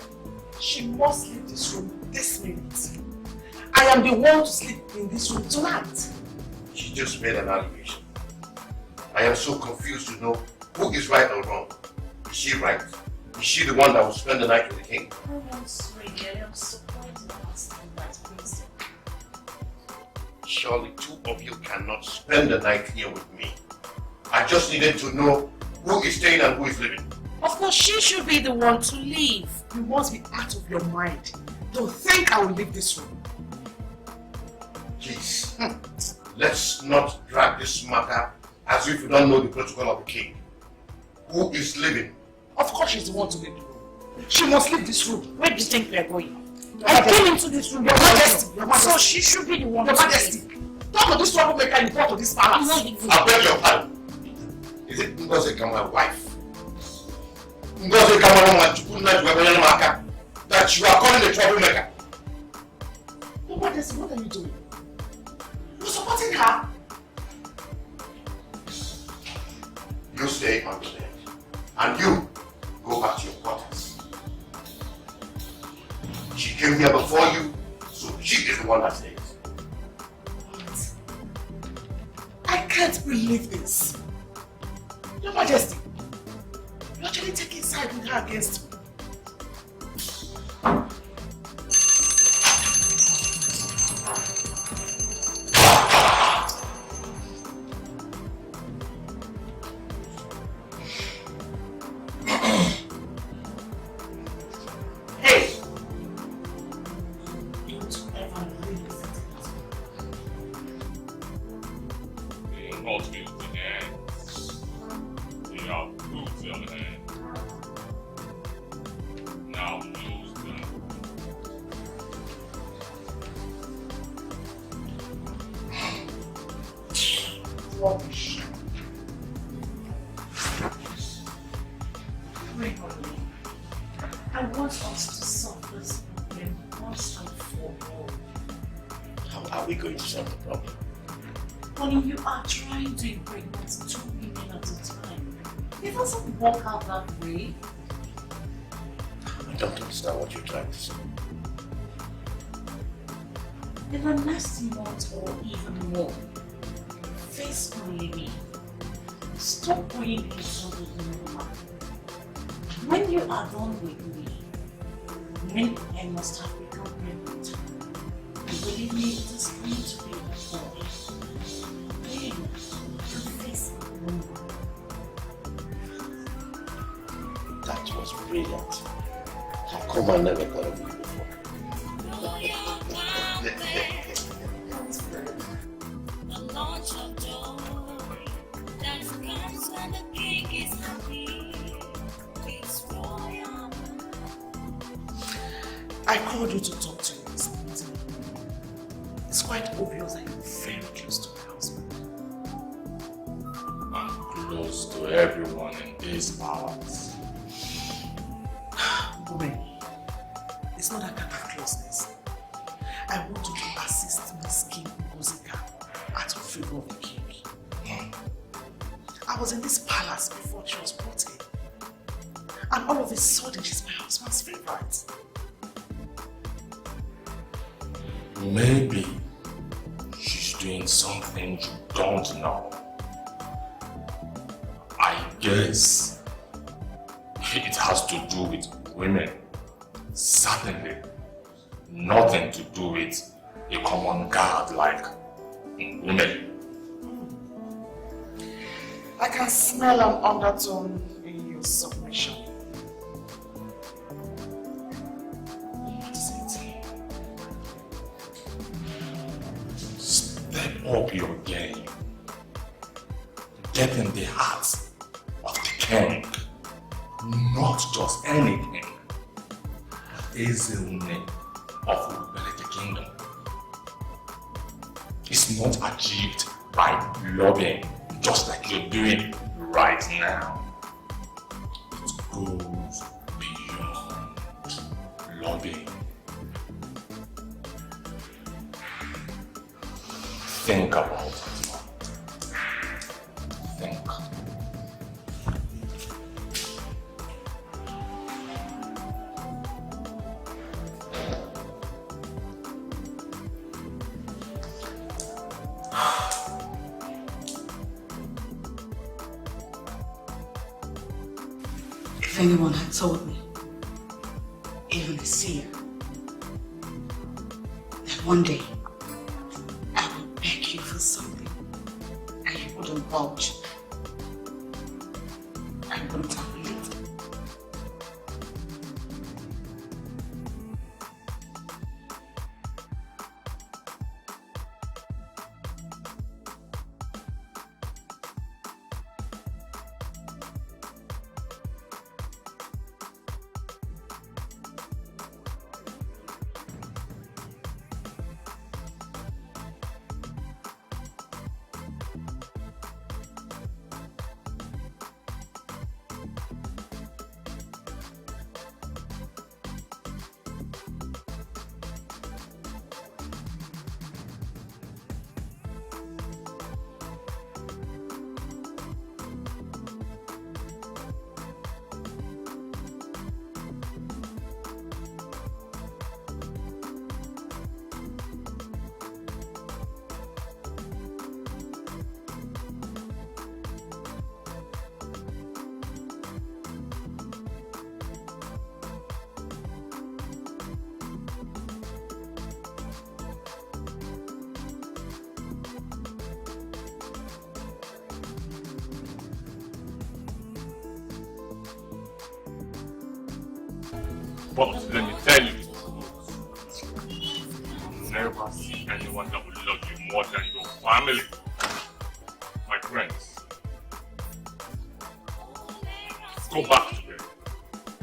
She must leave this room this minute. I am the one to sleep in this room tonight. She just made an allegation. I am so confused to know who is right or wrong. Is she right? Is she the one that will spend the night with the king? Oh, I'm sorry, I am supporting that principle. Surely two of you cannot spend the night here with me. I just needed to know who is staying and who is leaving. Of course, she should be the one to leave. You must be out of your mind. Don't think I will leave this room. Please, let's not drag this matter as if you don't know the protocol of the king. Who is leaving? Of course she's the one to leave the room. She must leave this room. Where do you think we are going? I came into this room. Your Majesty. So she should be the one. Your Majesty. Talk to this troublemaker you brought to this palace. I beg your pardon. Is it Ngozeka, my wife? Ngozeka, that you are calling a troublemaker? Your Majesty, what are you doing? You're supporting her. You stay on the bed. And you go back to your quarters. She came here before you, so she is the one that stays. What? I can't believe this. Your Majesty, you're actually taking side with her against me. I want us to solve this problem once and for all. How are we going to solve the problem? Honey, you are trying to impregnate 2 women at a time. It doesn't work out that way. I don't understand what you're trying to say. In the next month or even more, face only me. Stop going into the human. When you are done with me, maybe I must have become pregnant. Believe me, it is going to be a boy. Then, the face only. That was brilliant. How come I never thought of you before? The launch of joy that comes when the king is happy. It's royal. I called you to talk to you this morning. It's quite obvious that you're very close to my husband. I'm close to everyone in this palace. Woman, it's not that kind of closeness. I want you to assist Miss King Ngozika out of favor of the king. I was in this palace before she was brought in. And all of a sudden, she's my husband's favorite. Maybe she's doing something you don't know. I guess it has to do with women. Certainly nothing to do with a common guard like women. I can smell an undertone in your submission. What is it? Step up your game. Get in the hearts of the king. Not just any king. Ezelne of Ubelete Kingdom. It's not achieved by lobbying, just like you're doing right now. It goes beyond lobbying. Think about it. Think. If anyone had told me, even the seer, that one day I would beg you for something and you wouldn't budge, I wouldn't have believed it. But let me tell you, you'll never see anyone that will love you more than your family. My friends, go back to bed.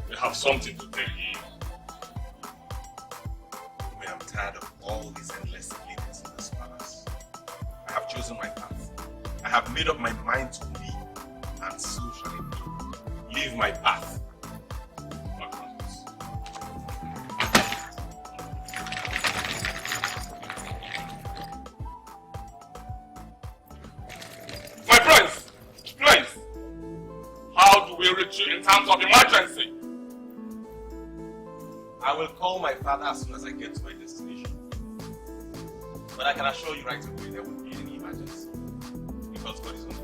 They have something to tell you. I'm tired of all these endless meetings in this palace. I have chosen my path. I have made up my mind to leave, and so shall it be. Leave my path in times of emergency. I will call my father as soon as I get to my destination. But I can assure you right away there won't be any emergency. Because God is on it.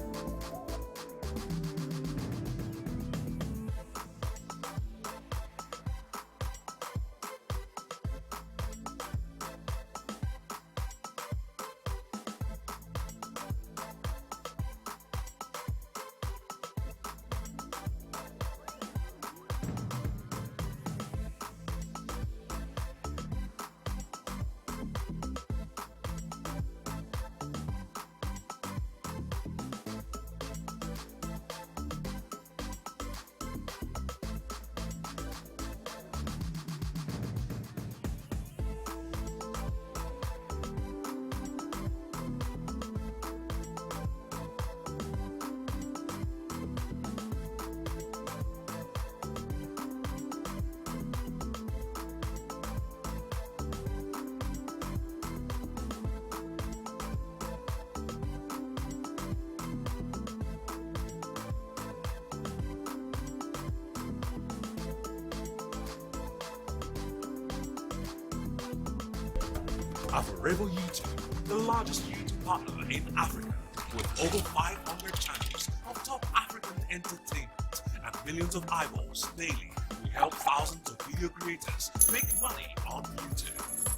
Parental YouTube, the largest YouTube partner in Africa, with over 500 channels of top African entertainment and millions of eyeballs daily. We help thousands of video creators make money on YouTube.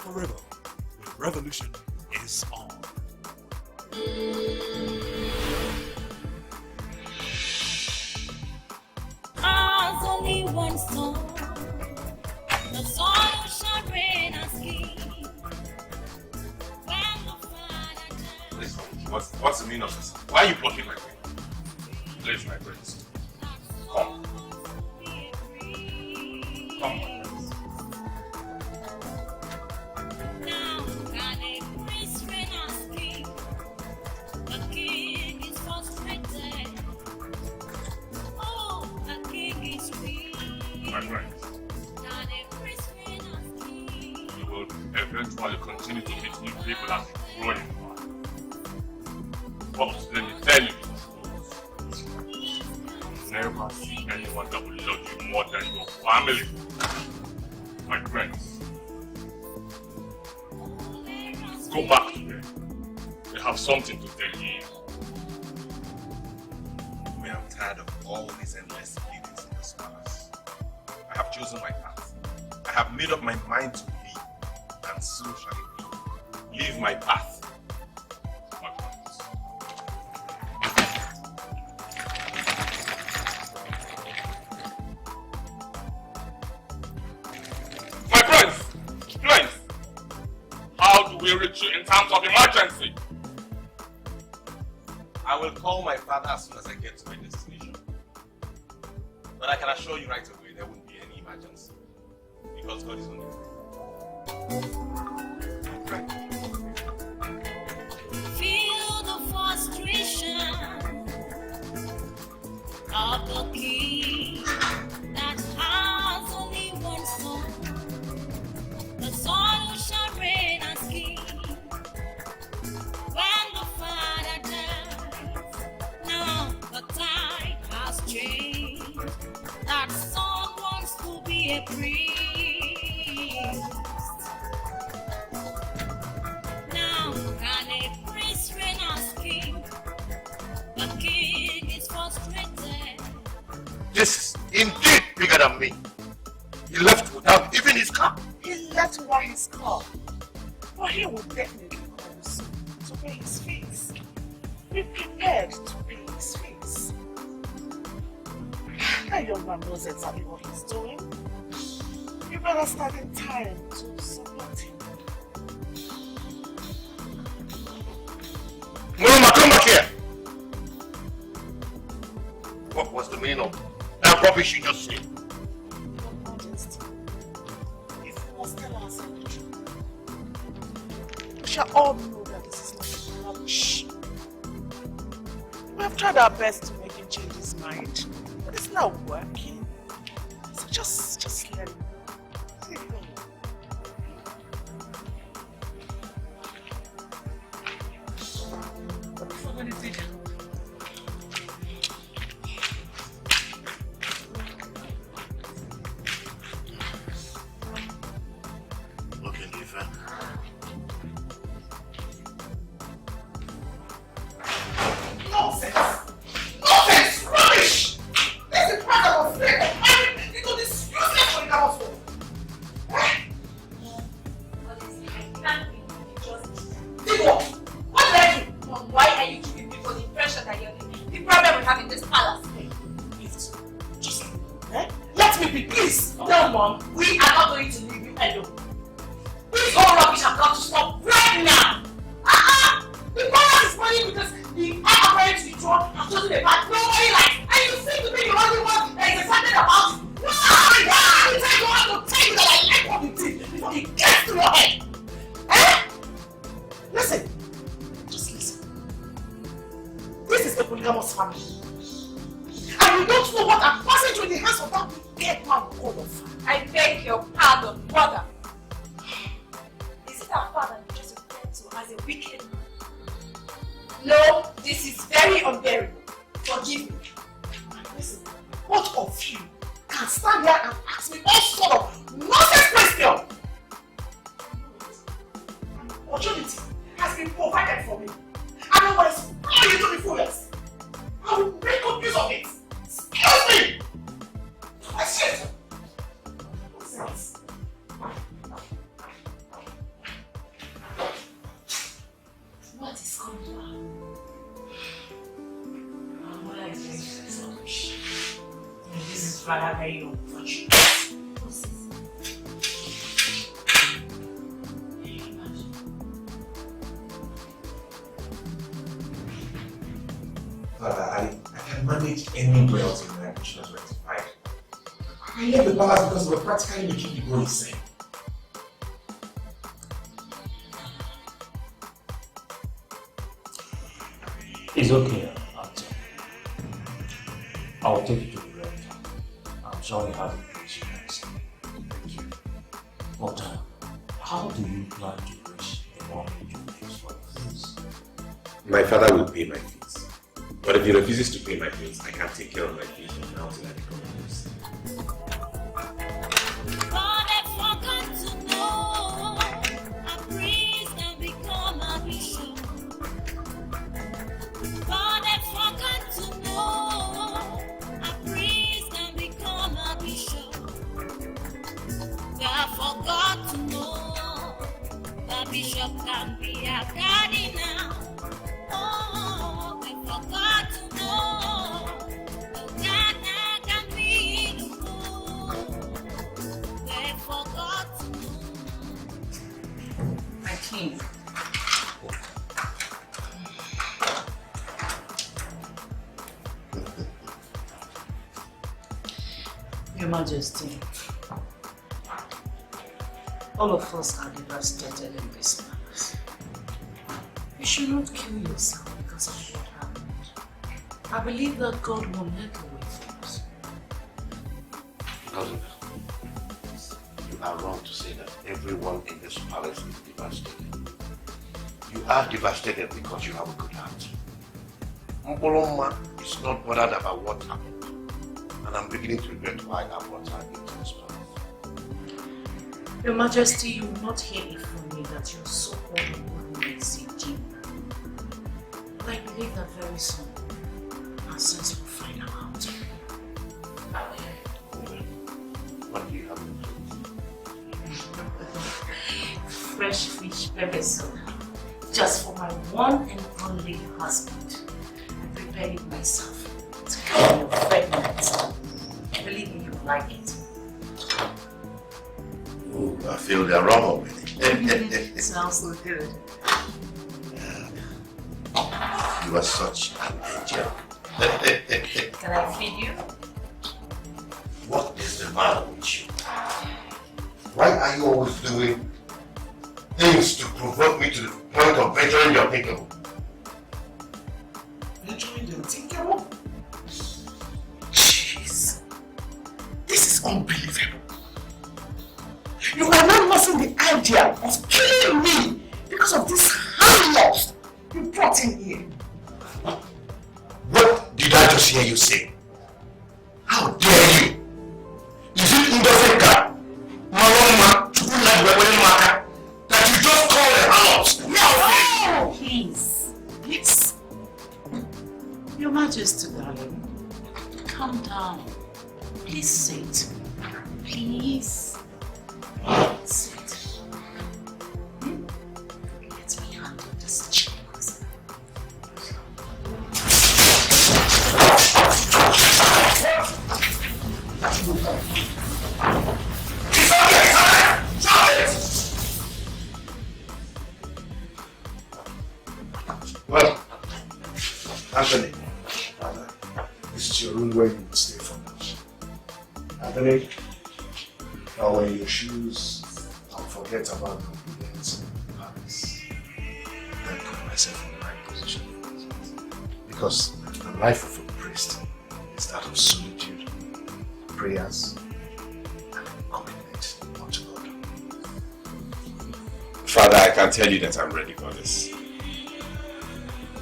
Forever, the revolution is on. As only one song, the song shall reign as king. What's the meaning of this? Why are you blocking my way? Please, my friends. Come. Come, my friends. Now, can a prince reign as king? The king is frustrated. Oh, the king is weak. My friends. Can a prince reign as king? You will eventually continue to meet new people as you grow in life. But let me tell you, you'll never see anyone that will love you more than your family. My friends, go back to them. They have something to tell you. I am tired of all these endless pleadings in this palace. I have chosen my path. I have made up my mind to leave, and so shall it be. Leave my path. Will reach you in times of emergency. I will call my father as soon as I get to my destination. But I can assure you right away there won't be any emergency. Because God is on it. Feel the frustration of the king that has only one son. The son who shall reign as king. When the father dies, now the tide has changed. That son wants to be a priest. Now can a priest reign as king? The king is frustrated. This is indeed bigger than me. He left without even his car. He left without his car. But he will definitely come soon to pay his fees. Be prepared to pay his fees. That young man knows exactly what he's doing. You better start in time to support him. Mama, come back here! What was the meaning of that rubbish you just said? Your Majesty, if you must tell us the truth, we shall all know that this is not rubbish. We have tried our best to make him change his mind, but it's not working. So just let him go. Leave him alone. Please, tell Mom, we are not going to leave you alone. This whole rubbish has got to stop right now. The palace is burning because the heir apparent to the throne has chosen a path nobody likes, and you seem to be the only one that is excited about it. No! I tell you what to tell you that I like what you did before it gets to your head. Listen. Just listen. This is a polygamous family. And you don't know what I'm passing through the hands of that wicked man called Orphan. I beg your pardon, brother. Is it our father you just referred to as a wicked man? No, this is very unbearable. Forgive me. Listen, what of you can stand here and ask me all sort of nonsense questions? Opportunity has been provided for me. And I will exploit you to the fullest. I will make good use of it. Excuse me! I shit! Nonsense. What is going on? My mother is very selfish. This is rather very unfortunate. What's this? Father, I can manage any wealth in my ambition as rectified. I left the palace because we're practically making me go insane. It's okay, Auntie. I'll take you to the rector. I'm sure you have a place you can stay. Thank you. But how do you plan to reach the mortgage you use for the fees? My father will pay my fees. But if he refuses to pay my fees, I can't take care of my fees from now till I become a priest. God has forgotten to know a priest can become a bishop. God has forgotten to know a priest can become a bishop. God forgot to know the bishop can be a cardinal. Oh, we forgot to know the cardinal can be the fool. We forgot to know. My king. Your Majesty, all of us are devastated in this palace. You should not kill yourself because of what happened. I believe that God will make a way for us. You are wrong to say that everyone in this palace is devastated. You are devastated because you have a good heart. Mboloma is not bothered about what happened. And I'm beginning to regret why I brought her into this palace. Your Majesty, you will not hear it from me that your so-called woman is a demon. But I believe that very soon, our sense will find out. What do you have in Fresh fish pepper soup, just for my one and only husband. I prepared it myself to come your pregnant. Believe me, you will like it. Ooh, I feel the aroma with It smells so good. You are such an angel. Can I feed you? What is the matter with you? Why are you always doing things to provoke me to the point of venturing the unthinkable? Venturing the unthinkable? Jeez. This is unbelievable. You are not losing the idea of killing me because of this harmless you brought in here. What did I just hear you say? How dare you? Is it Indofeka, Maloma, Chukwuna, that you just call a harlot? No! Please. Please. Your Majesty, darling. Calm down. Please sit. Please. Sit. Let me handle this child. Honey, if I were in your shoes, I'll forget about the obedience and palace. Then put myself in the right position. Because the life of a priest is that of solitude, prayers, and commitment unto God. Father, I can tell you that I'm ready for this.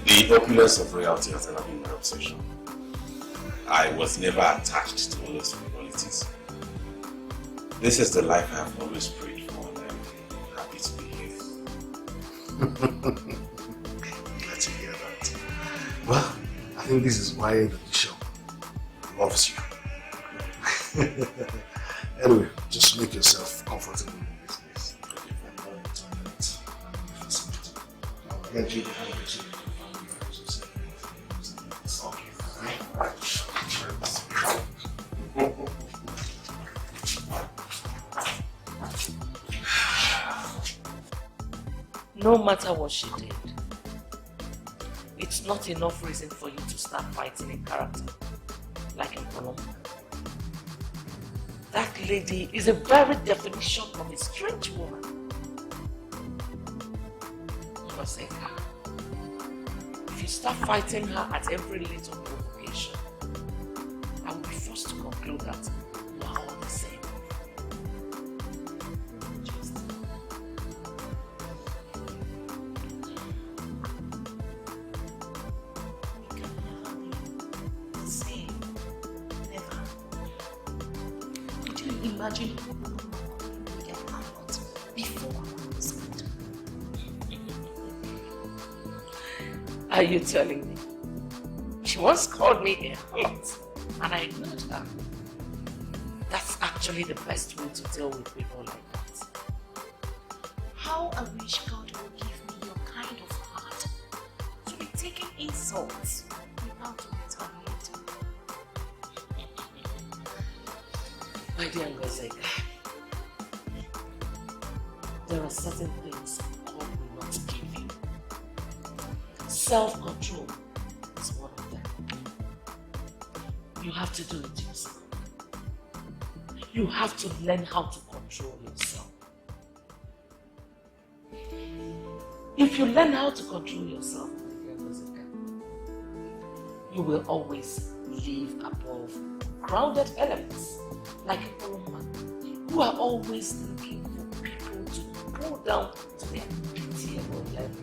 The opulence of royalty has never been my obsession. I was never attached to all those frivolities. This is the life I have always prayed for, and I'm happy to be here. Glad to hear that. Well, I think this is why the bishop loves you. Anyway, just make yourself comfortable in this place. I'll get you the handkerchief. No matter what she did, it's not enough reason for you to start fighting in character, like in Colombia. That lady is a very definition of a strange woman. Roseka, if you start fighting her at every little provocation, I will be forced to conclude that you are all the same. Imagine we get out before our husband. Are you telling me? She once called me a hit and I ignored her. That's actually the best way to deal with people like that. How I wish God would give me your kind of heart to be taking insults without retaliating. My dear Ngozeka, there are certain things God will not give you. Self-control is one of them. You have to do it yourself. You have to learn how to control yourself. If you learn how to control yourself, my dear Ngozeka, you will always live above crowded elements. Like a woman who are always looking for people to go down to their pitiable level.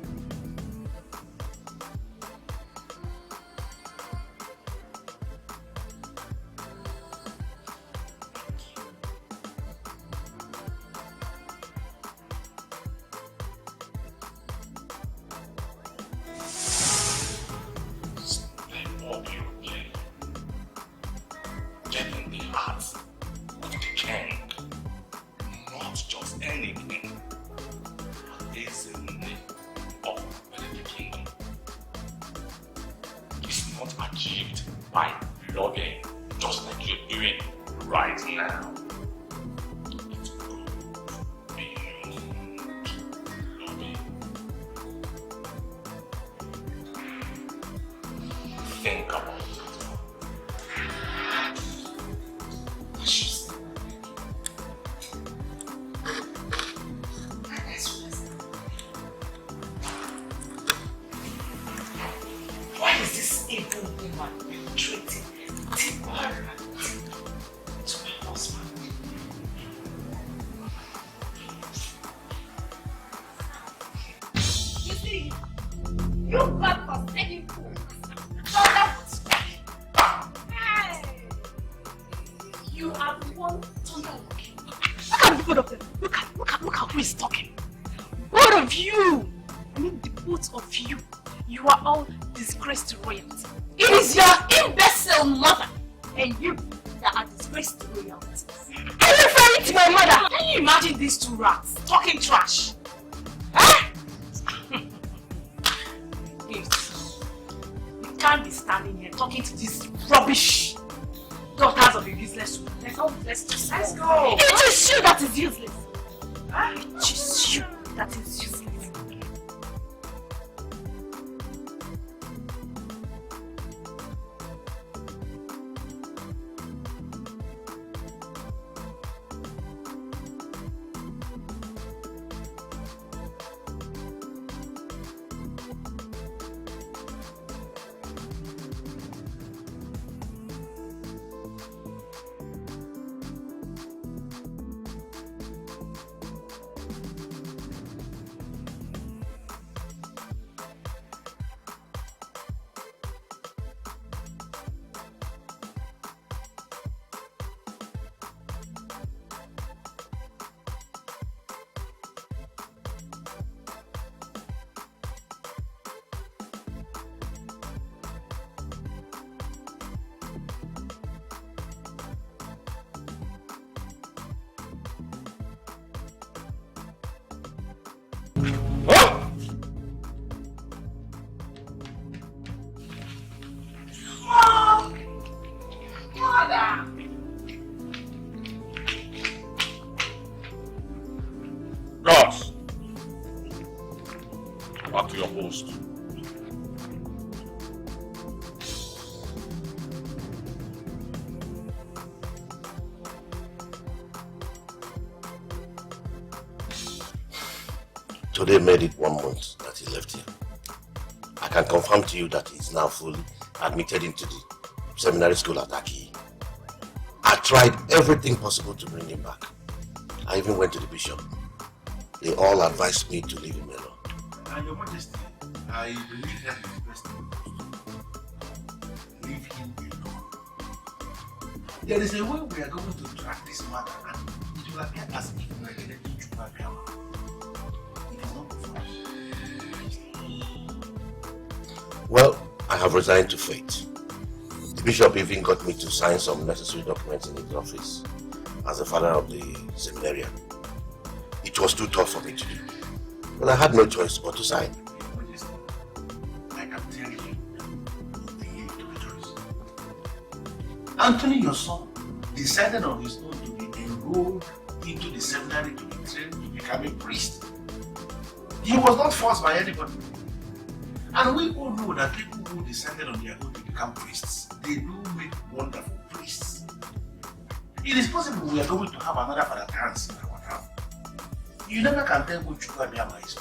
Back to your post. Today made it 1 month that he left here. I can confirm to you that he's now fully admitted into the seminary school at Aki. I tried everything possible to bring him back. I even went to the bishop. They all advised me to leave him alone. And Your Majesty, I believe that is the best thing. Leave him alone. There is a way we are going to track this matter, and it will appear as if we are getting to Chukwuka. It is not for us. Well, I have resigned to fate. The bishop even got me to sign some necessary documents in his office as the father of the seminarian. It was too tough for me to do, but I had no choice but to sign. I can tell you, the need to rejoice. Anthony, your son, decided on his own to be enrolled into the seminary to be trained to become a priest. He was not forced by anybody. And we all know that people who decided on their own to become priests, they do make wonderful priests. It is possible we are going to have another Father Counsel in our town. You never can tell which Chukwuka is.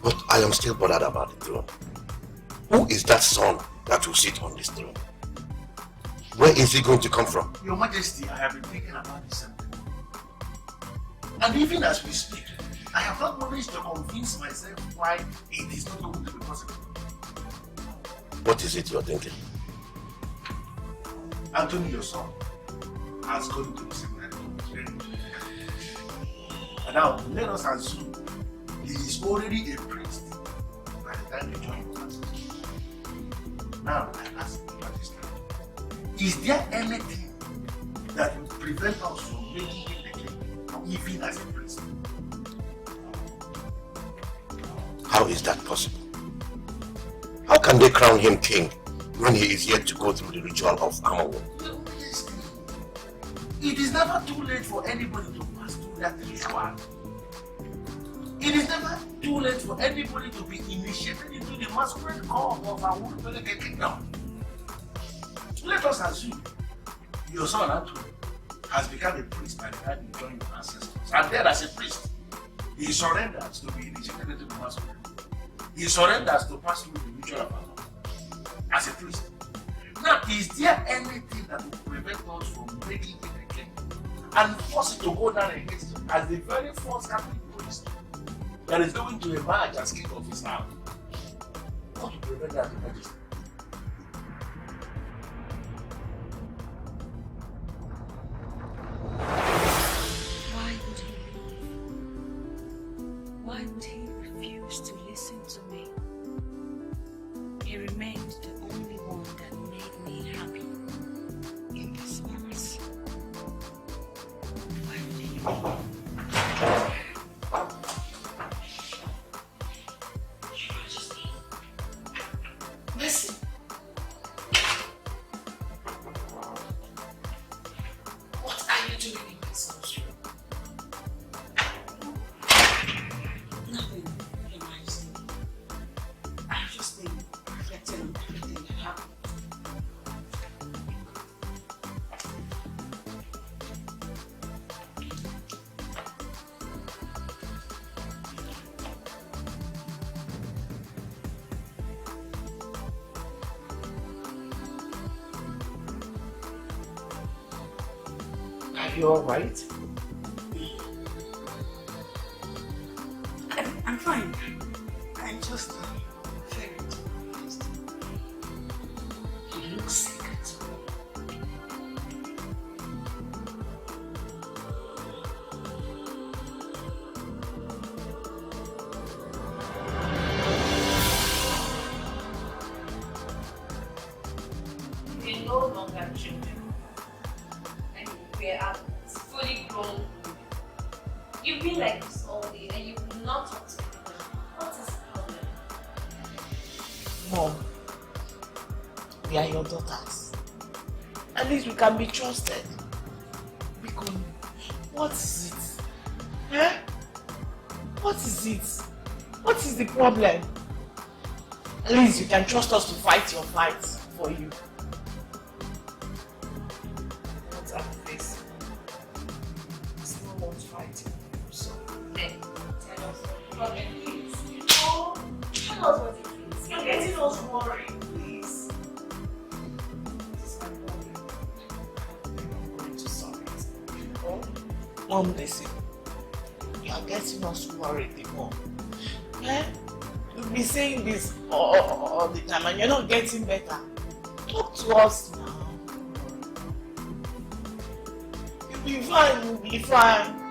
But I am still bothered about the throne. Who is that son that will sit on this throne? Where is he going to come from? Your Majesty, I have been thinking about this something. And even as we speak, I have not managed to convince myself why it is not going to be possible. What is it you're thinking? Anthony, your son, has gone to the seminary. And now, let us assume he is already a priest by the time you join us. Now, I ask you, Majesty, is there anything that will prevent us from making him the king, even as a priest? How is that possible? How can they crown him king when he is yet to go through the ritual of armor? It is never too late for anybody to pass through that ritual. It is never too late for anybody to be initiated into the masquerade corps of our Urubeleke kingdom. Let us assume your son Anthony has become a priest by the time he joined your ancestors. And then as a priest, he surrenders to be initiated into the masquerade. He surrenders to pass through the ritual of armor as a priest. Now, is there anything that will prevent us from making him a king and force it to go down against him as the very first Catholic priest that is going to emerge as king of his town? What will prevent that, Your Majesty? Why would he leave? Why would he refuse to listen to me? He remained the only one that made me happy in this palace. Why would he leave? Listen. What are you doing in this house? Nothing, Your Majesty. I've just been reflecting on everything that happened. Are you alright? I'm fine. I'm just very confused. You look sick. We're no longer children. And we are fully grown. You've been like this all day and you will not talk to anyone. What is the problem? Mom, we are your daughters. At least we can be trusted. Because what is it? Eh? What is it? What is the problem? At least you can trust us to fight your fights for you. What's up, face? Someone's fighting. So, Hey, tell us what the problem is. Oh, tell us what it is. You're getting us worried, please. this is my problem. I'm going to solve it. Oh, Mom, listen. You are getting us worried the more. Eh? You'll be saying this all the time and you're not getting better. Talk to us now. You'll be fine, you'll be fine.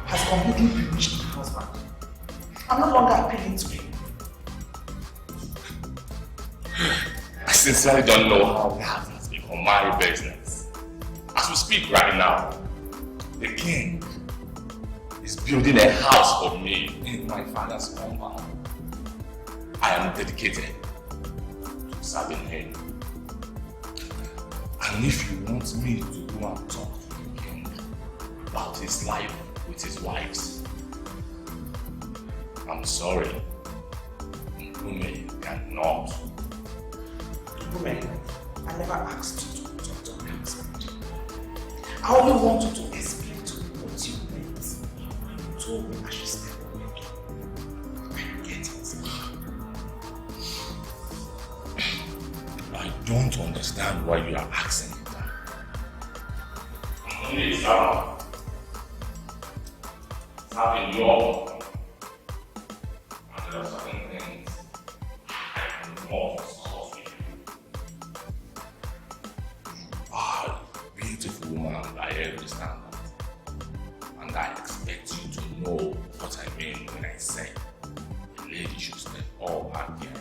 Has completely bewitched my husband. I'm no longer appealing to him. I sincerely don't know how that has become my business. As we speak right now, the king is building a house for me in my father's compound. I am dedicated to serving him. And if you want me to go and talk to the king about his life with his wives, I'm sorry, Nkume cannot. Women, I never asked you to talk to my husband. I only want you to explain to me what you meant when you told me I should step away. I get it. I don't understand why you are asking me that. Only someone having your and there are certain things I cannot discuss with you. You are a beautiful woman by every standard, and I expect you to know what I mean when I say a lady should step up her game.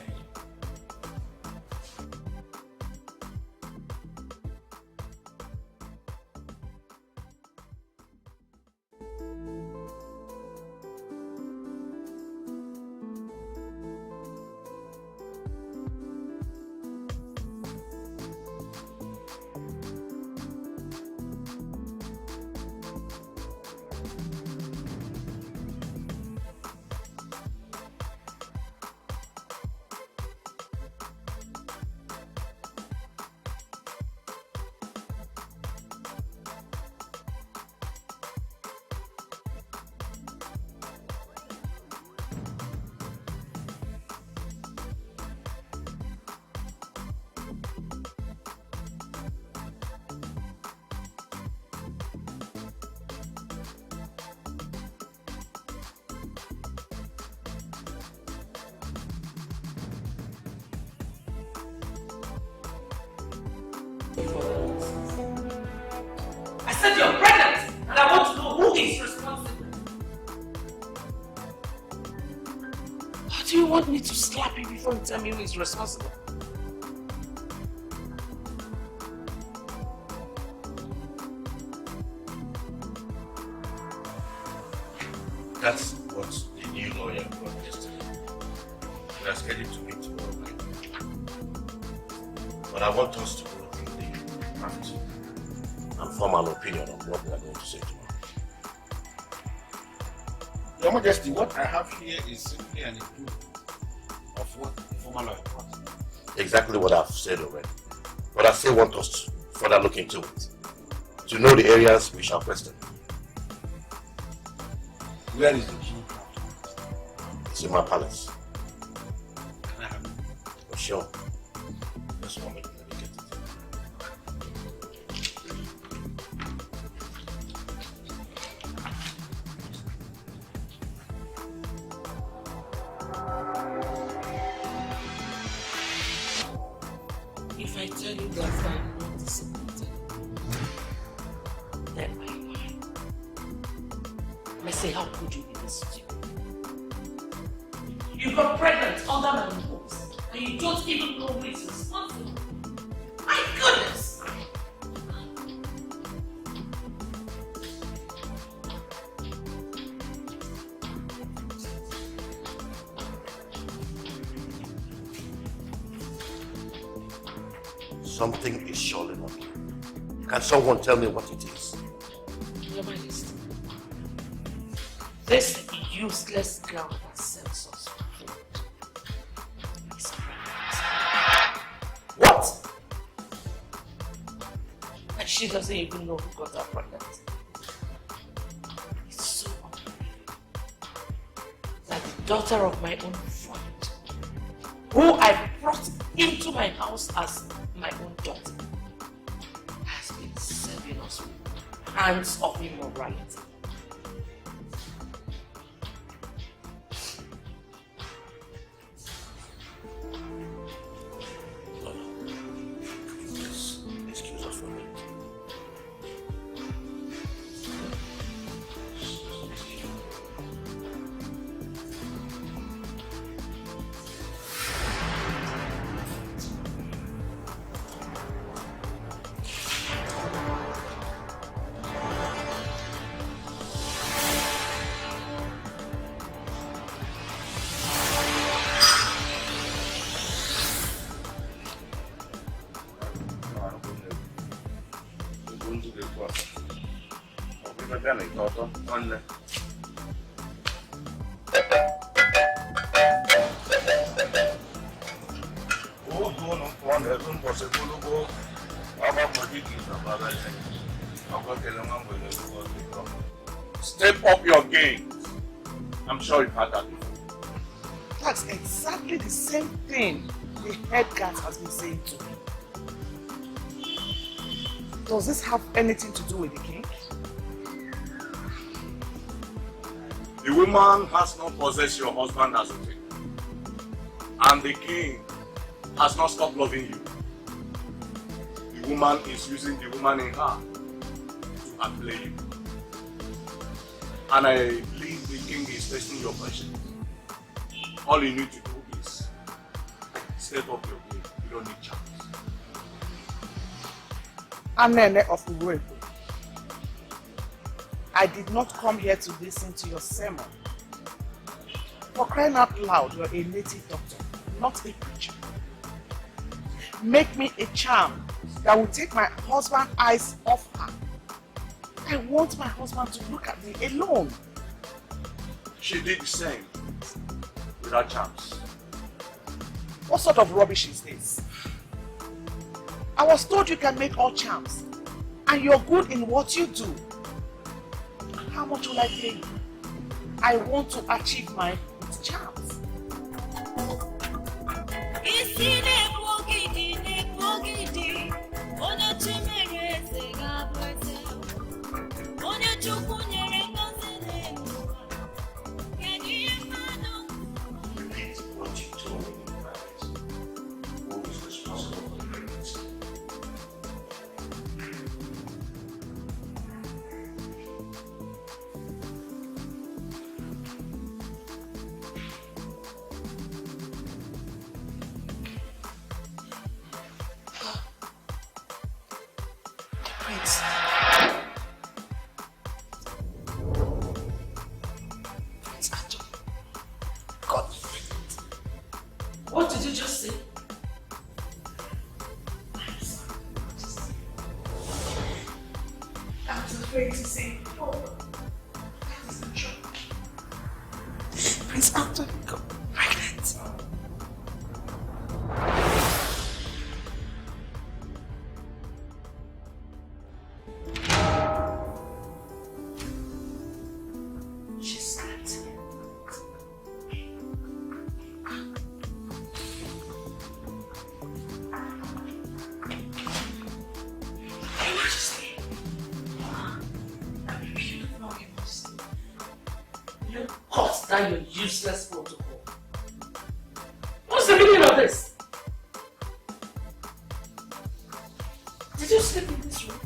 I said you're pregnant and I want to know who is responsible. How do you want me to slap you before you tell me who is responsible? That's what the new lawyer brought yesterday. We are scheduled to meet tomorrow night. But I want us to go through the draft and form an opinion on what we are going to say tomorrow. Your Majesty, what I have here is simply an improvement of what the former lawyer brought. Exactly what I've said already. But I still want us to further look into it, to know the areas we shall question. Where is the king? It's in my palace. Can I have it? For sure. Just one minute, let me get it. If I tell you that I'm not disappointed, then I lie. I say, how could you be this stupid? You got pregnant under my nose, and you don't even know who is responsible. My goodness! Something is surely not here. Can someone tell me what it is? Your Majesty, this useless girl that sells us food is pregnant. What? And she doesn't even know who got her pregnant. It's so unbelievable that the daughter of my own friend, who I brought into my house as my own daughter, has been serving us with hands of immorality. Excuse us for a minute. Step up your game. I'm sure you've had that before. That's exactly the same thing the head guard has been saying to me. Does this have anything to do with the king? The woman has not possessed your husband as a king. And the king has not stopped loving you. The woman is using the woman in her to outplay you. And I believe the king is testing your patience. All you need to do is step up your game. You don't need chance. Anene of Uwe, I did not come here to listen to your sermon. For crying out loud, you're a native doctor, not a preacher. Make me a charm that will take my husband's eyes off her. I want my husband to look at me alone. She did the same without charms. What sort of rubbish is this? I was told you can make all charms, and you're good in what you do. How much will I pay you? I want to achieve mine with charms. Prince Anthony got me pregnant. What did you just say? I'm sorry, Majesty. I was afraid to say it before. That is not true. Prince Anthony got pregnant. She slept here. Your Majesty. I'm beautiful, Your Majesty. You cut down your useless protocol. What's the meaning of this? Did you sleep in this room?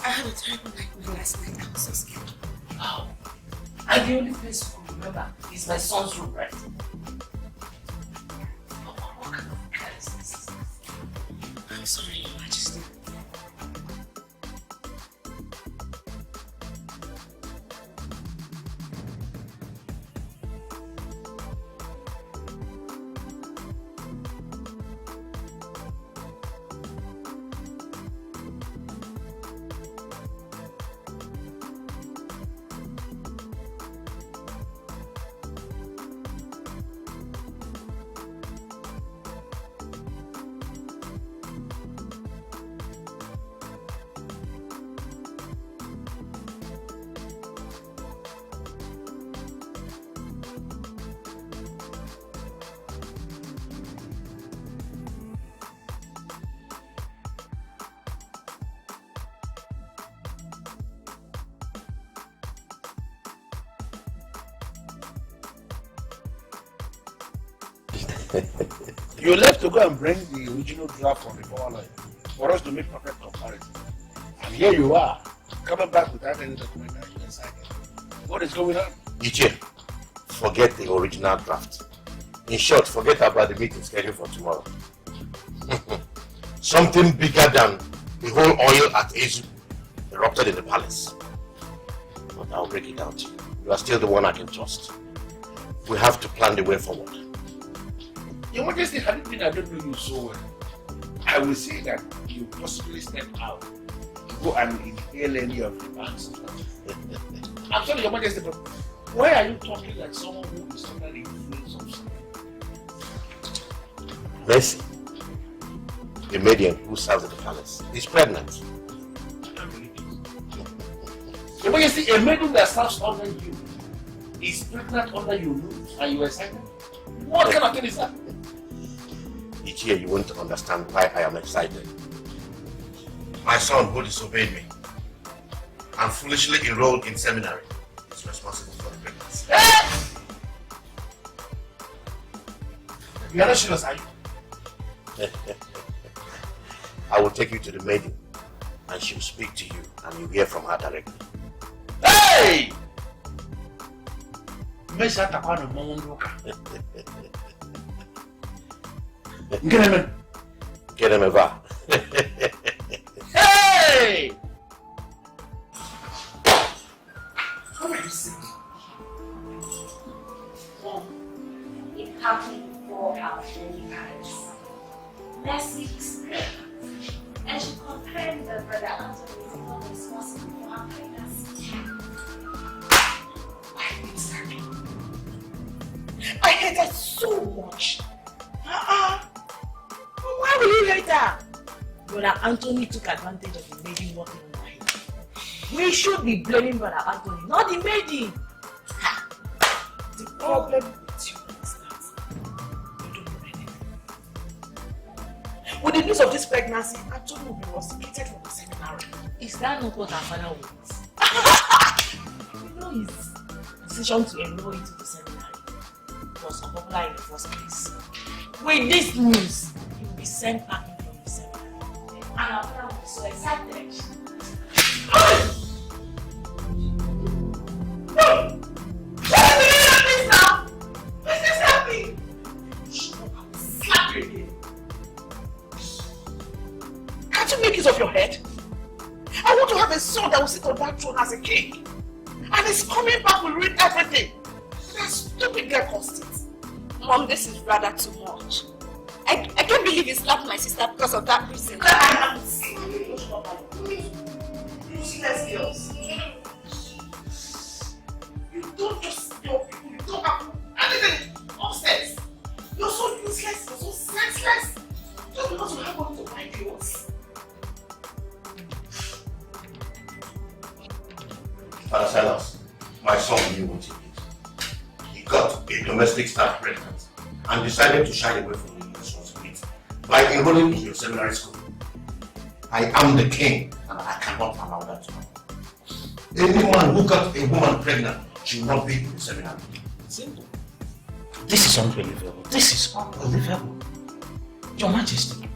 I had a terrible nightmare last night. I was so scared. Oh. And the only place you can remember is my son's room, right? What kind of carelessness is this? I'm sorry, Your Majesty. You left to go and bring the original draft from the power line for us to make perfect comparison. And here you are, coming back without any document that you signed. What is going on? Ichie, forget the original draft. In short, forget about the meeting scheduled for tomorrow. Something bigger than the whole oil at Ezu erupted in the palace. But I'll break it down to you. You are still the one I can trust. We have to plan the way forward. Your Majesty, had it been I don't know you so well, I will say that you possibly stepped out to go and inhale any of the banks. I'm sorry, Your Majesty, but why are you talking like someone who is under the influence of something? Mercy, the maiden who serves at the palace, is pregnant. Your Majesty, a maiden that serves under you is pregnant under your roof and you are excited? What kind of thing is that? Each year you won't understand why I am excited. My son who disobeyed me and foolishly enrolled in seminary is responsible for the pregnancy. You are not serious, are you? I will take you to the maiden and she will speak to you and you'll hear from her directly. Hey! Get him a Hey! How are you sick? It happened before our very eyes. Mercy is pregnant, and she confirmed that Brother Anthony is not responsible for her pregnancy. I hate her so much. Why will you hate her? Brother Anthony took advantage of the maiden working on him. We should be blaming Brother Anthony, not the maiden. The problem with you is that you don't know anything. With the news of this pregnancy, Anthony will be rusticated from the seminary. Is that not what our father wants? You know his decision to enroll into the seminary was unpopular in the first place. With this news, he will be sent back in from the seminary. And our father will be so excited. Can't you make use of head. I want to have a son that will sit on that throne as a king. And he's coming back will read everything. That stupid girl caused it. Mom, this is rather too much. I can't believe you slapped my sister because of that reason. Useless girls. You don't just stop people, you don't have anything upstairs. You're so useless, you're so senseless. Just because you have money to buy clothes. Father Silas, my son knew what he did. He got a domestic staff pregnant and decided to shy away from the responsibility by enrolling in your seminary school. I am the king and I cannot allow that to happen. Any man who got a woman pregnant should not be in the seminary. Simple. This is unbelievable. This is unbelievable. Your Majesty,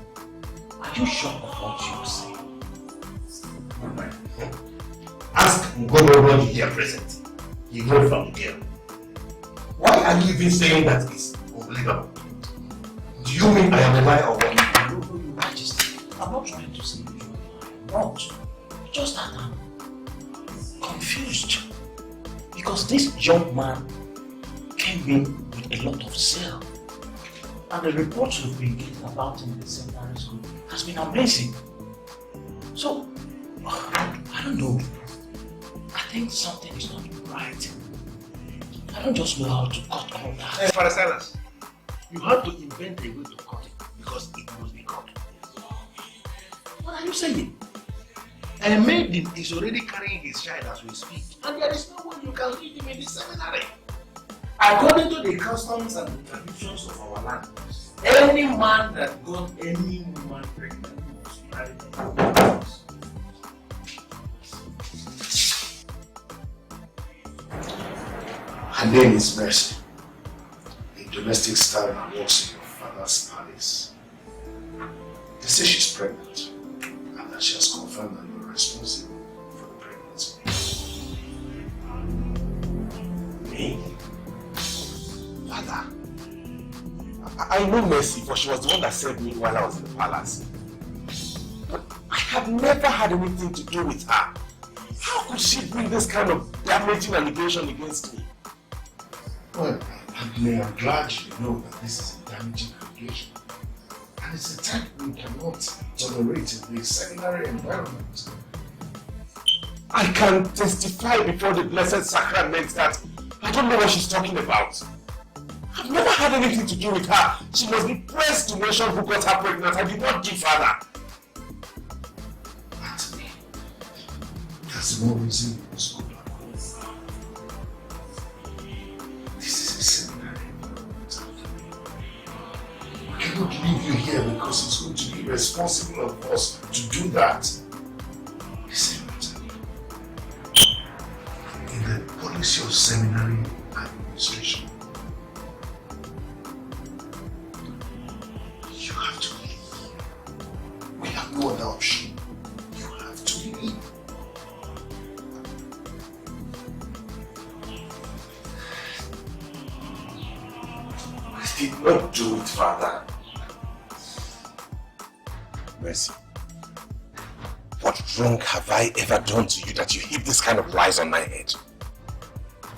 are you sure of what you say? Ask Ngoboro here present. He heard from the girl. Why are you even saying that it's unbelievable? Do you mean I am a liar or what? No, Your Majesty, I'm not trying to say you are not. Just that I'm confused. Because this young man came in with a lot of zeal. And the reports we've been getting about him in the seminary school has been amazing. So, I don't know. I think something is not right. I don't just know how to cut corners. Hey, Father Silas, you have to invent a way to cut it because it must be cut. What are you saying? A maiden is already carrying his child as we speak, and there is no way you can leave him in the seminary. According to the customs and the traditions of our land, any man that got any woman pregnant must marry them. Her name is Mercy, a domestic staff that works in your father's palace. They say she's pregnant and that she has confirmed that you're responsible for the pregnancy. Me? Father, I know Mercy, for she was the one that saved me while I was in the palace. But I have never had anything to do with her. How could she bring this kind of damaging allegation against me? Well, I'm glad you know that this is a damaging allegation. And it's a type we cannot tolerate in the seminary environment. I can testify before the blessed sacrament that I don't know what she's talking about. I've never had anything to do with her. She must be pressed to mention who got her pregnant. I did not give her. Anthony, there's no reason you must go back home. This is a seminary environment. We cannot leave you here because it's going to be irresponsible of us to do that. Listen, in the policy of seminary administration, you have to leave. We have no other option. You have to leave. I did not do it, Father. Mercy, what wrong have I ever done to you that you heap this kind of lies on my head?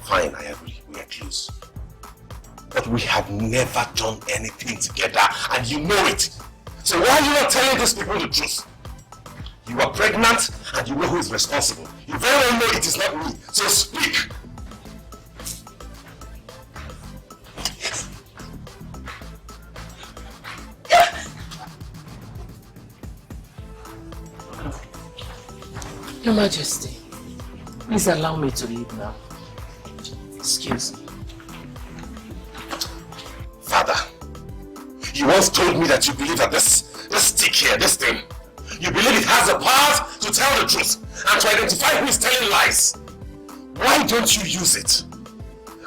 Fine, I agree, we are close. But we have never done anything together, and you know it. So why are you not telling these people the truth? You are pregnant, and you know who is responsible. You very well know it is not me, so speak! Your Majesty, please allow me to leave now. Excuse me. Father, you once told me that you believe that this stick here, this thing, you believe it has the power to tell the truth and to identify who is telling lies. Why don't you use it?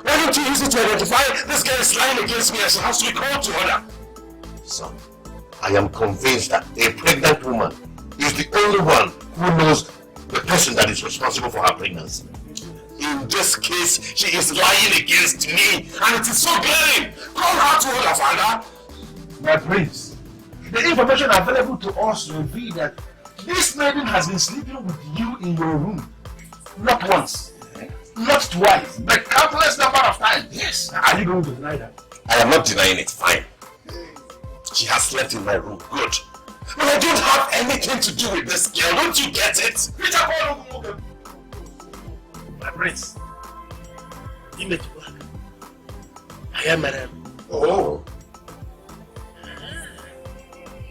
Why don't you use it to identify this girl is lying against me and she has to be called to order? Son, I am convinced that a pregnant woman is the only one who knows the person that is responsible for her pregnancy. In this case, she is lying against me, and it is so glaring. Call her to order, Father. My prince, the information available to us reveal that This maiden has been sleeping with you in your room. Not once, not twice, but countless number of times. Yes. Are you going to deny that? I am not denying it, fine. She has slept in my room, good. But I don't have anything to do with this girl, don't you get it? My prince, image black. I am Madam. Oh.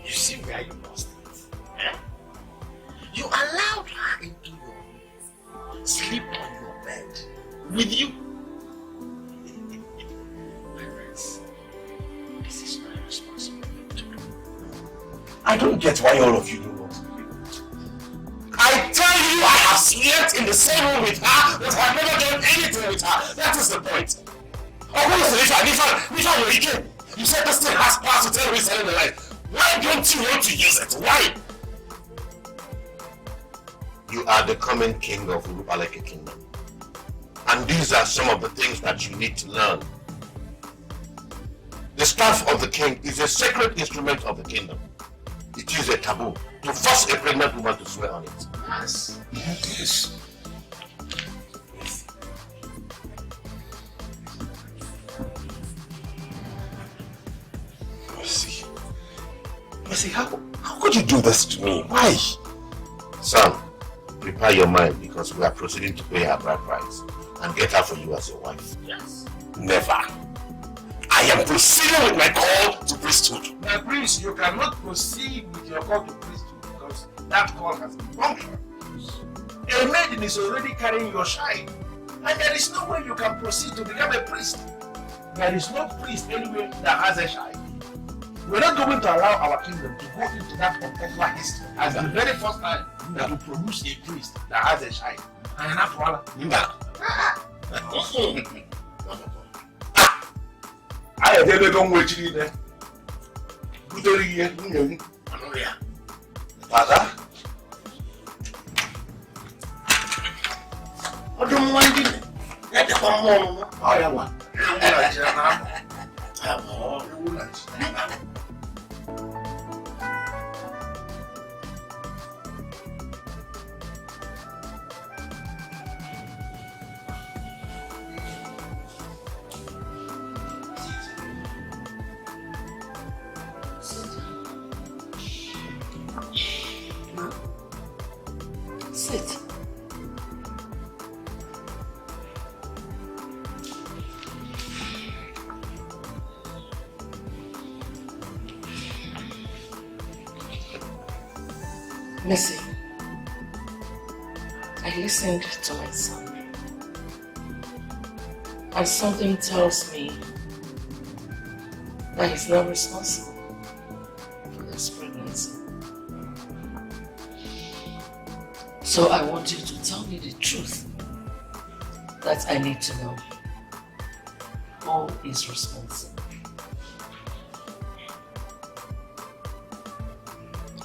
You see where you lost it. Eh? You allowed her into your room, sleep on your bed, with you. My friends, this is my responsibility to do. I don't get why all of you don't want to believe it. I tell you, I have slept in the same room with her, but I have never done anything with her. That is the point. Oh, what is the Nisha, you said this thing has power to tell me telling the life. Why don't you want to use it? Why? You are the coming king of Urupaleke Kingdom. And these are some of the things that you need to learn. The staff of the king is a sacred instrument of the kingdom. It is a taboo to force a pregnant woman to swear on it. Yes. Yes. Mercy, how could you do this to me? Why? Son, prepare your mind because we are proceeding to pay her bride price and get her for you as your wife. Yes. Never. I am proceeding with my call to priesthood. My prince, you cannot proceed with your call to priesthood because that call has been punctured. A maiden is already carrying your shine, and there is no way you can proceed to become a priest. There is no priest anywhere that has a shine. We're not going to allow our kingdom to go into that unpopular history as the very first time that we produce a priest that has a shine. And not one. I have never gone with you there. Father? I don't mind it. Let the one more. I am one. Sit. Missy, I listened to my son, and something tells me that he's not responsible for this pregnancy. So I want you to tell me the truth that I need to know. Who is responsible?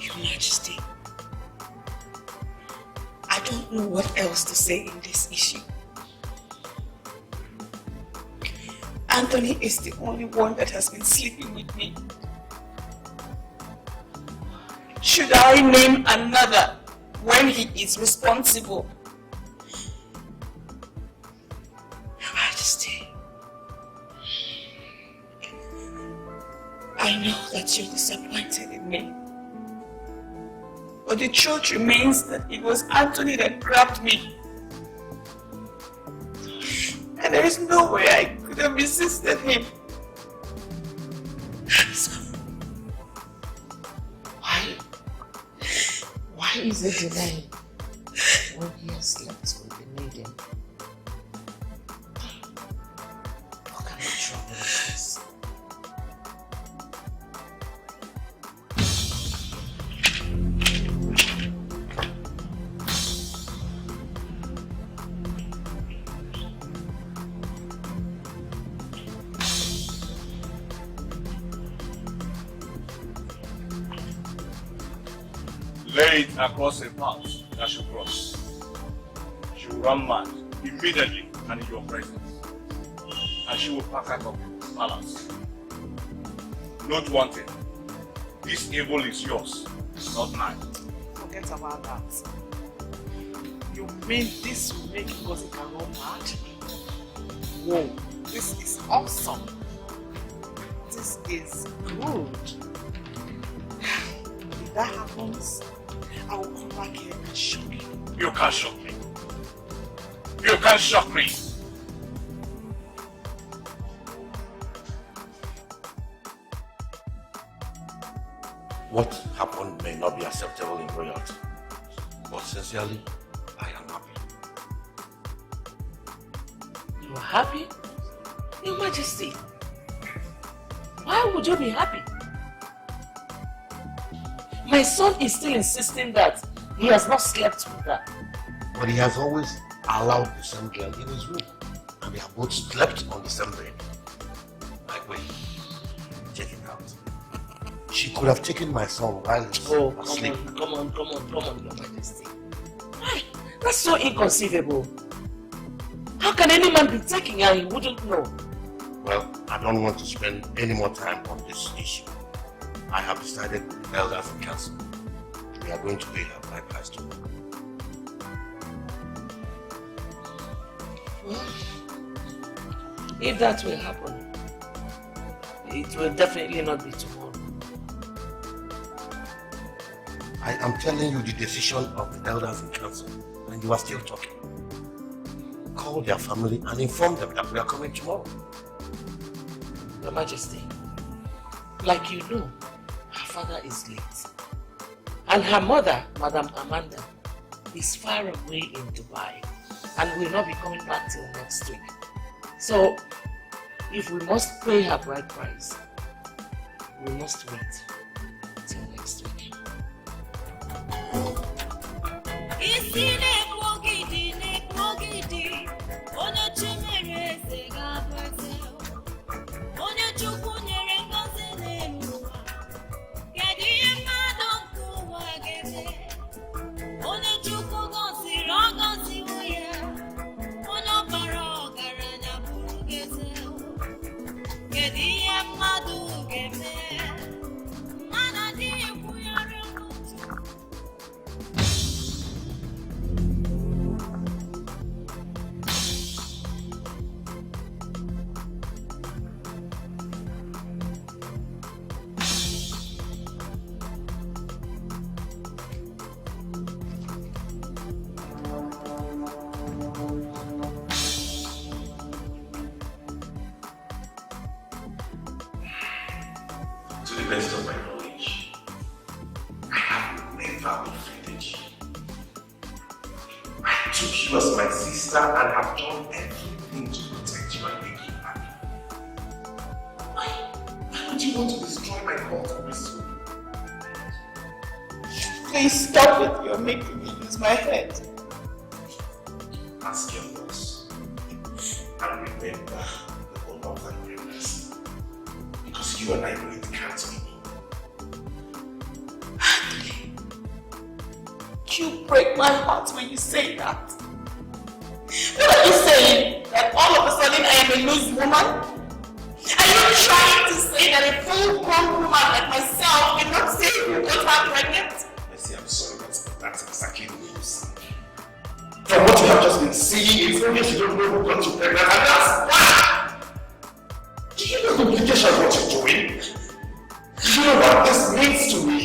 Your Majesty, I don't know what else to say in this issue. Anthony is the only one that has been sleeping with me. Should I name another when he is responsible? Your Majesty, I know that you're disappointed in me. But the truth remains that it was Anthony that grabbed me. And there is no way I could have resisted him. So, why is he denying when he has slept with the maiden? What kind of trouble is this? Lay it across a path that she cross. She will run mad immediately and in your presence. And she will pack her up in the palace. Note one thing. This evil is yours, not mine. forget about that. You mean this will make Ngozi can run mad? Whoa, this is awesome. This is good. If that happens, I will come back here and shock you. You can't shock me. You can't shock me. What happened may not be acceptable in royalty, but sincerely, I am happy. You are happy? Your Majesty, why would you be happy? My son is still insisting that he has not slept with her. But he has always allowed the same girl in his room, and they have both slept on the same bed. Like, wait, check it out. She could have taken my son while he was asleep. Come on, Your Majesty. Why? That's so inconceivable. How can any man be taking her? He wouldn't know. Well, I don't want to spend any more time on this issue. I have decided with the elders in council. We are going to pay her bride price to work. Well, if that will happen, it will definitely not be tomorrow. I am telling you the decision of the elders in council, and you are still talking. Call their family and inform them that we are coming tomorrow. Your Majesty, like you know, her father is late. And her mother, Madam Amanda, is far away in Dubai and will not be coming back till next week. So, if we must pay her bride price, we must wait till next week. She was my sister and have done everything to protect you and make you happy. Why would you want to destroy my cult of wisdom? Please stop it. You're making me lose my head. Ask your boss and remember the honor of that greatness. Because you and I know it can't be. You break my heart when you say that. What are you saying? That all of a sudden I am a loose woman? Are you trying to say that a full-grown woman like myself cannot say you got her pregnant? Mercy, I'm sorry, but that's exactly the way you sound. From what you have just been seeing, it's obvious you don't know who got you pregnant, and that's why! Do you know the implication of what you're doing? Do you know what this means to me?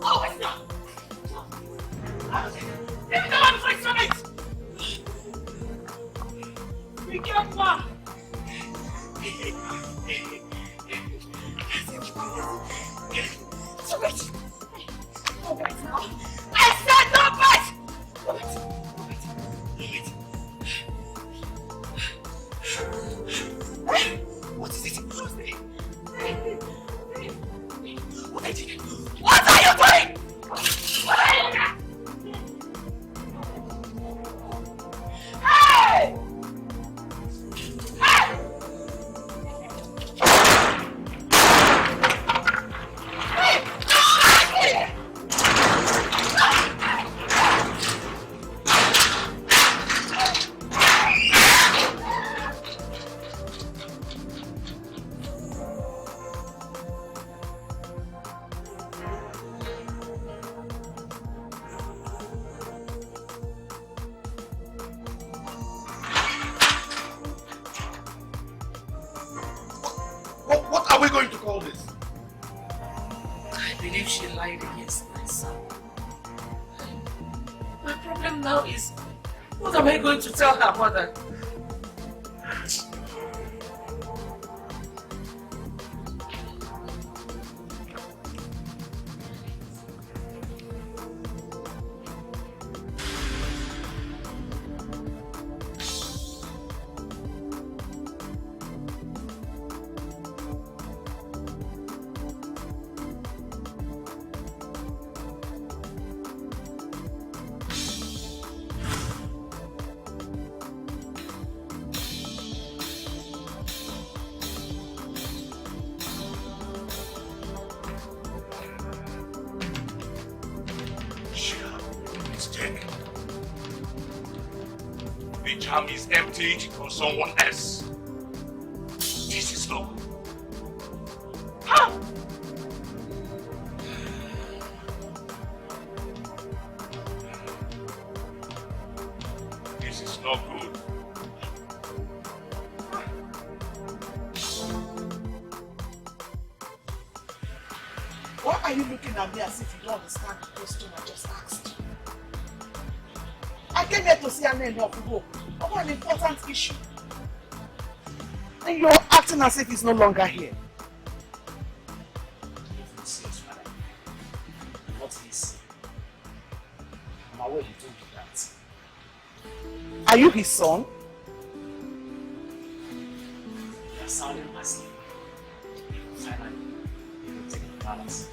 Oh, it's not! Leave me alone before I stop it! Be careful! Stop it! No bite now! I said no bite! No bite! No bite! No bite! What is it? What are you doing? What are you doing? Hey! Hey! What are we going to call this? I believe she lied against my son. My problem now is, what am I going to tell her mother? The jam is emptied from someone else. This is no good. How? This is not good. Why are you looking at me as if you don't understand the question I just asked? I came here to see an end of hope over an important issue. And you're acting as if he's no longer here. What is? I'm aware he told you that. Are you his son? You are sounding as if finally you will take the balance.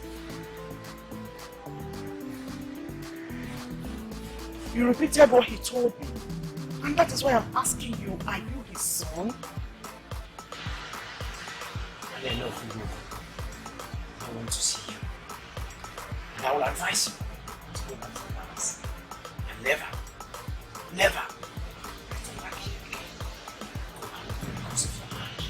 You repeated what he told me. And that is why I'm asking you, are you his son? And I love you. I want to see you. And I will advise you to go back to the palace. And never, never return back here again. Go and open the house of your hand.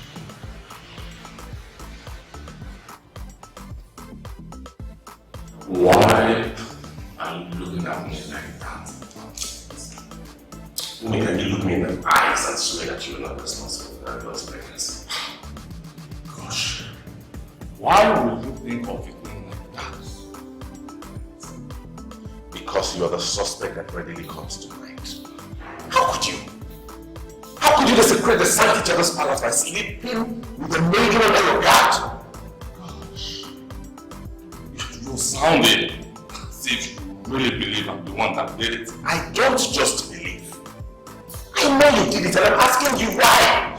Why are you looking at me like that? When can you look me in the eyes and swear that you are not responsible for that girl's pregnancy? Gosh. Why would you think of it like that? Because you are the suspect that readily comes to mind. How could you? How could you desecrate the sanctity of this palace by sleeping with a maiden under your guard? Gosh. You sounded as if you really believe I'm the one that did it. I don't just believe. I know you did it and I'm asking you why.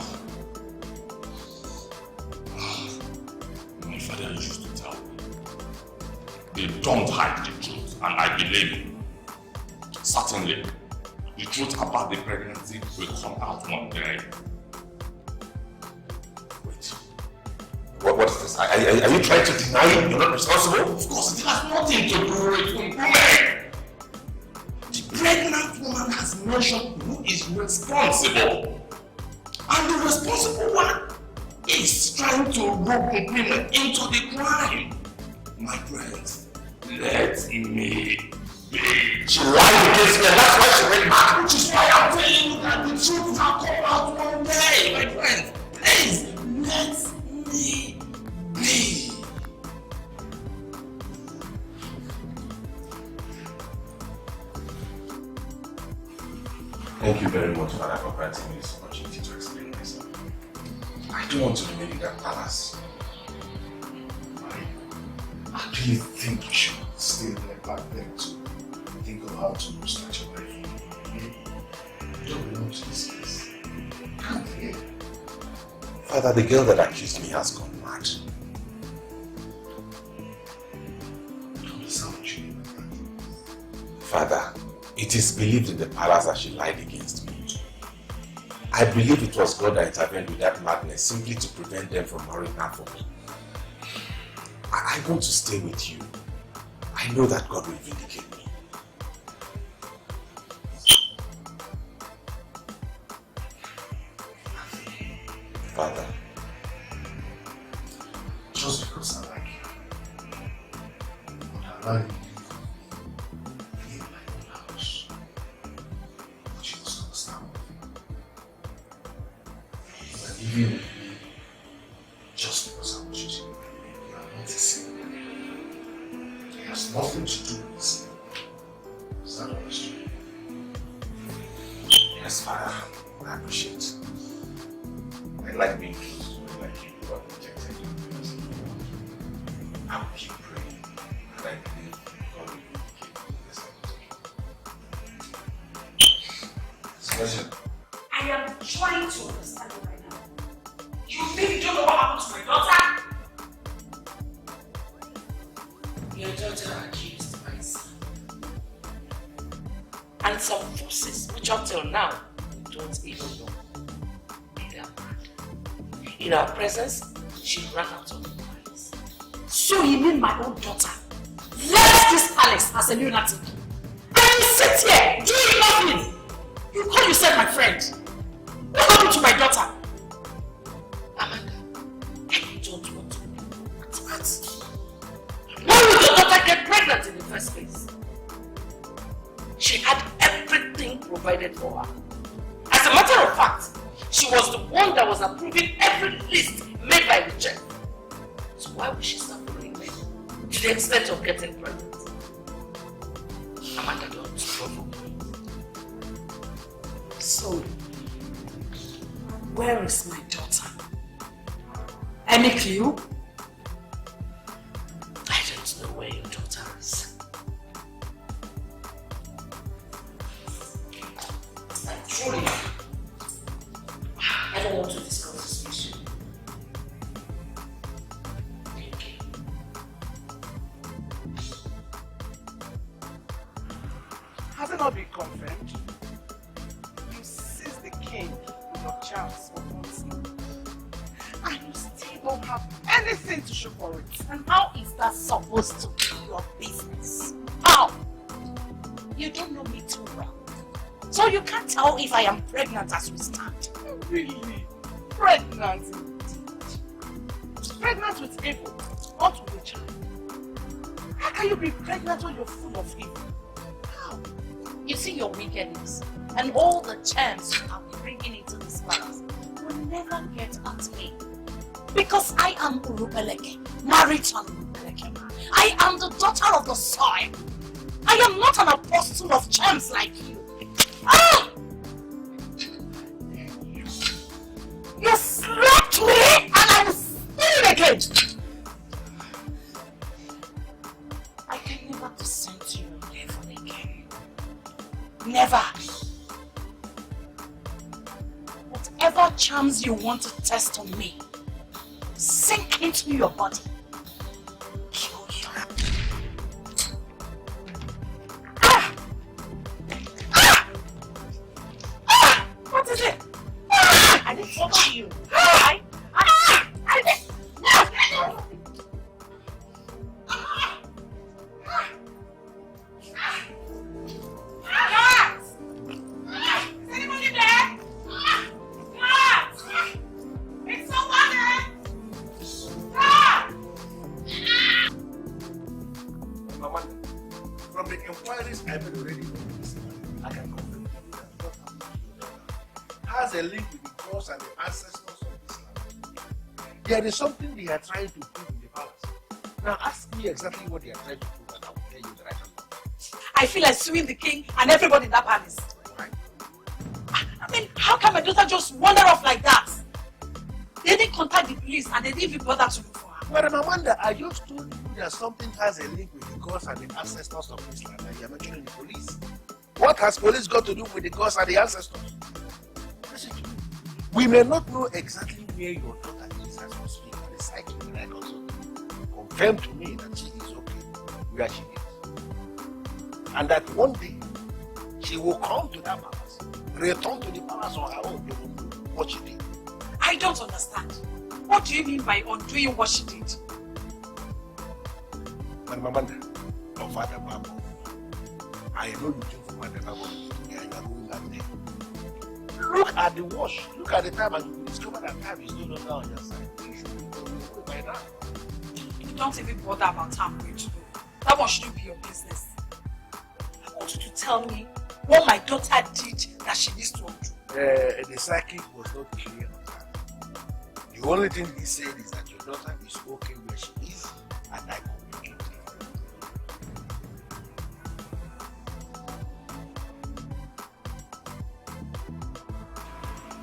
My father used to tell me, they don't hide the truth, and I believe it. Certainly, the truth about the pregnancy will come out one day. Wait. What is this? Are you trying to deny you're not responsible? Of course, it has nothing to do with women. The pregnant woman has mentioned who is responsible. And the responsible one is trying to rope women into the crime. My friends, let me be. She lied against me and that's why she went back. Which is why I'm telling you that the truth will come out one day, my friends. Please, let me be. Thank you very much, Father, for granting me this opportunity to explain myself. I don't want to remain in that palace. I really think you should stay there back there to think of how to start your life. You don't belong to this place. You can't hear. Father, the girl that accused me has gone mad. Father, it is believed in the palace that she lied against me. I believe it was God that intervened with that madness simply to prevent them from marrying her for me. I want to stay with you. I know that God will vindicate me. Father, just because I like you, I allow you to live in my own house. But you must understand that even with me, just because I was using you, you are not the same. It has nothing to do with the same. Is that understood? Yes, Father, I appreciate it. I like being close to you, like you are protected. I will keep praying, and I believe God will vindicate me in this Listen. I am trying to understand you right now. You think you don't know what happened to my daughter? Your daughter accused my son. And some forces, which up till now, we don't even know. In our presence, she ran out of the palace. So you mean my own daughter left this palace as a lunatic? And you sit here doing nothing? You call yourself my friend? What happened to my daughter? Amanda, I don't want to be that. Why would your daughter get pregnant in the first place? She had everything provided for her. As a matter of fact, she was the one that was approving every list made by the chef. So why would she start following me to the extent of getting pregnant? Amanda, don't trouble me. So, where is my daughter? Any clue? I don't know where your daughter is. Truly, I don't want to discuss this issue. Thank you. Has it not been confirmed? You seized the king with your charms for months now. And you still don't have anything to show for it. And how is that supposed to be your business? How? You don't know me too well. So you can't tell if I am pregnant as we stand. Really? Pregnant indeed. Pregnant with evil, not with a child. How can you be pregnant when you're full of evil? How? You see your wickedness and all the charms you are bringing into this palace will never get at me. Because I am Urubeleke, married to an Urubeleke man. I am the daughter of the soil. I am not an apostle of charms like you. Ah! You slapped me and I will steal again. I can never descend to your level again. Never. Whatever charms you want to test on me, sink into your body. Kill you. Ah! Ah! Ah! What is it? Ah! I didn't touch you. I didn't. Is anybody there? It's someone there. Mama, from the inquiries I've been already on this man, I can confirm that what happened to your daughter has a link with the gods and the ancestors of this land. There is something they are trying to prove in the palace. Now ask me exactly what they are trying to prove and I will tell you the right answer. I feel like suing the king and everybody in that palace. Right? I mean, how can my daughter just wander off like that? They didn't contact the police and they didn't even bother to look for her. Madam Amanda, I just told you that something has a link with the gods and the ancestors of this land and you're mentioning the police. What has police got to do with the gods and the ancestors? Listen to me. We may not know exactly where your daughter is as we speak, but the psychic that I consult confirmed to me that she is okay where she is. And that one day, she will come to that palace, return to the palace on her own, what she did. I don't understand. What do you mean by undoing what she did? Madam Amanda, your father, Babu, I know you took from Madam Babu and you are going back there. Look at the watch, look at the time, and you will discover that time is no longer on your side. You should be by now. Don't even bother about how I'm going to do. That one shouldn't be your business. I want you to tell me what my daughter did that she needs to undo. The psychic was not clear on that. The only thing he said is that your daughter is okay where she is, and I communicate.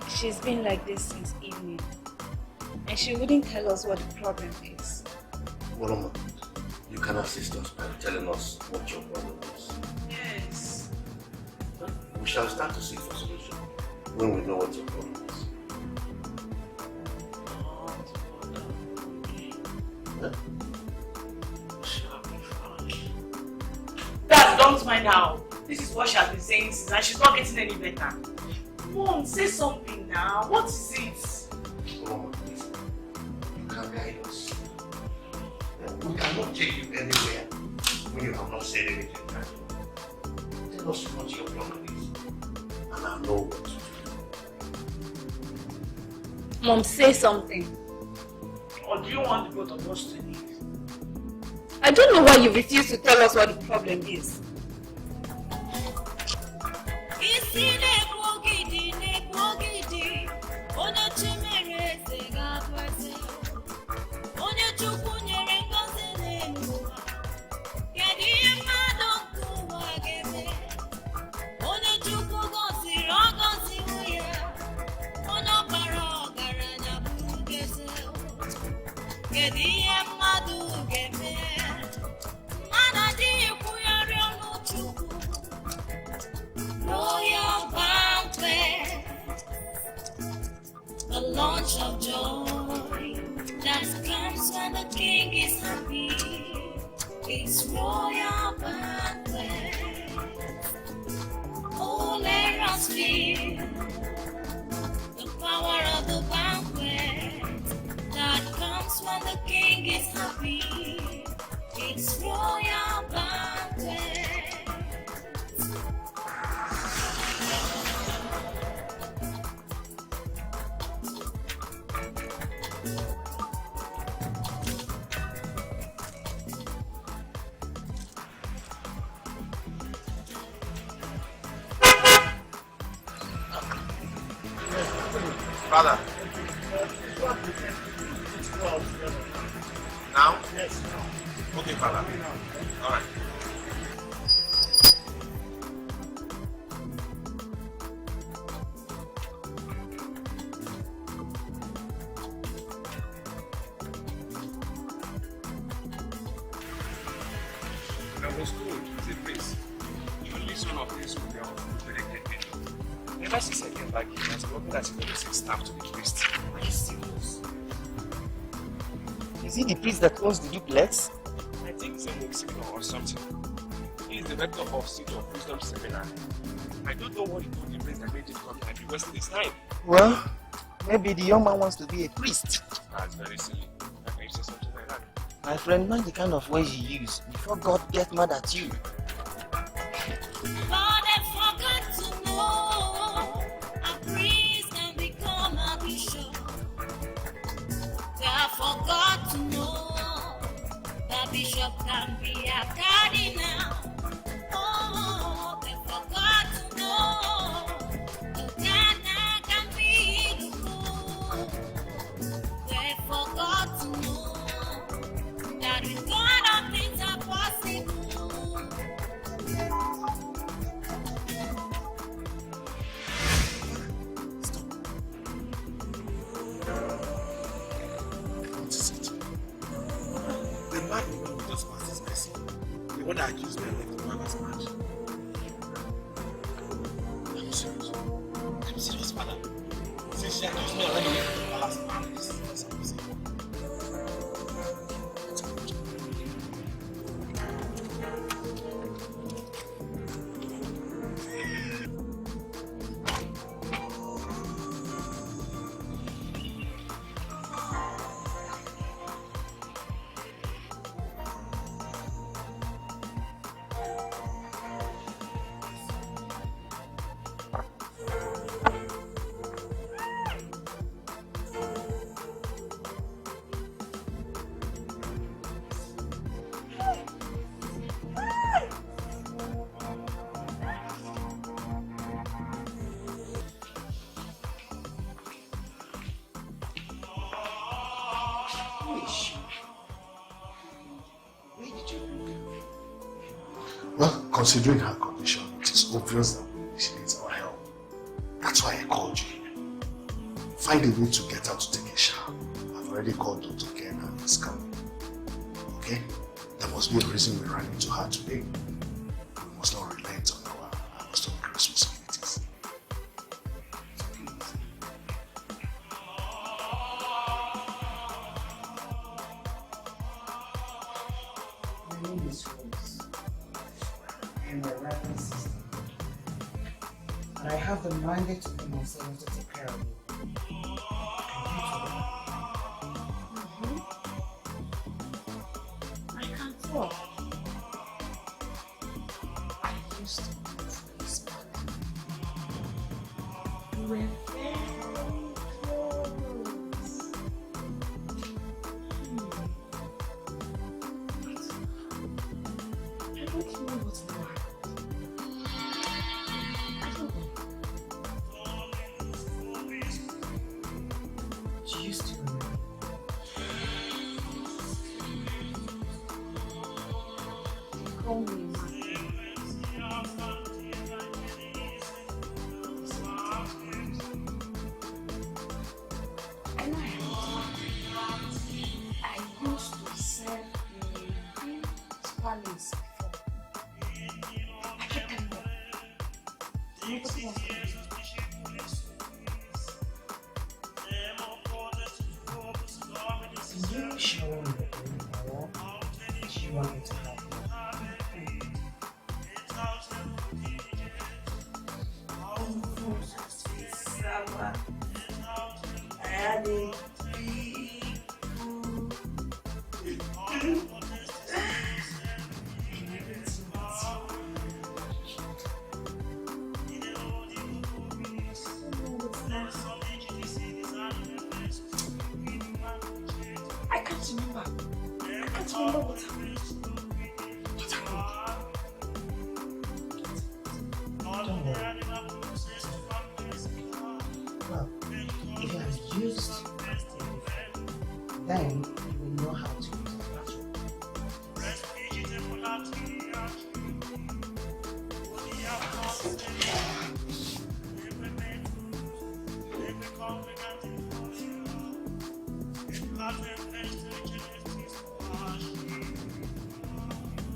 She's been like this since evening, and she wouldn't tell us what the problem is. Woloma, you can assist us by telling us what your problem is. Yes. We shall start to seek for solution when we know what your problem is. Dad, don't mind her. This is what she has been saying since, and she's not getting any better. Mom, say something now. What is it? Woloma, please, you can guide us. We cannot take you anywhere when you have not said anything. Tell us what your problem is, and I'll know what to do. Mom, say something. Or do you want the both of us to leave? I don't know why you refuse to tell us what the problem is. Royal banquet, the launch of joy that comes when the king is happy. It's royal banquet. Oh, let us feel the power of the banquet that comes when the king is happy. It's royal banquet. Father. Now? Yes. Okay, Father. All right. I was told it's a place. You will listen of this with your predicted. Never since I came back, he has broken that he was staff to the priest. Are you serious? Is he the priest that owns the duplex? I think it's a Mexican or something. He is the rector of City of Wisdom Seminary. I don't know what he told the priest that made it come and be wasting his time. Well, maybe the young man wants to be a priest. That's very silly. How can you say something like that? My friend, mind the kind of words you use before God gets mad at you. But I forgot to know a priest can become a bishop. I forgot to know the bishop can be a cardinal. Oh, I forgot to know the cardinal can be the pope. I forgot to know that with God all things are possible. What I accuse me of the father's match. I'm serious. I'm serious, father. Since she accused me of running away from the palace, father, this is what I'm saying. Well, considering her condition, it is obvious that she needs our help. That's why I called you. Find a way to get her to take a shower. I've already called Dr. Ken and he's coming. Okay? There must be a reason we ran into her today. We must not relent on our customary responsibilities. My name is Rose. I am a reverend sister. And I have the mandate of myself to take care of you. I can't talk. I used to be this man. We were very close. I don't know what's wrong. I don't know. Do you still remember? Call me man. I know I used to serve in this palace before. I kept telling them. Nobody wants to listen. You show me the power. She wanted to help you. Summer. I had a big food. I can't remember. I can't remember what happened. What happened? Don't worry. Well, if you have used then you will know how to use the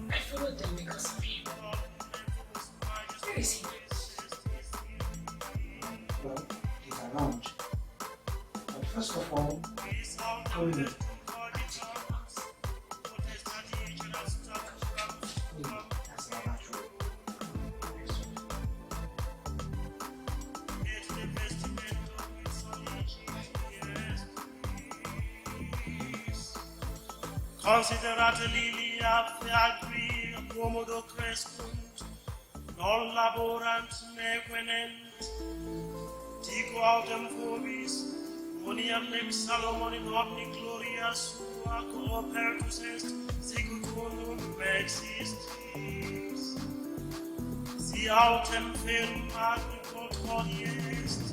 I followed them because of him. Where is he? Well, he's around. But first of all, go in. Considerate lilia agri quomodo crescunt, non laborant nequenent, dico autem vobis, moniam nec Salomon in omni gloria sua coopertus est, sicut unum existis. Si autem ferum agri controli est,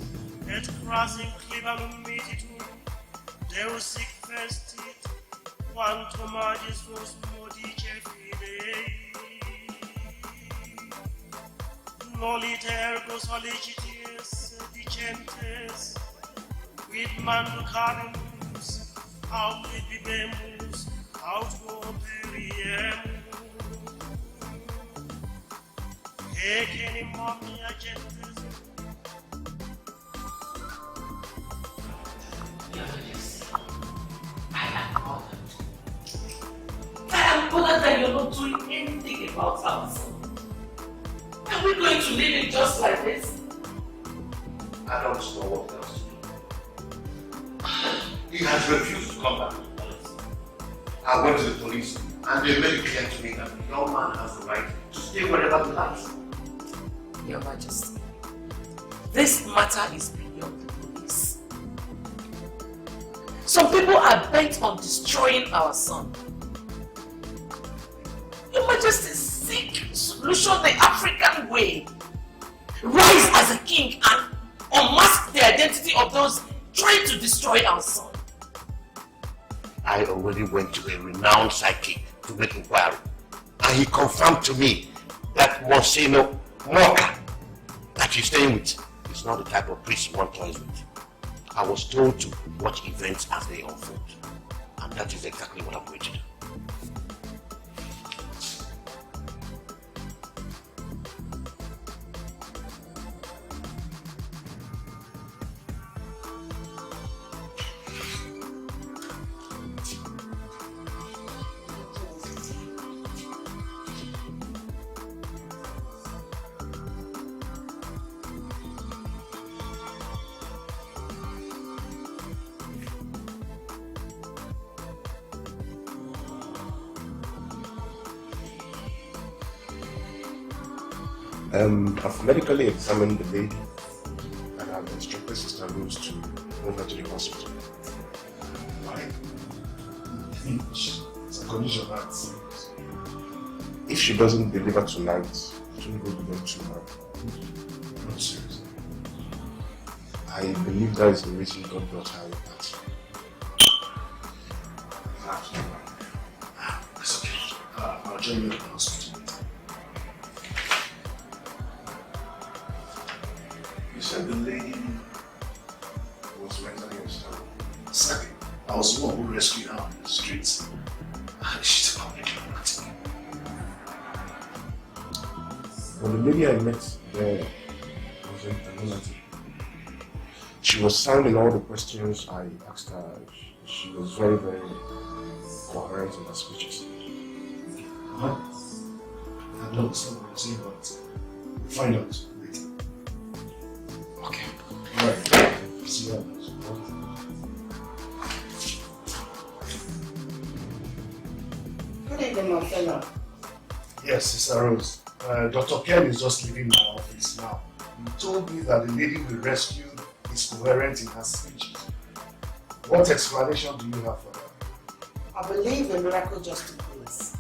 et crasim clibanum mititum, Deus sic vestit, quantum magis vos modice fidei. Nolit ergo solicities dicentes, quid manducabimus, aut quid bibemus, aut operiemus. I am bothered that you're not doing anything about our son. Are we going to leave it just like this? I don't know what else to do. He has refused to come back to the police. I went to the police and they made it clear to me that the young man has the right to stay wherever he likes. Your Majesty, this matter is beyond the police. Some people are bent on destroying our son. Your Majesty, seek solution the African way. Rise as a king and unmask the identity of those trying to destroy our son. I already went to a renowned psychic to make inquiry, and he confirmed to me that Monsignor Moka that you're staying with is not the type of priest one toys with. I was told to watch events as they unfold, and that is exactly what I'm going to do. I've medically examined the lady and I've instructed Sister Rose to move her to the hospital. Why? It's a condition that if she doesn't deliver tonight, it will go beyond 2 months. Not serious. I believe that is the reason God brought her in that. It's okay. I'll join you at the hospital. You said the lady was mentally unstable. Second, I was the one who rescued her on the streets. She's a public lunatic. Well, the lady I met there wasn't a lunatic. She was sound in all the questions I asked her. She was very, very coherent in her speeches. I don't understand what you're saying, but we'll find out. Okay. Alright. See you. Good evening, my fellow. Yes, Sister Rose. Dr. Ken is just leaving my office now. He told me that the lady we rescued is coherent in her speeches. What explanation do you have for that? I believe the miracle just took place.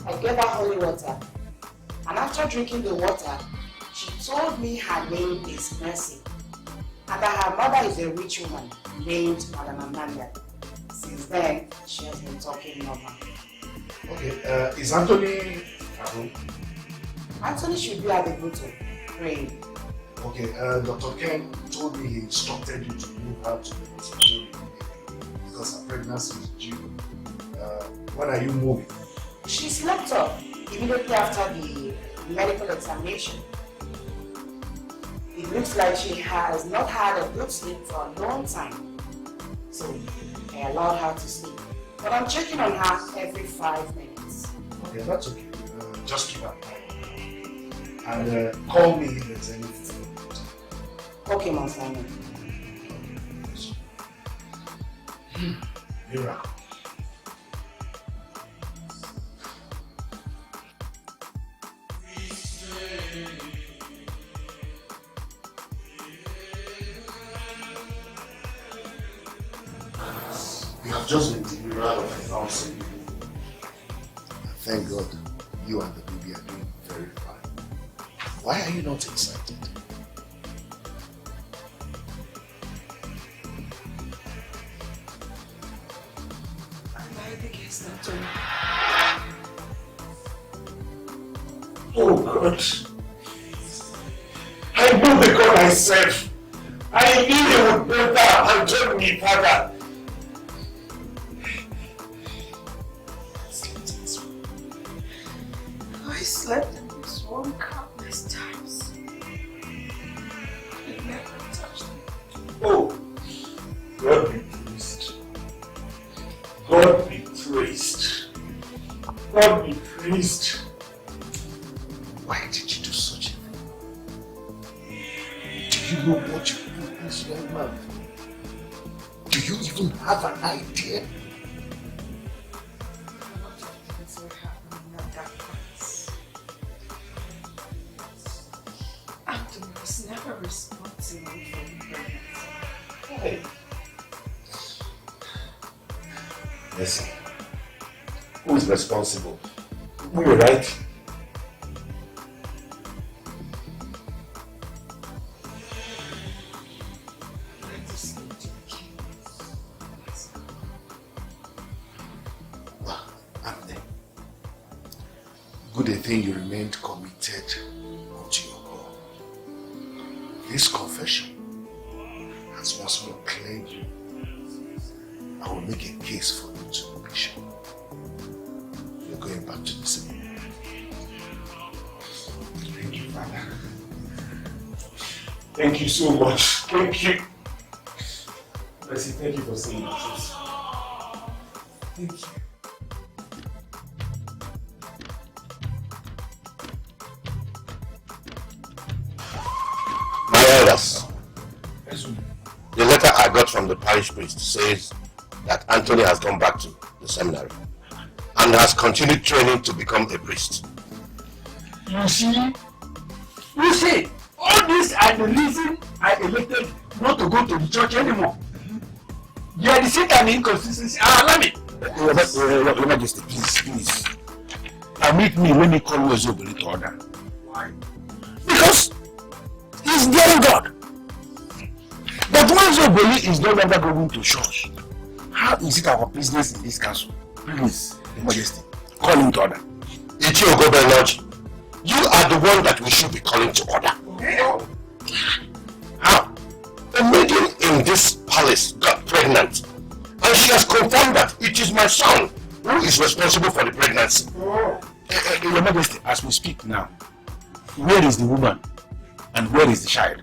I gave her holy water, and after drinking the water, she told me her name is Mercy, and that her mother is a rich woman named Madam Amanda. Since then, she has been talking normal. Okay, is Anthony at home? Anthony should be at the bottle, praying. Okay, Dr. Ken told me he instructed you to move her to the hospital because her pregnancy is due. When are you moving? She slept off immediately after the medical examination. It looks like she has not had a good sleep for a long time. So I allowed her to sleep. But I'm checking on her every 5 minutes. Okay, that's okay. Just keep her quiet. And call me if there's anything. Okay, Monsignor. Miracle. We have just been delivered of a thousand people. Thank God, you and the baby are doing very fine. Why are you not excited? Oh God! I know the God I serve. I knew He would better and join me, Father. I slept in this one cup. countless times. It never touched me. Oh, God be praised. God be praised. God be praised. Why did you do such a thing? Do you know what you put this young man through? Do you even have an idea? Anthony was never responsible for the pregnancy. Hey. Listen, who is responsible? We were right. Good a thing you remained committed to your goal. This confession has once more claimed you. I will make a case for you to the bishop. You're going back to the seminary. Thank you, Father. Thank you so much. Thank you. Mercy, thank you for saying this. Thank you. My elders, the letter I got from the parish priest says that Anthony has gone back to the seminary and has continued training to become a priest. You see, all these are the reason I elected not to go to the church anymore. You are the Satan inconsistency. Allow me. Your Majesty, please. Permit me when you call Wezoboli to order. Why? Because he's daring God. But when Wezoboli is no longer going to church, how is it our business in this council? Please, Your Majesty, call him to order. You are the one that we should be calling to order. How? A maiden in this palace got pregnant, and she has confirmed that it is my son who is responsible for the pregnancy. Your Majesty, as we speak now, where is the woman and where is the child?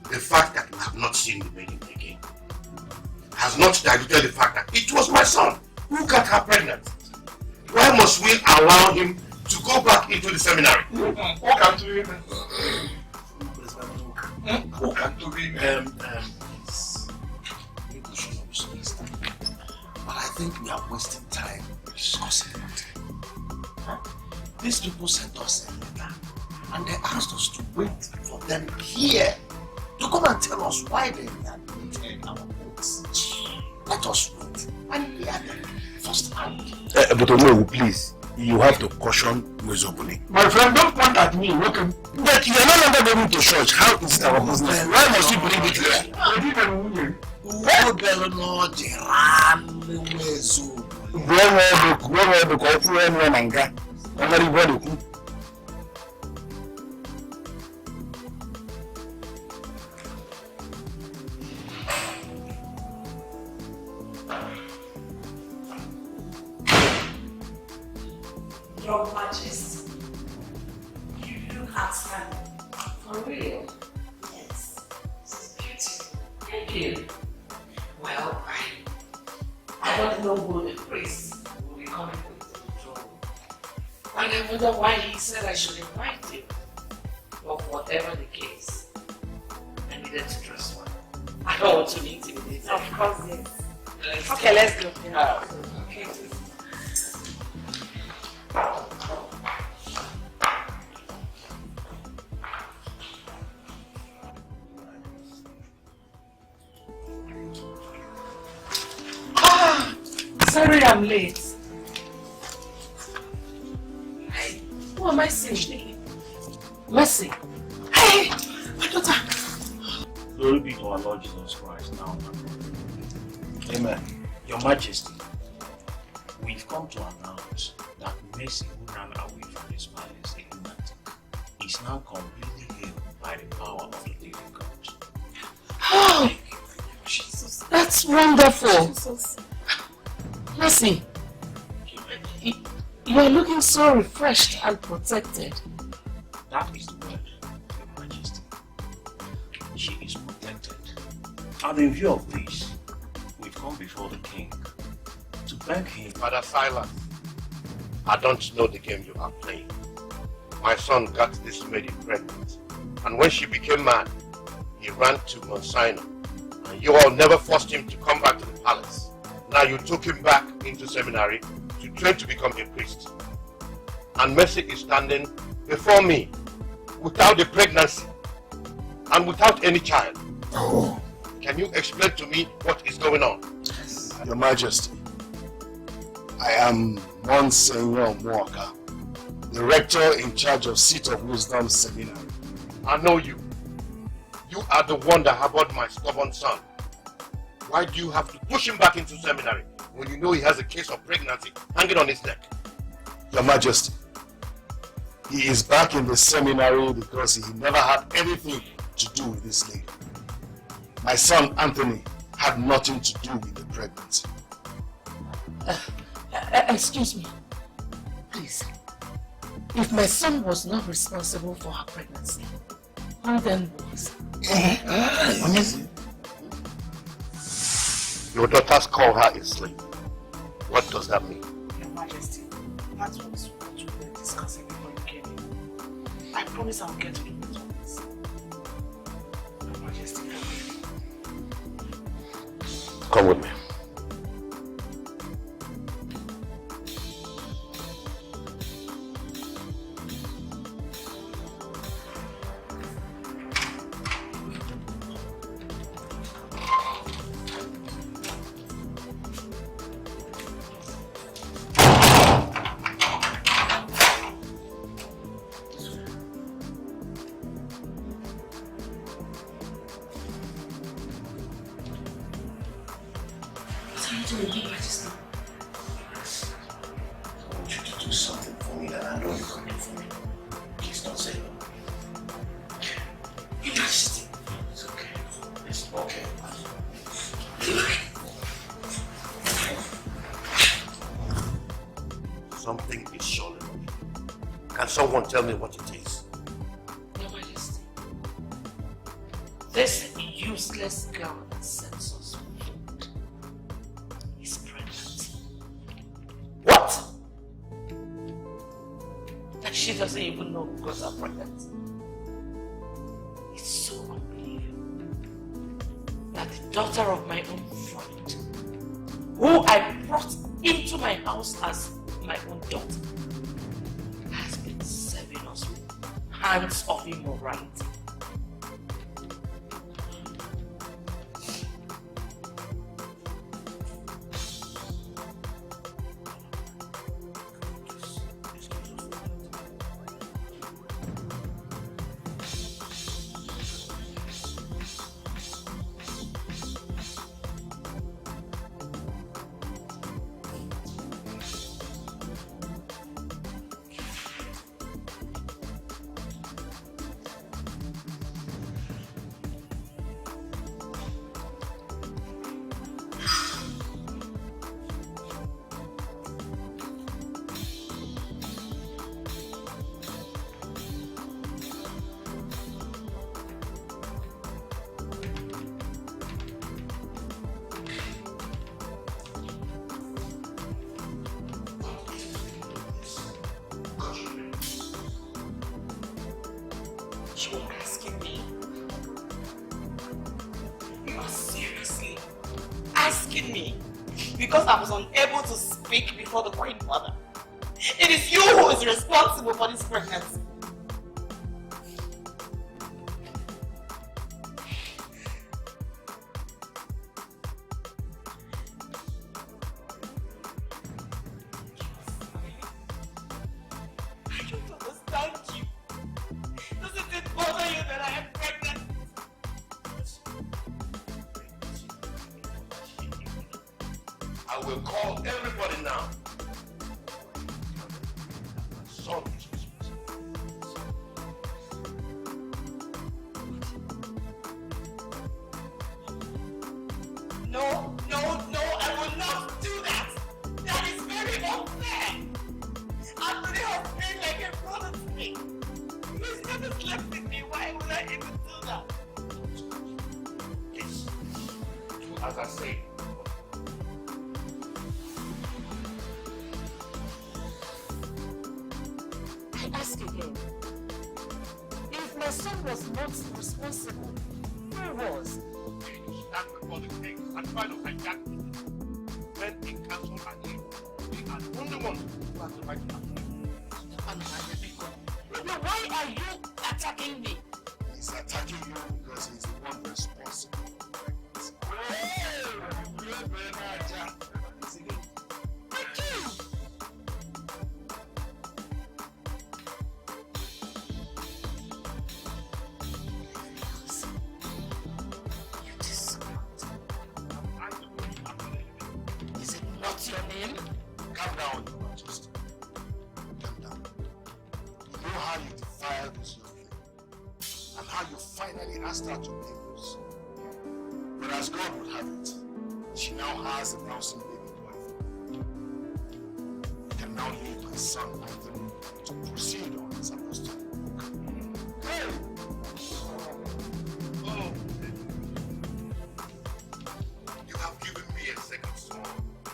The fact that we have not seen the maiden again has not diluted the fact that it was my son who got her pregnant. Why must we allow him to go back into the seminary? But I think we are wasting time discussing it. These people sent us a letter and they asked us to wait for them here to come and tell us why they readmitted our votes. Let us wait and hear them first hand. But no, please, you have to caution Wezoboli. My friend, don't point at me. Okay. But you are no longer going to church. How is it our business? Why must you bring it here? Your Majesty, you look outstanding. For real? Yes. This is beautiful. Thank you. Well, I don't know who the priest will be coming with the throne. And I wonder why he said I should invite him. But whatever the case, I needed to dress one. I don't want to meet him with it. Of course, yes. Okay, let's go. Okay. Sorry I'm late. Hey, who am I seeing? Mercy. Hey, my daughter. Glory be to our Lord Jesus Christ now. Amen. Your Majesty, we've come to announce that Mercy, who ran away from this palace a lunatic, is now completely healed by the power of the living God. Oh, Jesus, that's wonderful. Jesus. Mercy, you are looking so refreshed and protected. That is the word, Your Majesty. She is protected. And in view of this, we've come before the king to beg him. Father Silas, I don't know the game you are playing. My son got this lady pregnant, and when she became mad, he ran to Monsignor, and you all never forced him to come back to the palace. Now you took him back into seminary to train to become a priest. And Mercy is standing before me without a pregnancy and without any child. Oh. Can you explain to me what is going on? Your Majesty, I am Monsignor Mwaka, the rector in charge of Seat of Wisdom Seminary. I know you. You are the one that harbored my stubborn son. Why do you have to push him back into seminary when you know he has a case of pregnancy hanging on his neck? Your Majesty, he is back in the seminary because he never had anything to do with this lady. My son Anthony had nothing to do with the pregnancy. Excuse me. Please. If my son was not responsible for her pregnancy, who then was? Your daughters call her a slave. What does that mean? Your Majesty, that was what we were discussing before you came in. I promise I'll get to the bottom of this. Your Majesty, come with me. Something is surely wrong. Can someone tell me what it is? Your Majesty, this useless girl that sends us food is pregnant. What? And she doesn't even know who got her pregnant. It's so unbelievable that the daughter of my own friend, who I brought into my house as my own daughter, has been serving us with hands of immorality. Because I was unable to speak before the Queen Mother. It is you who is responsible for this pregnancy. I don't understand you. Doesn't it bother you that I am pregnant? I will call everybody now. My son is responsible. left me. Why would I even do that? Yes. As I say. I ask again. If my son was not responsible, who was? You stand before the king and try to hijack me. When in council and you, we are the only ones who have the right to act. Now why are you attacking me? He's attacking you because he's the one responsible. Is it not your name? Calm down, Your Majesty. Calm down. You know how you defiled this young lady, and how you finally asked her to be yours. But as God would have it, she now has a bouncing baby boyfriend. You can now leave my son Anthony to proceed on his apostolic work. Hey! Oh! You have given me a second son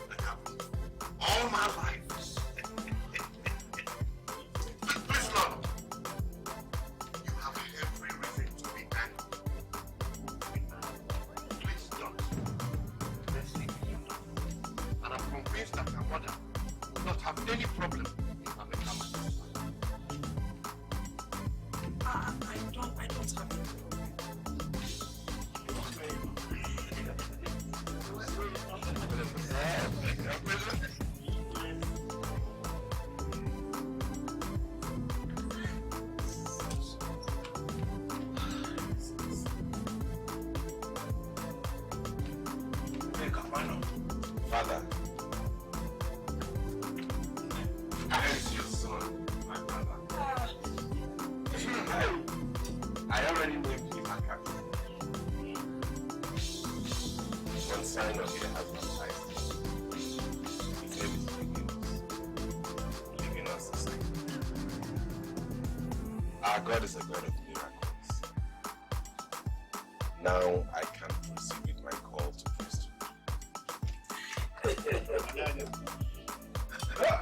that I have lived all my life. Please, Lord, you have every reason to be angry. Please don't. Let's leave it here. And I'm convinced that my mother will not have any problem if I become my husband. I don't have any problem. Father, where's your son, my brother? I already named him a captain. One sign of your husband's life. His name is leaving us aside. Our God is a God of miracles. Now I can proceed with my call to priesthood. Yeah.